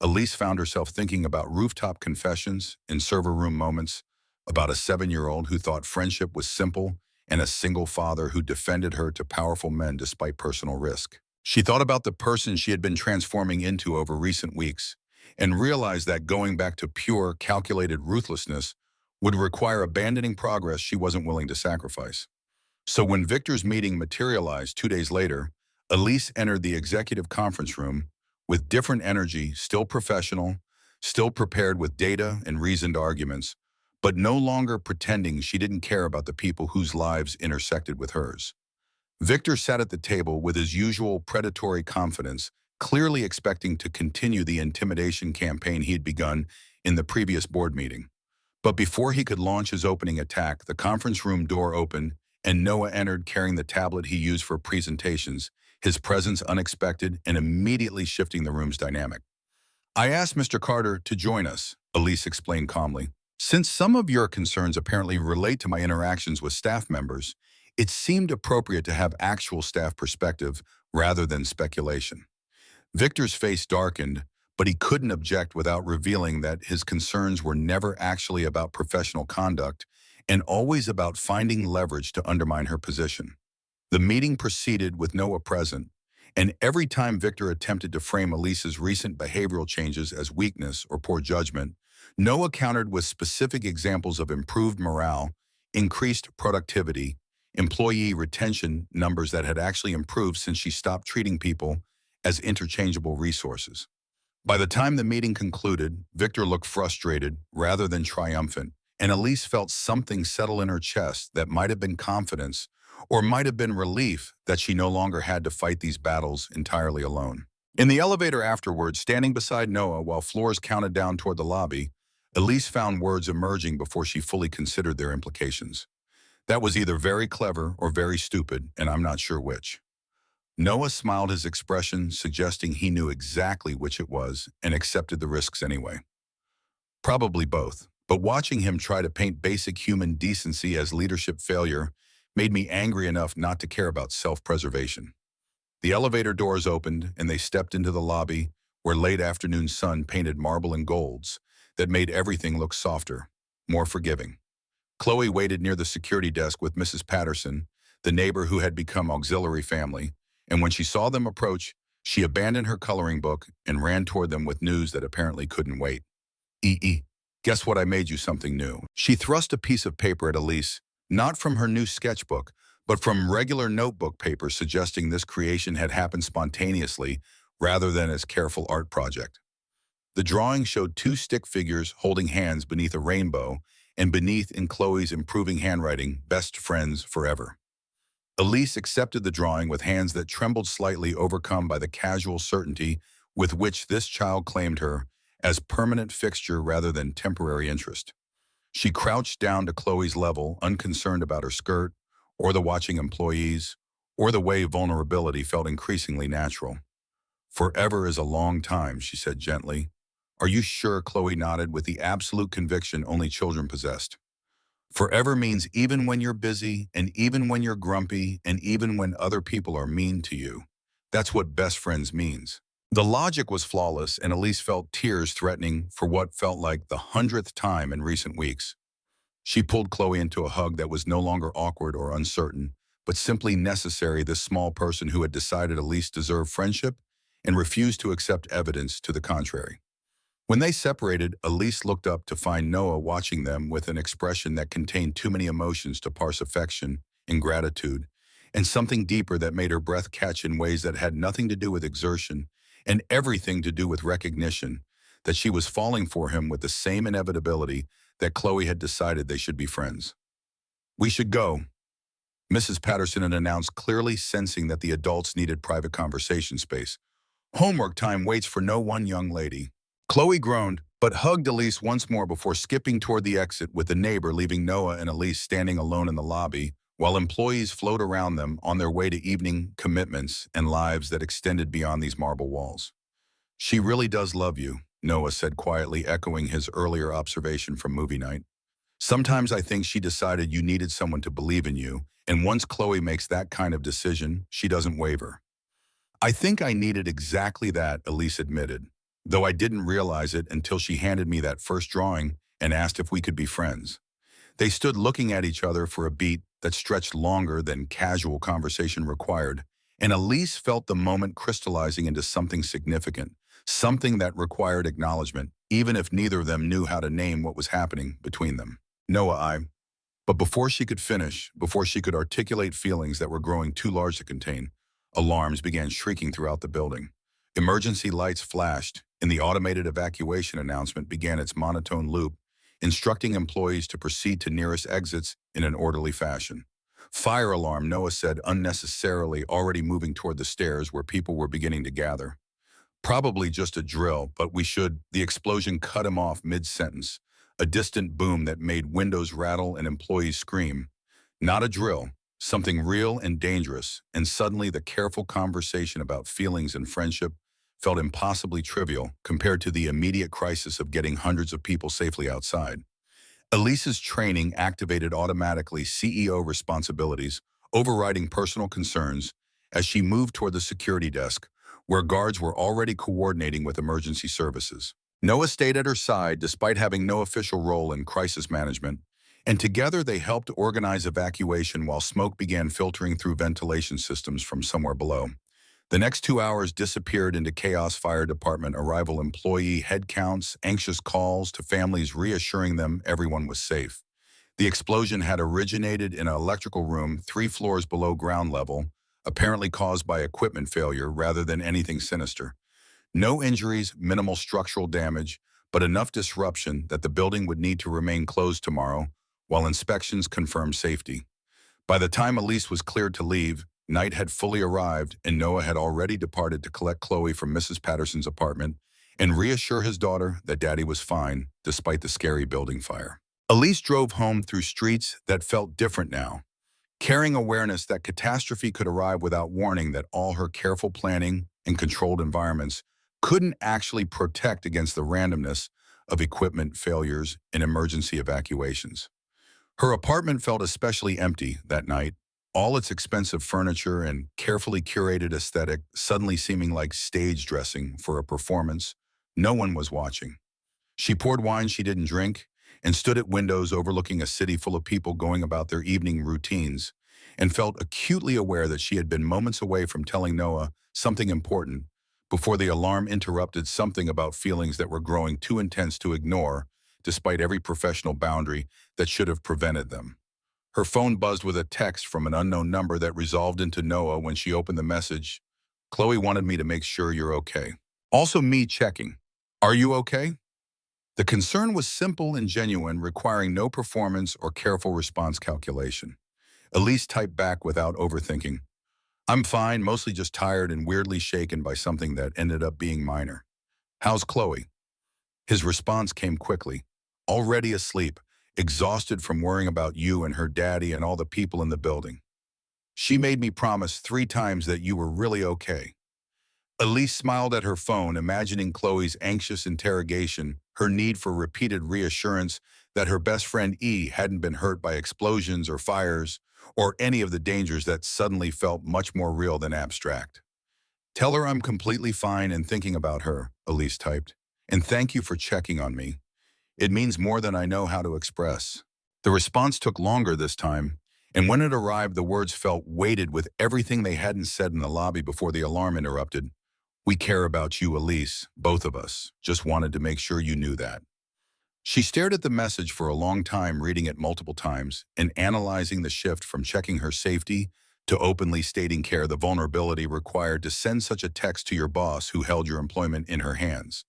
Elise found herself thinking about rooftop confessions and server room moments, about a 7-year-old who thought friendship was simple and a single father who defended her to powerful men despite personal risk. She thought about the person she had been transforming into over recent weeks and realized that going back to pure, calculated ruthlessness would require abandoning progress she wasn't willing to sacrifice. So when Victor's meeting materialized 2 days later, Elise entered the executive conference room with different energy, still professional, still prepared with data and reasoned arguments, but no longer pretending she didn't care about the people whose lives intersected with hers. Victor sat at the table with his usual predatory confidence, clearly expecting to continue the intimidation campaign he had begun in the previous board meeting. But before he could launch his opening attack, the conference room door opened and Noah entered carrying the tablet he used for presentations, his presence unexpected and immediately shifting the room's dynamic. I asked Mr. Carter to join us, Elise explained calmly. Since some of your concerns apparently relate to my interactions with staff members, it seemed appropriate to have actual staff perspective rather than speculation. Victor's face darkened, but he couldn't object without revealing that his concerns were never actually about professional conduct and always about finding leverage to undermine her position. The meeting proceeded with Noah present, and every time Victor attempted to frame Elise's recent behavioral changes as weakness or poor judgment, Noah countered with specific examples of improved morale, increased productivity, employee retention numbers that had actually improved since she stopped treating people as interchangeable resources. By the time the meeting concluded, Victor looked frustrated rather than triumphant, and Elise felt something settle in her chest that might have been confidence or might have been relief that she no longer had to fight these battles entirely alone. In the elevator afterwards, standing beside Noah while floors counted down toward the lobby, Elise found words emerging before she fully considered their implications. That was either very clever or very stupid, and I'm not sure which. Noah smiled, his expression suggesting he knew exactly which it was and accepted the risks anyway. Probably both, but watching him try to paint basic human decency as leadership failure made me angry enough not to care about self-preservation. The elevator doors opened and they stepped into the lobby where late afternoon sun painted marble and golds that made everything look softer, more forgiving. Chloe waited near the security desk with Mrs. Patterson, the neighbor who had become auxiliary family, and when she saw them approach, She abandoned her coloring book and ran toward them with news that apparently couldn't wait. "Ee, guess what? I made you something new." She thrust a piece of paper at Elise, not from her new sketchbook, but from regular notebook paper, suggesting this creation had happened spontaneously rather than as careful art project. The drawing showed two stick figures holding hands beneath a rainbow, and beneath in Chloe's improving handwriting, "Best friends forever." Elise accepted the drawing with hands that trembled slightly, overcome by the casual certainty with which this child claimed her as permanent fixture rather than temporary interest. She crouched down to Chloe's level, unconcerned about her skirt, or the watching employees, or the way vulnerability felt increasingly natural. "Forever is a long time," she said gently. "Are you sure?" Chloe nodded with the absolute conviction only children possessed. "Forever means even when you're busy, and even when you're grumpy, and even when other people are mean to you. That's what best friends means." The logic was flawless, and Elise felt tears threatening for what felt like the 100th time in recent weeks. She pulled Chloe into a hug that was no longer awkward or uncertain, but simply necessary. This small person who had decided Elise deserved friendship and refused to accept evidence to the contrary. When they separated, Elise looked up to find Noah watching them with an expression that contained too many emotions to parse: affection, ingratitude, and something deeper that made her breath catch in ways that had nothing to do with exertion and everything to do with recognition that she was falling for him with the same inevitability that Chloe had decided they should be friends. "We should go," Mrs. Patterson had announced, clearly sensing that the adults needed private conversation space. "Homework time waits for no one, young lady." Chloe groaned, but hugged Elise once more before skipping toward the exit with the neighbor, leaving Noah and Elise standing alone in the lobby, while employees flowed around them on their way to evening commitments and lives that extended beyond these marble walls. "She really does love you," Noah said quietly, echoing his earlier observation from movie night. "Sometimes I think she decided you needed someone to believe in you, and once Chloe makes that kind of decision, she doesn't waver." "I think I needed exactly that," Elise admitted, though I didn't realize it until she handed me that first drawing and asked if we could be friends. They stood looking at each other for a beat that stretched longer than casual conversation required, and Elise felt the moment crystallizing into something significant, something that required acknowledgement, even if neither of them knew how to name what was happening between them. "Noah, But before she could finish, before she could articulate feelings that were growing too large to contain, alarms began shrieking throughout the building. Emergency lights flashed, and the automated evacuation announcement began its monotone loop, instructing employees to proceed to nearest exits in an orderly fashion. "Fire alarm," Noah said unnecessarily, already moving toward the stairs where people were beginning to gather. "Probably just a drill, but we should—" The explosion cut him off mid-sentence, a distant boom that made windows rattle and employees scream. Not a drill, something real and dangerous, and suddenly the careful conversation about feelings and friendship felt impossibly trivial compared to the immediate crisis of getting hundreds of people safely outside. Elise's training activated automatically CEO responsibilities, overriding personal concerns, as she moved toward the security desk, where guards were already coordinating with emergency services. Noah stayed at her side despite having no official role in crisis management, and together they helped organize evacuation while smoke began filtering through ventilation systems from somewhere below. The next 2 hours disappeared into chaos: fire department arrival, employee headcounts, anxious calls to families reassuring them everyone was safe. The explosion had originated in an electrical room 3 floors below ground level, apparently caused by equipment failure rather than anything sinister. No injuries, minimal structural damage, but enough disruption that the building would need to remain closed tomorrow while inspections confirmed safety. By the time Elise was cleared to leave, night had fully arrived, and Noah had already departed to collect Chloe from Mrs. Patterson's apartment and reassure his daughter that Daddy was fine, despite the scary building fire. Elise drove home through streets that felt different now, carrying awareness that catastrophe could arrive without warning, that all her careful planning and controlled environments couldn't actually protect against the randomness of equipment failures and emergency evacuations. Her apartment felt especially empty that night, all its expensive furniture and carefully curated aesthetic suddenly seeming like stage dressing for a performance no one was watching. She poured wine she didn't drink and stood at windows overlooking a city full of people going about their evening routines, and felt acutely aware that she had been moments away from telling Noah something important before the alarm interrupted something about feelings that were growing too intense to ignore, despite every professional boundary that should have prevented them. Her phone buzzed with a text from an unknown number that resolved into Noah when she opened the message. Chloe wanted me to make sure you're okay. Also me checking. Are you okay? The concern was simple and genuine, requiring no performance or careful response calculation. Elise typed back without overthinking. I'm fine, mostly just tired and weirdly shaken by something that ended up being minor. How's Chloe? His response came quickly. Already asleep, exhausted from worrying about you and her daddy and all the people in the building. She made me promise 3 times that you were really okay. Elise smiled at her phone, imagining Chloe's anxious interrogation, her need for repeated reassurance that her best friend E hadn't been hurt by explosions or fires, or any of the dangers that suddenly felt much more real than abstract. Tell her I'm completely fine and thinking about her, Elise typed. And thank you for checking on me. It means more than I know how to express. The response took longer this time, and when it arrived, the words felt weighted with everything they hadn't said in the lobby before the alarm interrupted. We care about you, Elise, both of us. Just wanted to make sure you knew that. She stared at the message for a long time, reading it multiple times and analyzing the shift from checking her safety to openly stating care, the vulnerability required to send such a text to your boss who held your employment in her hands.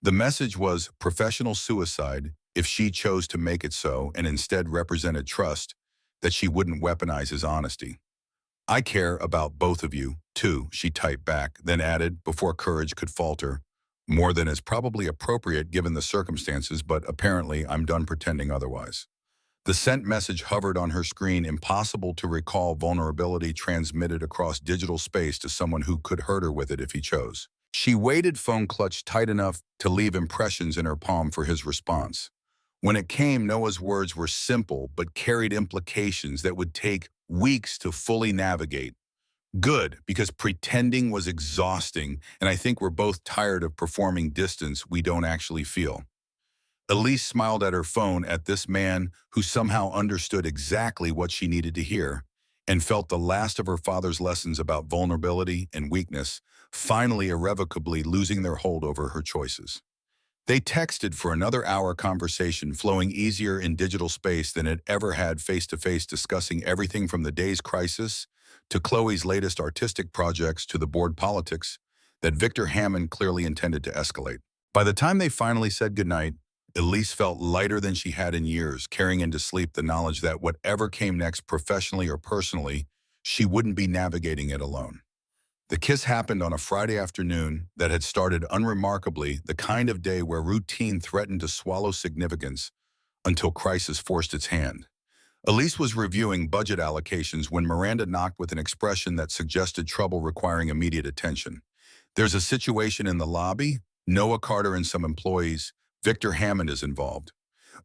The message was professional suicide if she chose to make it so and instead represented trust that she wouldn't weaponize his honesty. I care about both of you, too, she typed back, then added, before courage could falter, more than is probably appropriate given the circumstances, but apparently I'm done pretending otherwise. The sent message hovered on her screen, impossible to recall vulnerability transmitted across digital space to someone who could hurt her with it if he chose. She waited, phone clutched tight enough to leave impressions in her palm for his response. When it came, Noah's words were simple but carried implications that would take weeks to fully navigate. Good, because pretending was exhausting, and I think we're both tired of performing distance we don't actually feel. Elise smiled at her phone at this man who somehow understood exactly what she needed to hear and felt the last of her father's lessons about vulnerability and weakness finally irrevocably losing their hold over her choices. They texted for another hour, conversation flowing easier in digital space than it ever had face-to-face, discussing everything from the day's crisis to Chloe's latest artistic projects to the board politics that Victor Hammond clearly intended to escalate. By the time they finally said goodnight, Elise felt lighter than she had in years, carrying into sleep the knowledge that whatever came next, professionally or personally, she wouldn't be navigating it alone. The kiss happened on a Friday afternoon that had started unremarkably, the kind of day where routine threatened to swallow significance until crisis forced its hand. Elise was reviewing budget allocations when Miranda knocked with an expression that suggested trouble requiring immediate attention. There's a situation in the lobby. Noah Carter and some employees. Victor Hammond is involved.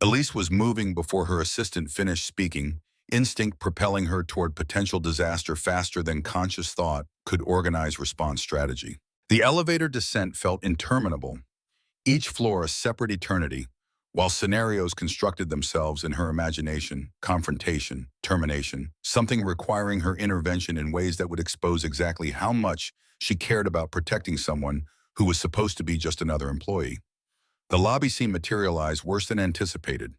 Elise was moving before her assistant finished speaking, instinct propelling her toward potential disaster faster than conscious thought could organize response strategy. The elevator descent felt interminable, each floor a separate eternity, while scenarios constructed themselves in her imagination: confrontation, termination, something requiring her intervention in ways that would expose exactly how much she cared about protecting someone who was supposed to be just another employee. The lobby scene materialized worse than anticipated.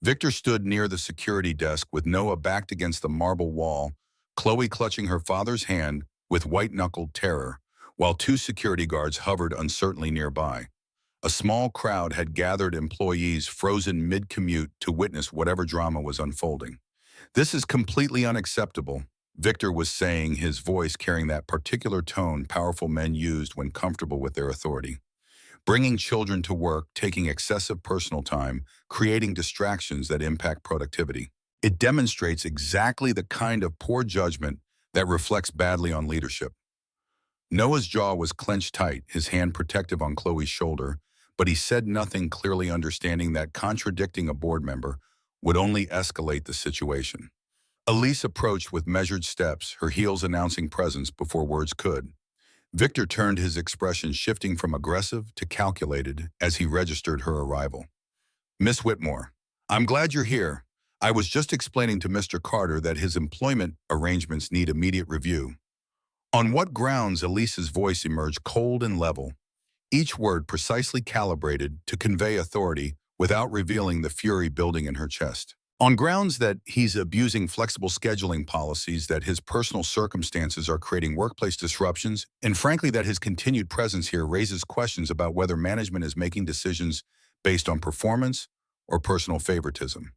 Victor stood near the security desk with Noah backed against the marble wall, Chloe clutching her father's hand with white-knuckled terror, while 2 security guards hovered uncertainly nearby. A small crowd had gathered, employees frozen mid-commute to witness whatever drama was unfolding. This is completely unacceptable, Victor was saying, his voice carrying that particular tone powerful men used when comfortable with their authority. Bringing children to work, taking excessive personal time, creating distractions that impact productivity. It demonstrates exactly the kind of poor judgment that reflects badly on leadership. Noah's jaw was clenched tight, his hand protective on Chloe's shoulder, but he said nothing, clearly understanding that contradicting a board member would only escalate the situation. Elise approached with measured steps, her heels announcing presence before words could. Victor turned, his expression shifting from aggressive to calculated as he registered her arrival. Miss Whitmore, I'm glad you're here. I was just explaining to Mr. Carter that his employment arrangements need immediate review. On what grounds? Elise's voice emerged cold and level, each word precisely calibrated to convey authority without revealing the fury building in her chest. On grounds that he's abusing flexible scheduling policies, that his personal circumstances are creating workplace disruptions, and frankly that his continued presence here raises questions about whether management is making decisions based on performance or personal favoritism.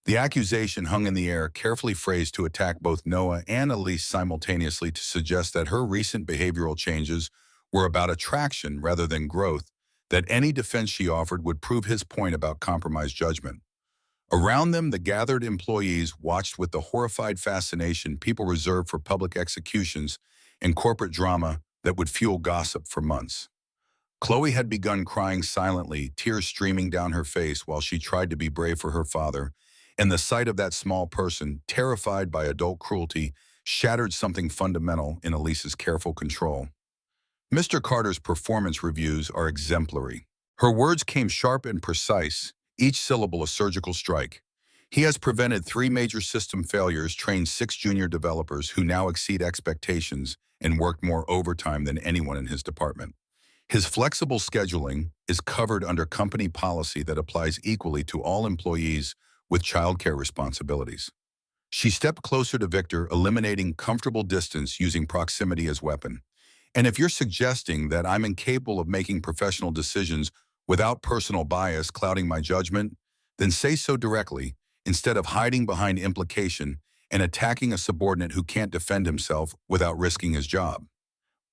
The accusation hung in the air, carefully phrased to attack both Noah and Elise simultaneously, to suggest that her recent behavioral changes were about attraction rather than growth, that any defense she offered would prove his point about compromised judgment. Around them, the gathered employees watched with the horrified fascination people reserve for public executions and corporate drama that would fuel gossip for months. Chloe had begun crying silently, tears streaming down her face while she tried to be brave for her father, and the sight of that small person, terrified by adult cruelty, shattered something fundamental in Elise's careful control. Mr. Carter's performance reviews are exemplary. Her words came sharp and precise, each syllable a surgical strike. He has prevented 3 major system failures, trained 6 junior developers who now exceed expectations, and worked more overtime than anyone in his department. His flexible scheduling is covered under company policy that applies equally to all employees with childcare responsibilities. She stepped closer to Victor, eliminating comfortable distance using proximity as weapon. And if you're suggesting that I'm incapable of making professional decisions without personal bias clouding my judgment, then say so directly, instead of hiding behind implication and attacking a subordinate who can't defend himself without risking his job.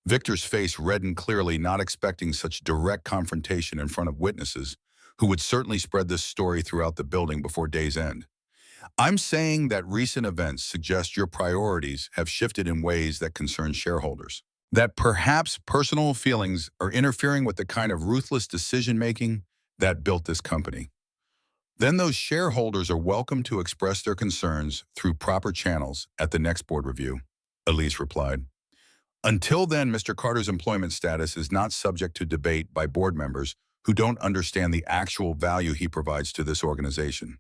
Victor's face reddened clearly, not expecting such direct confrontation in front of witnesses who would certainly spread this story throughout the building before day's end. I'm saying that recent events suggest your priorities have shifted in ways that concern shareholders. That perhaps personal feelings are interfering with the kind of ruthless decision-making that built this company. Then those shareholders are welcome to express their concerns through proper channels at the next board review, Elise replied. Until then, Mr. Carter's employment status is not subject to debate by board members who don't understand the actual value he provides to this organization.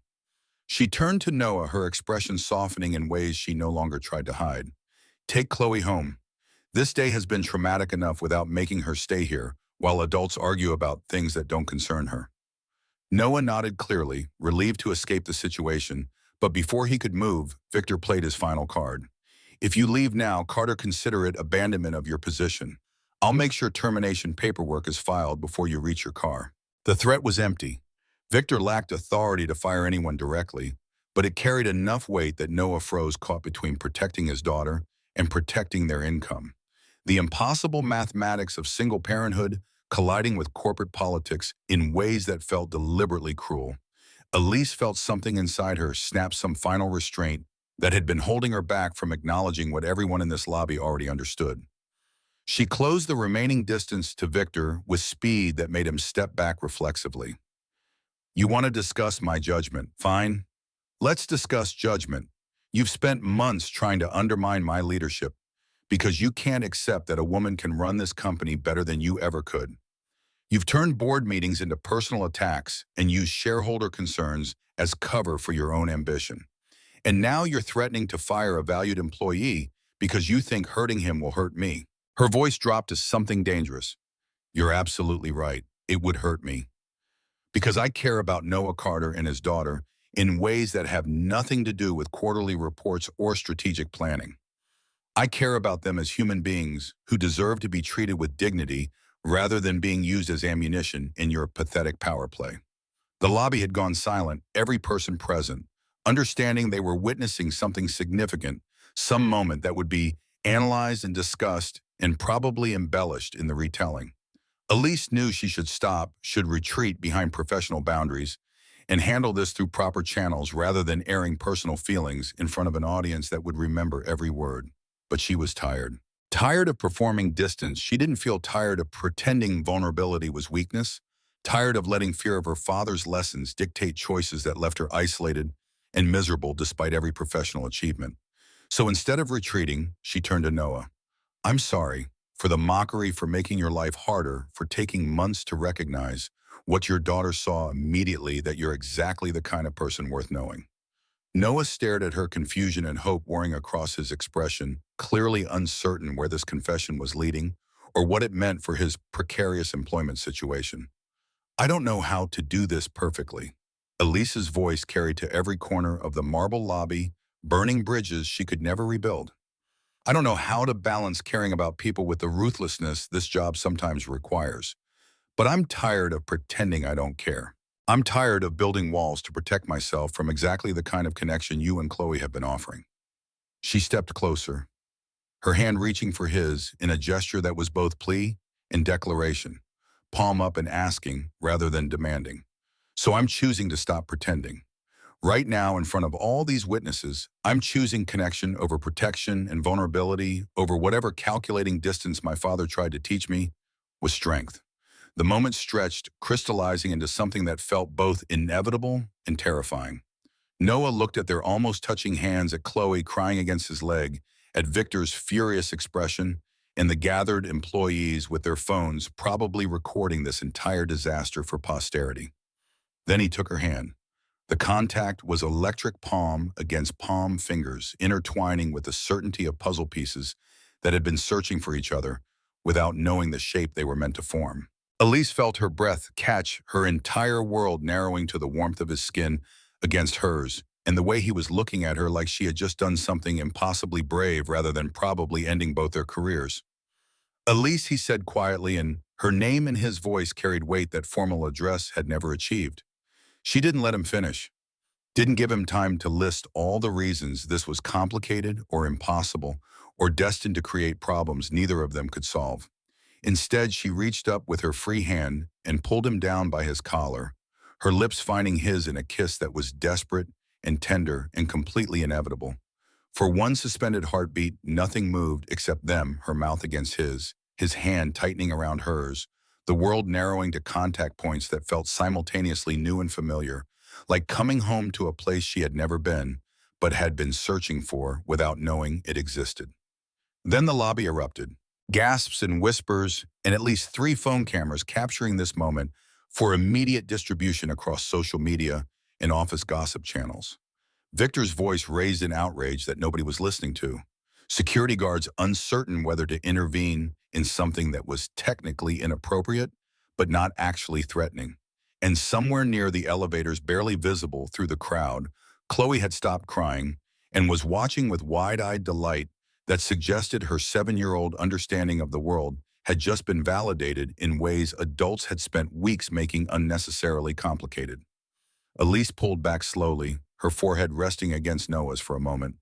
She turned to Noah, her expression softening in ways she no longer tried to hide. Take Chloe home. This day has been traumatic enough without making her stay here while adults argue about things that don't concern her. Noah nodded clearly, relieved to escape the situation, but before he could move, Victor played his final card. If you leave now, Carter, consider it abandonment of your position. I'll make sure termination paperwork is filed before you reach your car. The threat was empty. Victor lacked authority to fire anyone directly, but it carried enough weight that Noah froze, caught between protecting his daughter and protecting their income. The impossible mathematics of single parenthood colliding with corporate politics in ways that felt deliberately cruel. Elise felt something inside her snap, some final restraint that had been holding her back from acknowledging what everyone in this lobby already understood. She closed the remaining distance to Victor with speed that made him step back reflexively. You want to discuss my judgment? Fine. Let's discuss judgment. You've spent months trying to undermine my leadership because you can't accept that a woman can run this company better than you ever could. You've turned board meetings into personal attacks and used shareholder concerns as cover for your own ambition. And now you're threatening to fire a valued employee because you think hurting him will hurt me. Her voice dropped to something dangerous. You're absolutely right. It would hurt me. Because I care about Noah Carter and his daughter in ways that have nothing to do with quarterly reports or strategic planning. I care about them as human beings who deserve to be treated with dignity rather than being used as ammunition in your pathetic power play. The lobby had gone silent, every person present, understanding they were witnessing something significant, some moment that would be analyzed and discussed and probably embellished in the retelling. Elise knew she should stop, should retreat behind professional boundaries, and handle this through proper channels rather than airing personal feelings in front of an audience that would remember every word. But she was tired. Tired of performing distance. She didn't feel tired of pretending vulnerability was weakness, tired of letting fear of her father's lessons dictate choices that left her isolated and miserable despite every professional achievement. So instead of retreating, she turned to Noah. I'm sorry for the mockery, for making your life harder, for taking months to recognize what your daughter saw immediately, that you're exactly the kind of person worth knowing. Noah stared at her, confusion and hope warring across his expression, clearly uncertain where this confession was leading or what it meant for his precarious employment situation. I don't know how to do this perfectly. Elise's voice carried to every corner of the marble lobby, burning bridges she could never rebuild. I don't know how to balance caring about people with the ruthlessness this job sometimes requires. But I'm tired of pretending I don't care. I'm tired of building walls to protect myself from exactly the kind of connection you and Chloe have been offering. She stepped closer, her hand reaching for his in a gesture that was both plea and declaration, palm up and asking rather than demanding. So I'm choosing to stop pretending. Right now, in front of all these witnesses, I'm choosing connection over protection and vulnerability over whatever calculating distance my father tried to teach me was strength. The moment stretched, crystallizing into something that felt both inevitable and terrifying. Noah looked at their almost touching hands, at Chloe crying against his leg, at Victor's furious expression, and the gathered employees with their phones probably recording this entire disaster for posterity. Then he took her hand. The contact was electric, palm against palm, fingers intertwining with the certainty of puzzle pieces that had been searching for each other without knowing the shape they were meant to form. Elise felt her breath catch, her entire world narrowing to the warmth of his skin against hers, and the way he was looking at her like she had just done something impossibly brave rather than probably ending both their careers. Elise, he said quietly, and her name and his voice carried weight that formal address had never achieved. She didn't let him finish, didn't give him time to list all the reasons this was complicated or impossible or destined to create problems neither of them could solve. Instead, she reached up with her free hand and pulled him down by his collar, her lips finding his in a kiss that was desperate and tender and completely inevitable. For one suspended heartbeat, nothing moved except them, her mouth against his hand tightening around hers, the world narrowing to contact points that felt simultaneously new and familiar, like coming home to a place she had never been, but had been searching for without knowing it existed. Then the lobby erupted. Gasps and whispers, and at least 3 phone cameras capturing this moment for immediate distribution across social media and office gossip channels. Victor's voice raised in outrage that nobody was listening to. Security guards uncertain whether to intervene in something that was technically inappropriate, but not actually threatening. And somewhere near the elevators, barely visible through the crowd, Chloe had stopped crying and was watching with wide-eyed delight that suggested her 7-year-old understanding of the world had just been validated in ways adults had spent weeks making unnecessarily complicated. Elise pulled back slowly, her forehead resting against Noah's for a moment,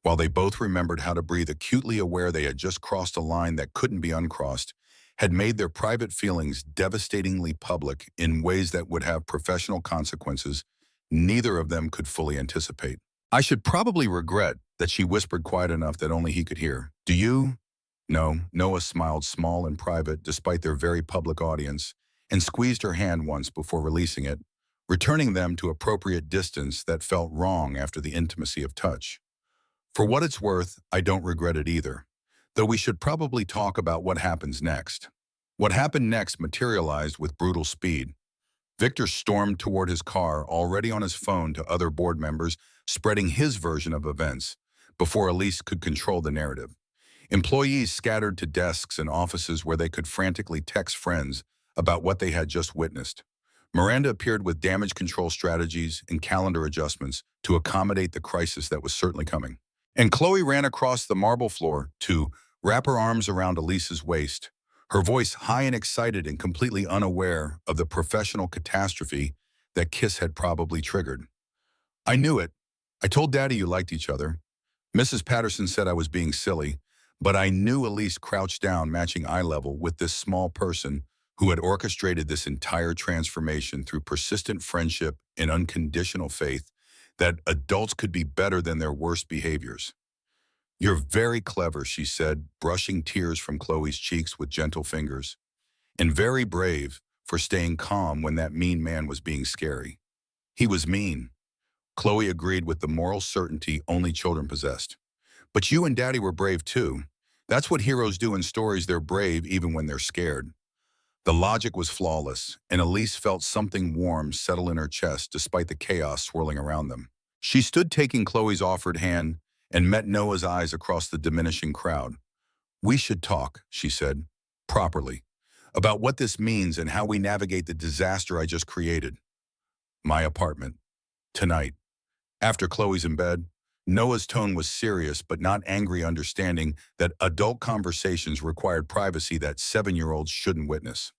while they both remembered how to breathe, acutely aware they had just crossed a line that couldn't be uncrossed, had made their private feelings devastatingly public in ways that would have professional consequences neither of them could fully anticipate. I should probably regret that, she whispered quiet enough that only he could hear. Do you? No, Noah smiled small and private despite their very public audience and squeezed her hand once before releasing it, returning them to appropriate distance that felt wrong after the intimacy of touch. For what it's worth, I don't regret it either, though we should probably talk about what happens next. What happened next materialized with brutal speed. Victor stormed toward his car, already on his phone to other board members, spreading his version of events before Elise could control the narrative. Employees scattered to desks and offices where they could frantically text friends about what they had just witnessed. Miranda appeared with damage control strategies and calendar adjustments to accommodate the crisis that was certainly coming. And Chloe ran across the marble floor to wrap her arms around Elise's waist, her voice high and excited and completely unaware of the professional catastrophe that kiss had probably triggered. I knew it. I told Daddy you liked each other. Mrs. Patterson said I was being silly, but I knew Elise crouched down, matching eye level with this small person who had orchestrated this entire transformation through persistent friendship and unconditional faith that adults could be better than their worst behaviors. You're very clever, she said, brushing tears from Chloe's cheeks with gentle fingers, and very brave for staying calm when that mean man was being scary. He was mean, Chloe agreed with the moral certainty only children possessed. But you and Daddy were brave too. That's what heroes do in stories. They're brave even when they're scared. The logic was flawless, and Elise felt something warm settle in her chest despite the chaos swirling around them. She stood taking Chloe's offered hand and met Noah's eyes across the diminishing crowd. "We should talk," she said, "properly, about what this means and how we navigate the disaster I just created. My apartment. Tonight." After Chloe's in bed, Noah's tone was serious but not angry, understanding that adult conversations required privacy that 7-year-olds shouldn't witness.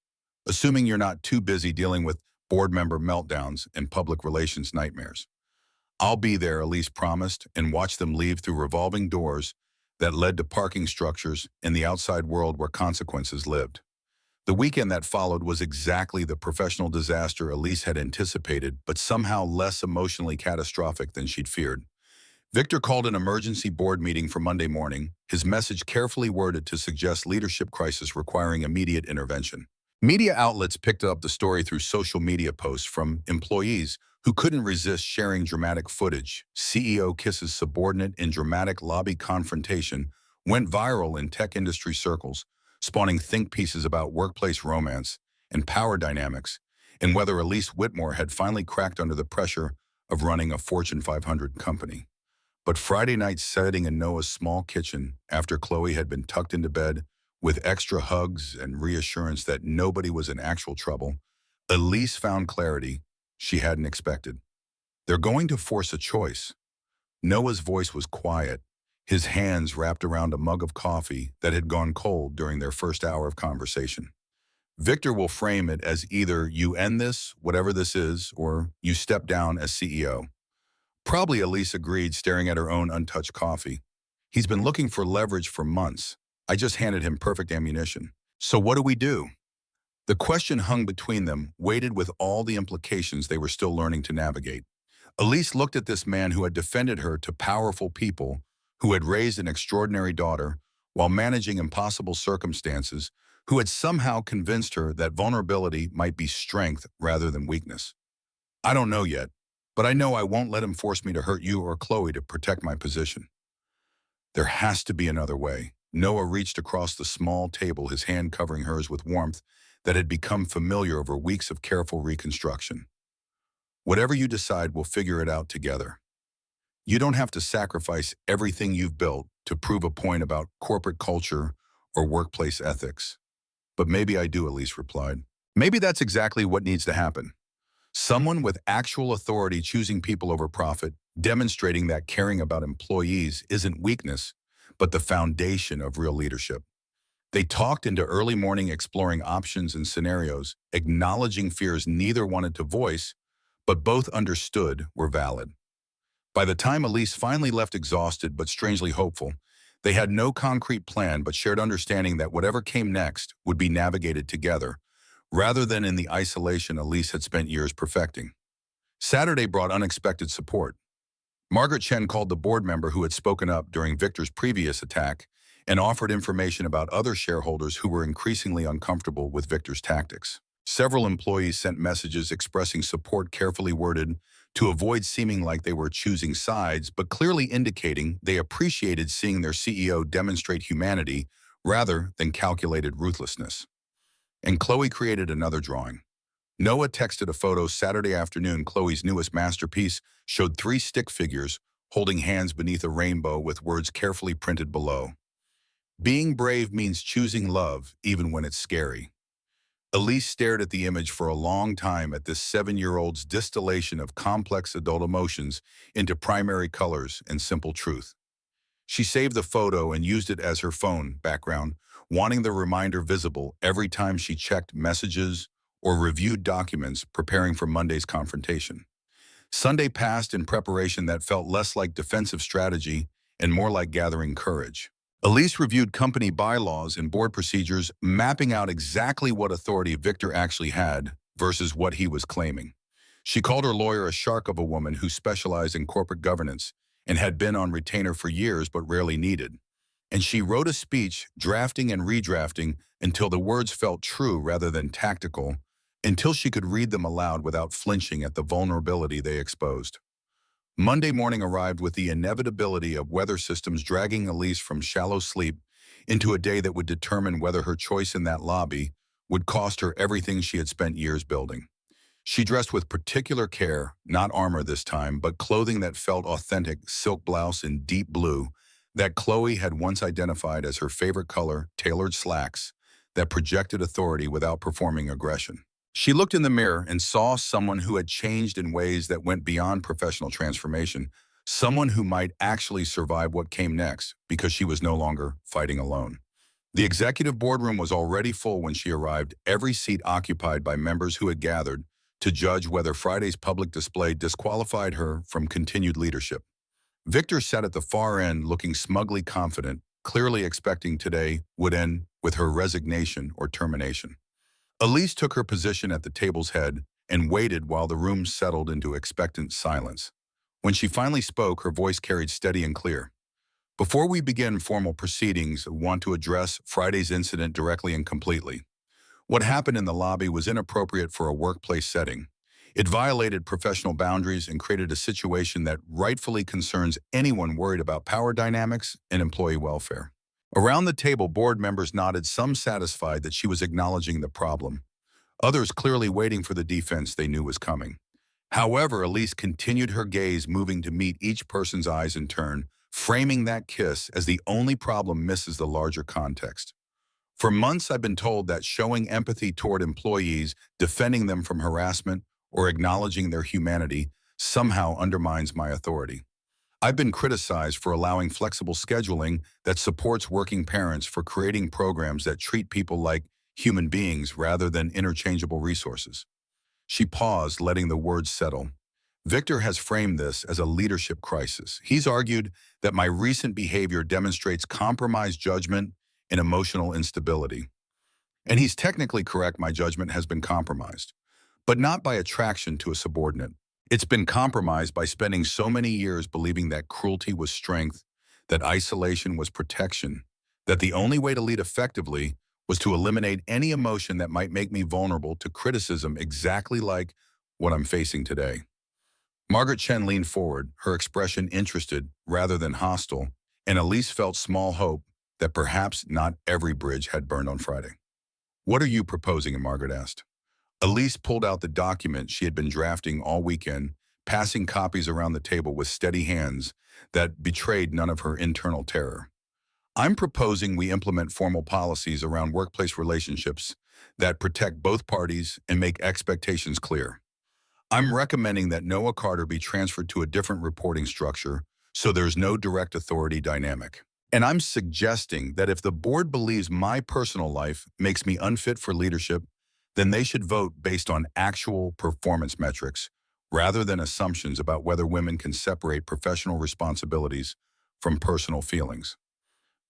"Assuming you're not too busy dealing with board member meltdowns and public relations nightmares. I'll be there," Elise promised, and watched them leave through revolving doors that led to parking structures in the outside world where consequences lived. The weekend that followed was exactly the professional disaster Elise had anticipated, but somehow less emotionally catastrophic than she'd feared. Victor called an emergency board meeting for Monday morning, his message carefully worded to suggest leadership crisis requiring immediate intervention. Media outlets picked up the story through social media posts from employees who couldn't resist sharing dramatic footage. CEO kisses subordinate in dramatic lobby confrontation went viral in tech industry circles, spawning think pieces about workplace romance and power dynamics, and whether Elise Whitmore had finally cracked under the pressure of running a Fortune 500 company. But Friday night, sitting in Noah's small kitchen after Chloe had been tucked into bed with extra hugs and reassurance that nobody was in actual trouble, Elise found clarity she hadn't expected. "They're going to force a choice." Noah's voice was quiet, his hands wrapped around a mug of coffee that had gone cold during their first hour of conversation. "Victor will frame it as either you end this, whatever this is, or you step down as CEO. Probably," Elise agreed, staring at her own untouched coffee. "He's been looking for leverage for months. I just handed him perfect ammunition. So what do we do?" The question hung between them, weighted with all the implications they were still learning to navigate. Elise looked at this man who had defended her to powerful people, who had raised an extraordinary daughter while managing impossible circumstances, who had somehow convinced her that vulnerability might be strength rather than weakness. "I don't know yet, but I know I won't let him force me to hurt you or Chloe to protect my position." "There has to be another way." Noah reached across the small table, his hand covering hers with warmth that had become familiar over weeks of careful reconstruction. "Whatever you decide, we'll figure it out together. You don't have to sacrifice everything you've built to prove a point about corporate culture or workplace ethics." "But maybe I do," Elise replied. "Maybe that's exactly what needs to happen. Someone with actual authority choosing people over profit, demonstrating that caring about employees isn't weakness, but the foundation of real leadership." They talked into early morning, exploring options and scenarios, acknowledging fears neither wanted to voice, but both understood were valid. By the time Elise finally left, exhausted but strangely hopeful, they had no concrete plan but shared understanding that whatever came next would be navigated together, rather than in the isolation Elise had spent years perfecting. Saturday brought unexpected support. Margaret Chen called the board member who had spoken up during Victor's previous attack and offered information about other shareholders who were increasingly uncomfortable with Victor's tactics. Several employees sent messages expressing support, carefully worded to avoid seeming like they were choosing sides, but clearly indicating they appreciated seeing their CEO demonstrate humanity rather than calculated ruthlessness. And Chloe created another drawing. Noah texted a photo Saturday afternoon. Chloe's newest masterpiece showed 3 stick figures holding hands beneath a rainbow with words carefully printed below. "Being brave means choosing love, even when it's scary." Elise stared at the image for a long time, at this 7-year-old's distillation of complex adult emotions into primary colors and simple truth. She saved the photo and used it as her phone background, wanting the reminder visible every time she checked messages or reviewed documents, preparing for Monday's confrontation. Sunday passed in preparation that felt less like defensive strategy and more like gathering courage. Elise reviewed company bylaws and board procedures, mapping out exactly what authority Victor actually had versus what he was claiming. She called her lawyer a shark of a woman who specialized in corporate governance and had been on retainer for years but rarely needed. And she wrote a speech, drafting and redrafting until the words felt true rather than tactical, until she could read them aloud without flinching at the vulnerability they exposed. Monday morning arrived with the inevitability of weather systems dragging Elise from shallow sleep into a day that would determine whether her choice in that lobby would cost her everything she had spent years building. She dressed with particular care, not armor this time, but clothing that felt authentic, silk blouse in deep blue that Chloe had once identified as her favorite color, tailored slacks that projected authority without performing aggression. She looked in the mirror and saw someone who had changed in ways that went beyond professional transformation, someone who might actually survive what came next because she was no longer fighting alone. The executive boardroom was already full when she arrived, every seat occupied by members who had gathered to judge whether Friday's public display disqualified her from continued leadership. Victor sat at the far end looking smugly confident, clearly expecting today would end with her resignation or termination. Elise took her position at the table's head and waited while the room settled into expectant silence. When she finally spoke, her voice carried steady and clear. Before we begin formal proceedings, I want to address Friday's incident directly and completely. What happened in the lobby was inappropriate for a workplace setting. It violated professional boundaries and created a situation that rightfully concerns anyone worried about power dynamics and employee welfare. Around the table, board members nodded, some satisfied that she was acknowledging the problem, others clearly waiting for the defense they knew was coming. However, Elise continued her gaze, moving to meet each person's eyes in turn, framing that kiss as the only problem misses the larger context. For months, I've been told that showing empathy toward employees, defending them from harassment, or acknowledging their humanity somehow undermines my authority. I've been criticized for allowing flexible scheduling that supports working parents, for creating programs that treat people like human beings rather than interchangeable resources. She paused, letting the words settle. Victor has framed this as a leadership crisis. He's argued that my recent behavior demonstrates compromised judgment and emotional instability. And he's technically correct, my judgment has been compromised, but not by attraction to a subordinate. It's been compromised by spending so many years believing that cruelty was strength, that isolation was protection, that the only way to lead effectively was to eliminate any emotion that might make me vulnerable to criticism, exactly like what I'm facing today. Margaret Chen leaned forward, her expression interested rather than hostile, and Elise felt small hope that perhaps not every bridge had burned on Friday. "What are you proposing?" Margaret asked. Elise pulled out the document she had been drafting all weekend, passing copies around the table with steady hands that betrayed none of her internal terror. "I'm proposing we implement formal policies around workplace relationships that protect both parties and make expectations clear. I'm recommending that Noah Carter be transferred to a different reporting structure so there's no direct authority dynamic. And I'm suggesting that if the board believes my personal life makes me unfit for leadership, then they should vote based on actual performance metrics rather than assumptions about whether women can separate professional responsibilities from personal feelings."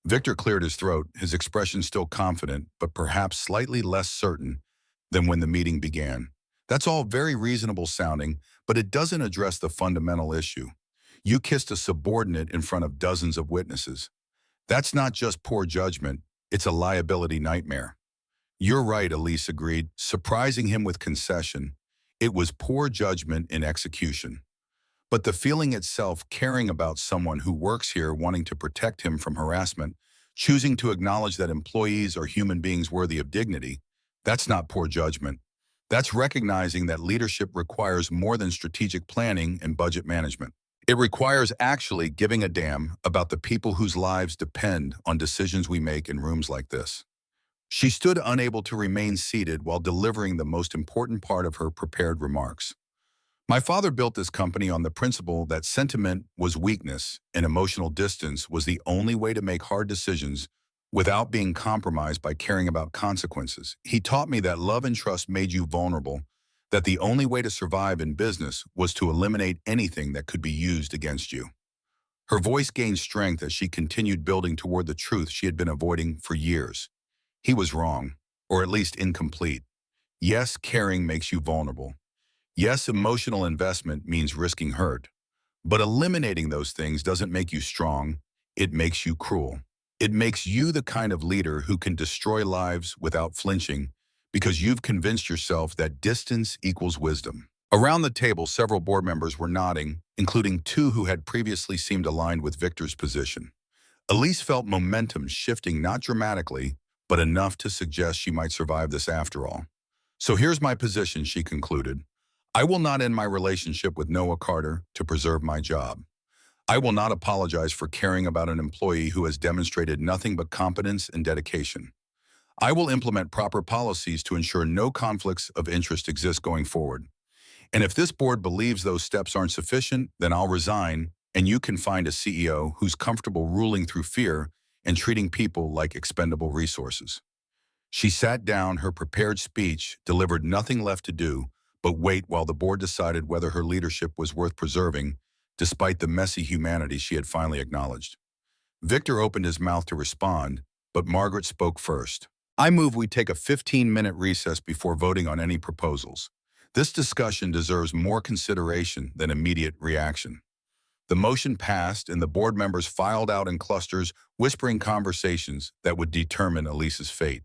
Victor cleared his throat, his expression still confident, but perhaps slightly less certain than when the meeting began. "That's all very reasonable sounding, but it doesn't address the fundamental issue. You kissed a subordinate in front of dozens of witnesses. That's not just poor judgment, it's a liability nightmare." "You're right," Elise agreed, surprising him with concession. It was poor judgment in execution. But the feeling itself, caring about someone who works here, wanting to protect him from harassment, choosing to acknowledge that employees are human beings worthy of dignity, that's not poor judgment. That's recognizing that leadership requires more than strategic planning and budget management. It requires actually giving a damn about the people whose lives depend on decisions we make in rooms like this. She stood unable to remain seated while delivering the most important part of her prepared remarks. "My father built this company on the principle that sentiment was weakness and emotional distance was the only way to make hard decisions without being compromised by caring about consequences. He taught me that love and trust made you vulnerable, that the only way to survive in business was to eliminate anything that could be used against you." Her voice gained strength as she continued building toward the truth she had been avoiding for years. He was wrong, or at least incomplete. Yes, caring makes you vulnerable. Yes, emotional investment means risking hurt. But eliminating those things doesn't make you strong, it makes you cruel. It makes you the kind of leader who can destroy lives without flinching because you've convinced yourself that distance equals wisdom. Around the table, several board members were nodding, including two who had previously seemed aligned with Victor's position. Elise felt momentum shifting, not dramatically, but enough to suggest she might survive this after all. "So here's my position," she concluded. I will not end my relationship with Noah Carter to preserve my job. I will not apologize for caring about an employee who has demonstrated nothing but competence and dedication. I will implement proper policies to ensure no conflicts of interest exist going forward. And if this board believes those steps aren't sufficient, then I'll resign and you can find a CEO who's comfortable ruling through fear and treating people like expendable resources. She sat down, her prepared speech delivered nothing left to do but wait while the board decided whether her leadership was worth preserving, despite the messy humanity she had finally acknowledged. Victor opened his mouth to respond, but Margaret spoke first. I move we take a 15-minute recess before voting on any proposals. This discussion deserves more consideration than immediate reaction. The motion passed and the board members filed out in clusters, whispering conversations that would determine Elise's fate.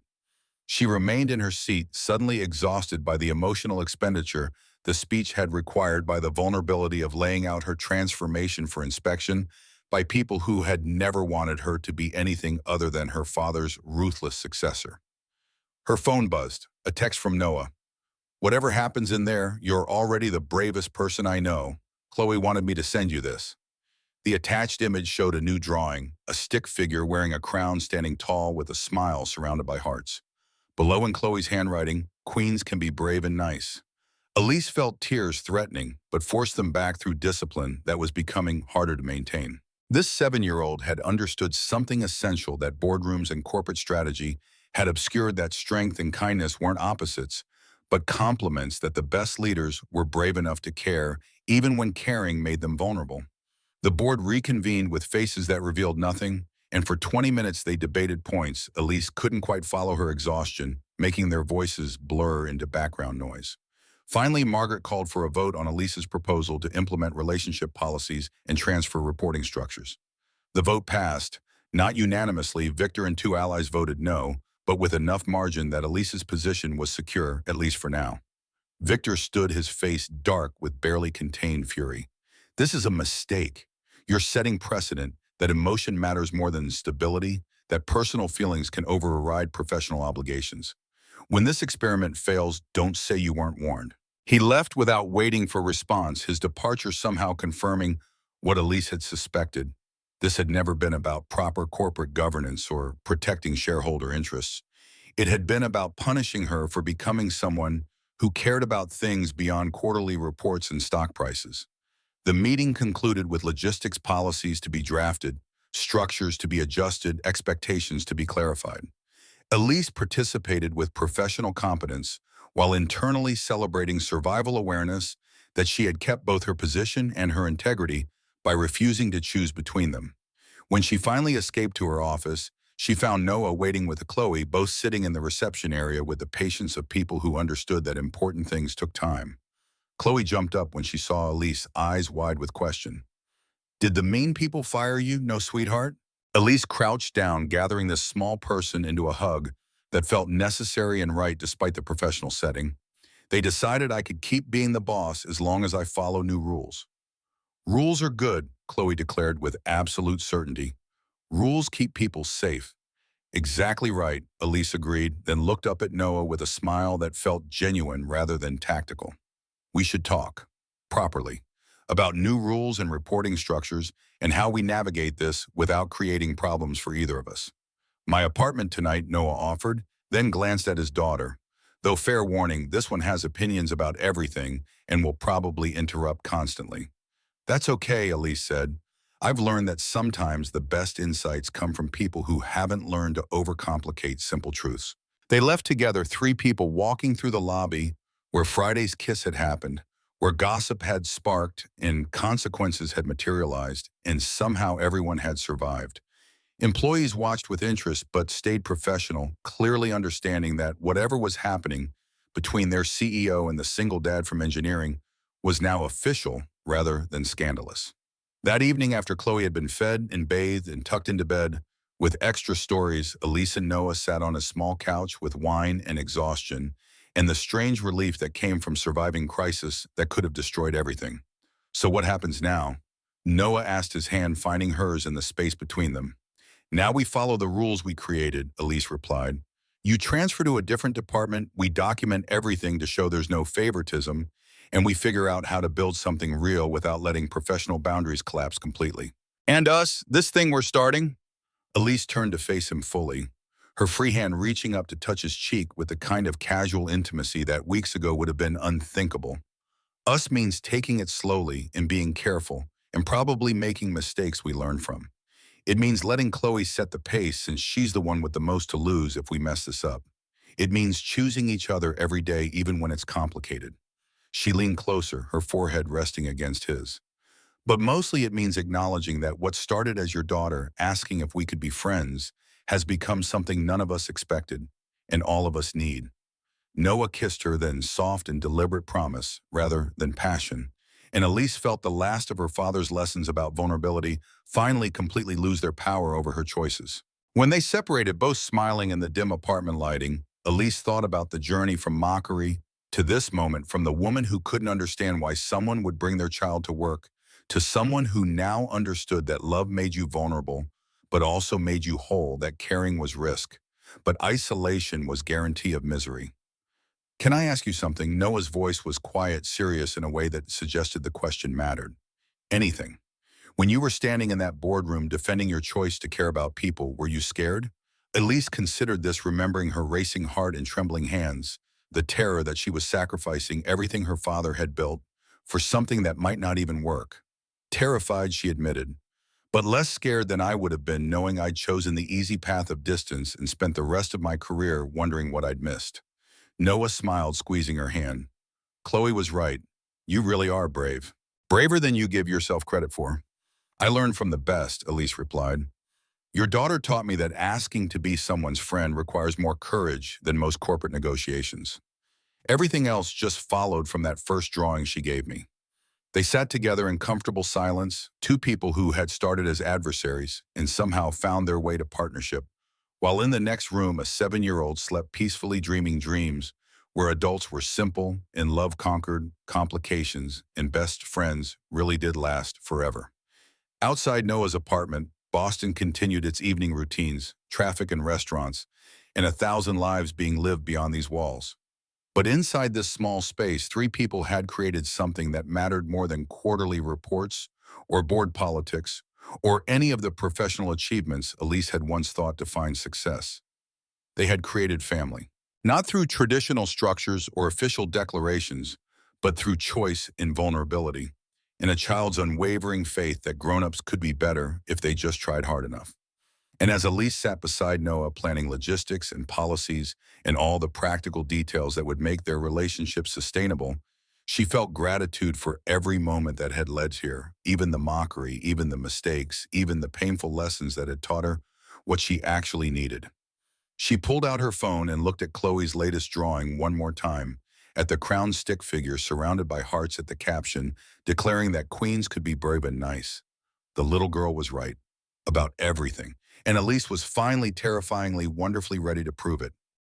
She remained in her seat, suddenly exhausted by the emotional expenditure the speech had required, by the vulnerability of laying out her transformation for inspection by people who had never wanted her to be anything other than her father's ruthless successor. Her phone buzzed, a text from Noah. Whatever happens in there, you're already the bravest person I know. Chloe wanted me to send you this. The attached image showed a new drawing, a stick figure wearing a crown standing tall with a smile surrounded by hearts. Below in Chloe's handwriting, queens can be brave and nice. Elise felt tears threatening, but forced them back through discipline that was becoming harder to maintain. This 7-year-old had understood something essential, that boardrooms and corporate strategy had obscured that strength and kindness weren't opposites, but complements, that the best leaders were brave enough to care, even when caring made them vulnerable. The board reconvened with faces that revealed nothing, and for 20 minutes they debated points. Elise couldn't quite follow her exhaustion, making their voices blur into background noise. Finally, Margaret called for a vote on Elise's proposal to implement relationship policies and transfer reporting structures. The vote passed. Not unanimously, Victor and 2 allies voted no, but with enough margin that Elise's position was secure, at least for now. Victor stood, his face dark with barely contained fury. This is a mistake. You're setting precedent that emotion matters more than stability, that personal feelings can override professional obligations. When this experiment fails, don't say you weren't warned. He left without waiting for response, his departure somehow confirming what Elise had suspected. This had never been about proper corporate governance or protecting shareholder interests. It had been about punishing her for becoming someone who cared about things beyond quarterly reports and stock prices. The meeting concluded with logistics policies to be drafted, structures to be adjusted, expectations to be clarified. Elise participated with professional competence while internally celebrating survival awareness that she had kept both her position and her integrity by refusing to choose between them. When she finally escaped to her office, she found Noah waiting with Chloe, both sitting in the reception area with the patience of people who understood that important things took time. Chloe jumped up when she saw Elise, eyes wide with question. Did the mean people fire you, no sweetheart? Elise crouched down, gathering this small person into a hug that felt necessary and right despite the professional setting. They decided I could keep being the boss as long as I follow new rules. Rules are good, Chloe declared with absolute certainty. Rules keep people safe. Exactly right, Elise agreed, then looked up at Noah with a smile that felt genuine rather than tactical. We should talk, properly, about new rules and reporting structures and how we navigate this without creating problems for either of us. My apartment tonight, Noah offered, then glanced at his daughter. Though fair warning, this one has opinions about everything and will probably interrupt constantly. That's okay, Elise said. I've learned that sometimes the best insights come from people who haven't learned to overcomplicate simple truths. They left together, 3 people walking through the lobby where Friday's kiss had happened, where gossip had sparked and consequences had materialized, and somehow everyone had survived. Employees watched with interest but stayed professional, clearly understanding that whatever was happening between their CEO and the single dad from engineering was now official rather than scandalous. That evening, after Chloe had been fed and bathed and tucked into bed, with extra stories, Elise and Noah sat on a small couch with wine and exhaustion, and the strange relief that came from surviving crisis that could have destroyed everything. So what happens now? Noah asked, his hand finding hers in the space between them. Now we follow the rules we created, Elise replied. You transfer to a different department, we document everything to show there's no favoritism, and we figure out how to build something real without letting professional boundaries collapse completely. And us, this thing we're starting? Elise turned to face him fully, her free hand reaching up to touch his cheek with the kind of casual intimacy that weeks ago would have been unthinkable. Us means taking it slowly and being careful, and probably making mistakes we learn from. It means letting Chloe set the pace since she's the one with the most to lose if we mess this up. It means choosing each other every day even when it's complicated. She leaned closer, her forehead resting against his. But mostly it means acknowledging that what started as your daughter asking if we could be friends has become something none of us expected and all of us need. Noah kissed her then soft and deliberate promise rather than passion, and Elise felt the last of her father's lessons about vulnerability finally completely lose their power over her choices. When they separated, both smiling in the dim apartment lighting, Elise thought about the journey from mockery to this moment, from the woman who couldn't understand why someone would bring their child to work, to someone who now understood that love made you vulnerable, but also made you whole, that caring was risk, but isolation was guarantee of misery. Can I ask you something? Noah's voice was quiet, serious in a way that suggested the question mattered. Anything. When you were standing in that boardroom defending your choice to care about people, were you scared? Elise considered this, remembering her racing heart and trembling hands, the terror that she was sacrificing everything her father had built for something that might not even work. Terrified, she admitted, but less scared than I would have been knowing I'd chosen the easy path of distance and spent the rest of my career wondering what I'd missed. Noah smiled, squeezing her hand. Chloe was right. You really are brave. Braver than you give yourself credit for. I learned from the best, Elise replied. Your daughter taught me that asking to be someone's friend requires more courage than most corporate negotiations. Everything else just followed from that first drawing she gave me. They sat together in comfortable silence, two people who had started as adversaries and somehow found their way to partnership, while in the next room a 7-year-old slept peacefully, dreaming dreams where adults were simple and love conquered complications and best friends really did last forever. Outside Noah's apartment, Boston continued its evening routines, traffic and restaurants, and 1,000 lives being lived beyond these walls. But inside this small space, three people had created something that mattered more than quarterly reports or board politics or any of the professional achievements Elise had once thought defined success. They had created family, not through traditional structures or official declarations, but through choice and vulnerability, and a child's unwavering faith that grown-ups could be better if they just tried hard enough. And as Elise sat beside Noah, planning logistics and policies and all the practical details that would make their relationship sustainable, she felt gratitude for every moment that had led here, even the mockery, even the mistakes, even the painful lessons that had taught her what she actually needed. She pulled out her phone and looked at Chloe's latest drawing one more time, at the crowned stick figure surrounded by hearts, at the caption declaring that queens could be brave and nice. The little girl was right about everything, and Elise was finally terrifyingly, wonderfully ready to prove it.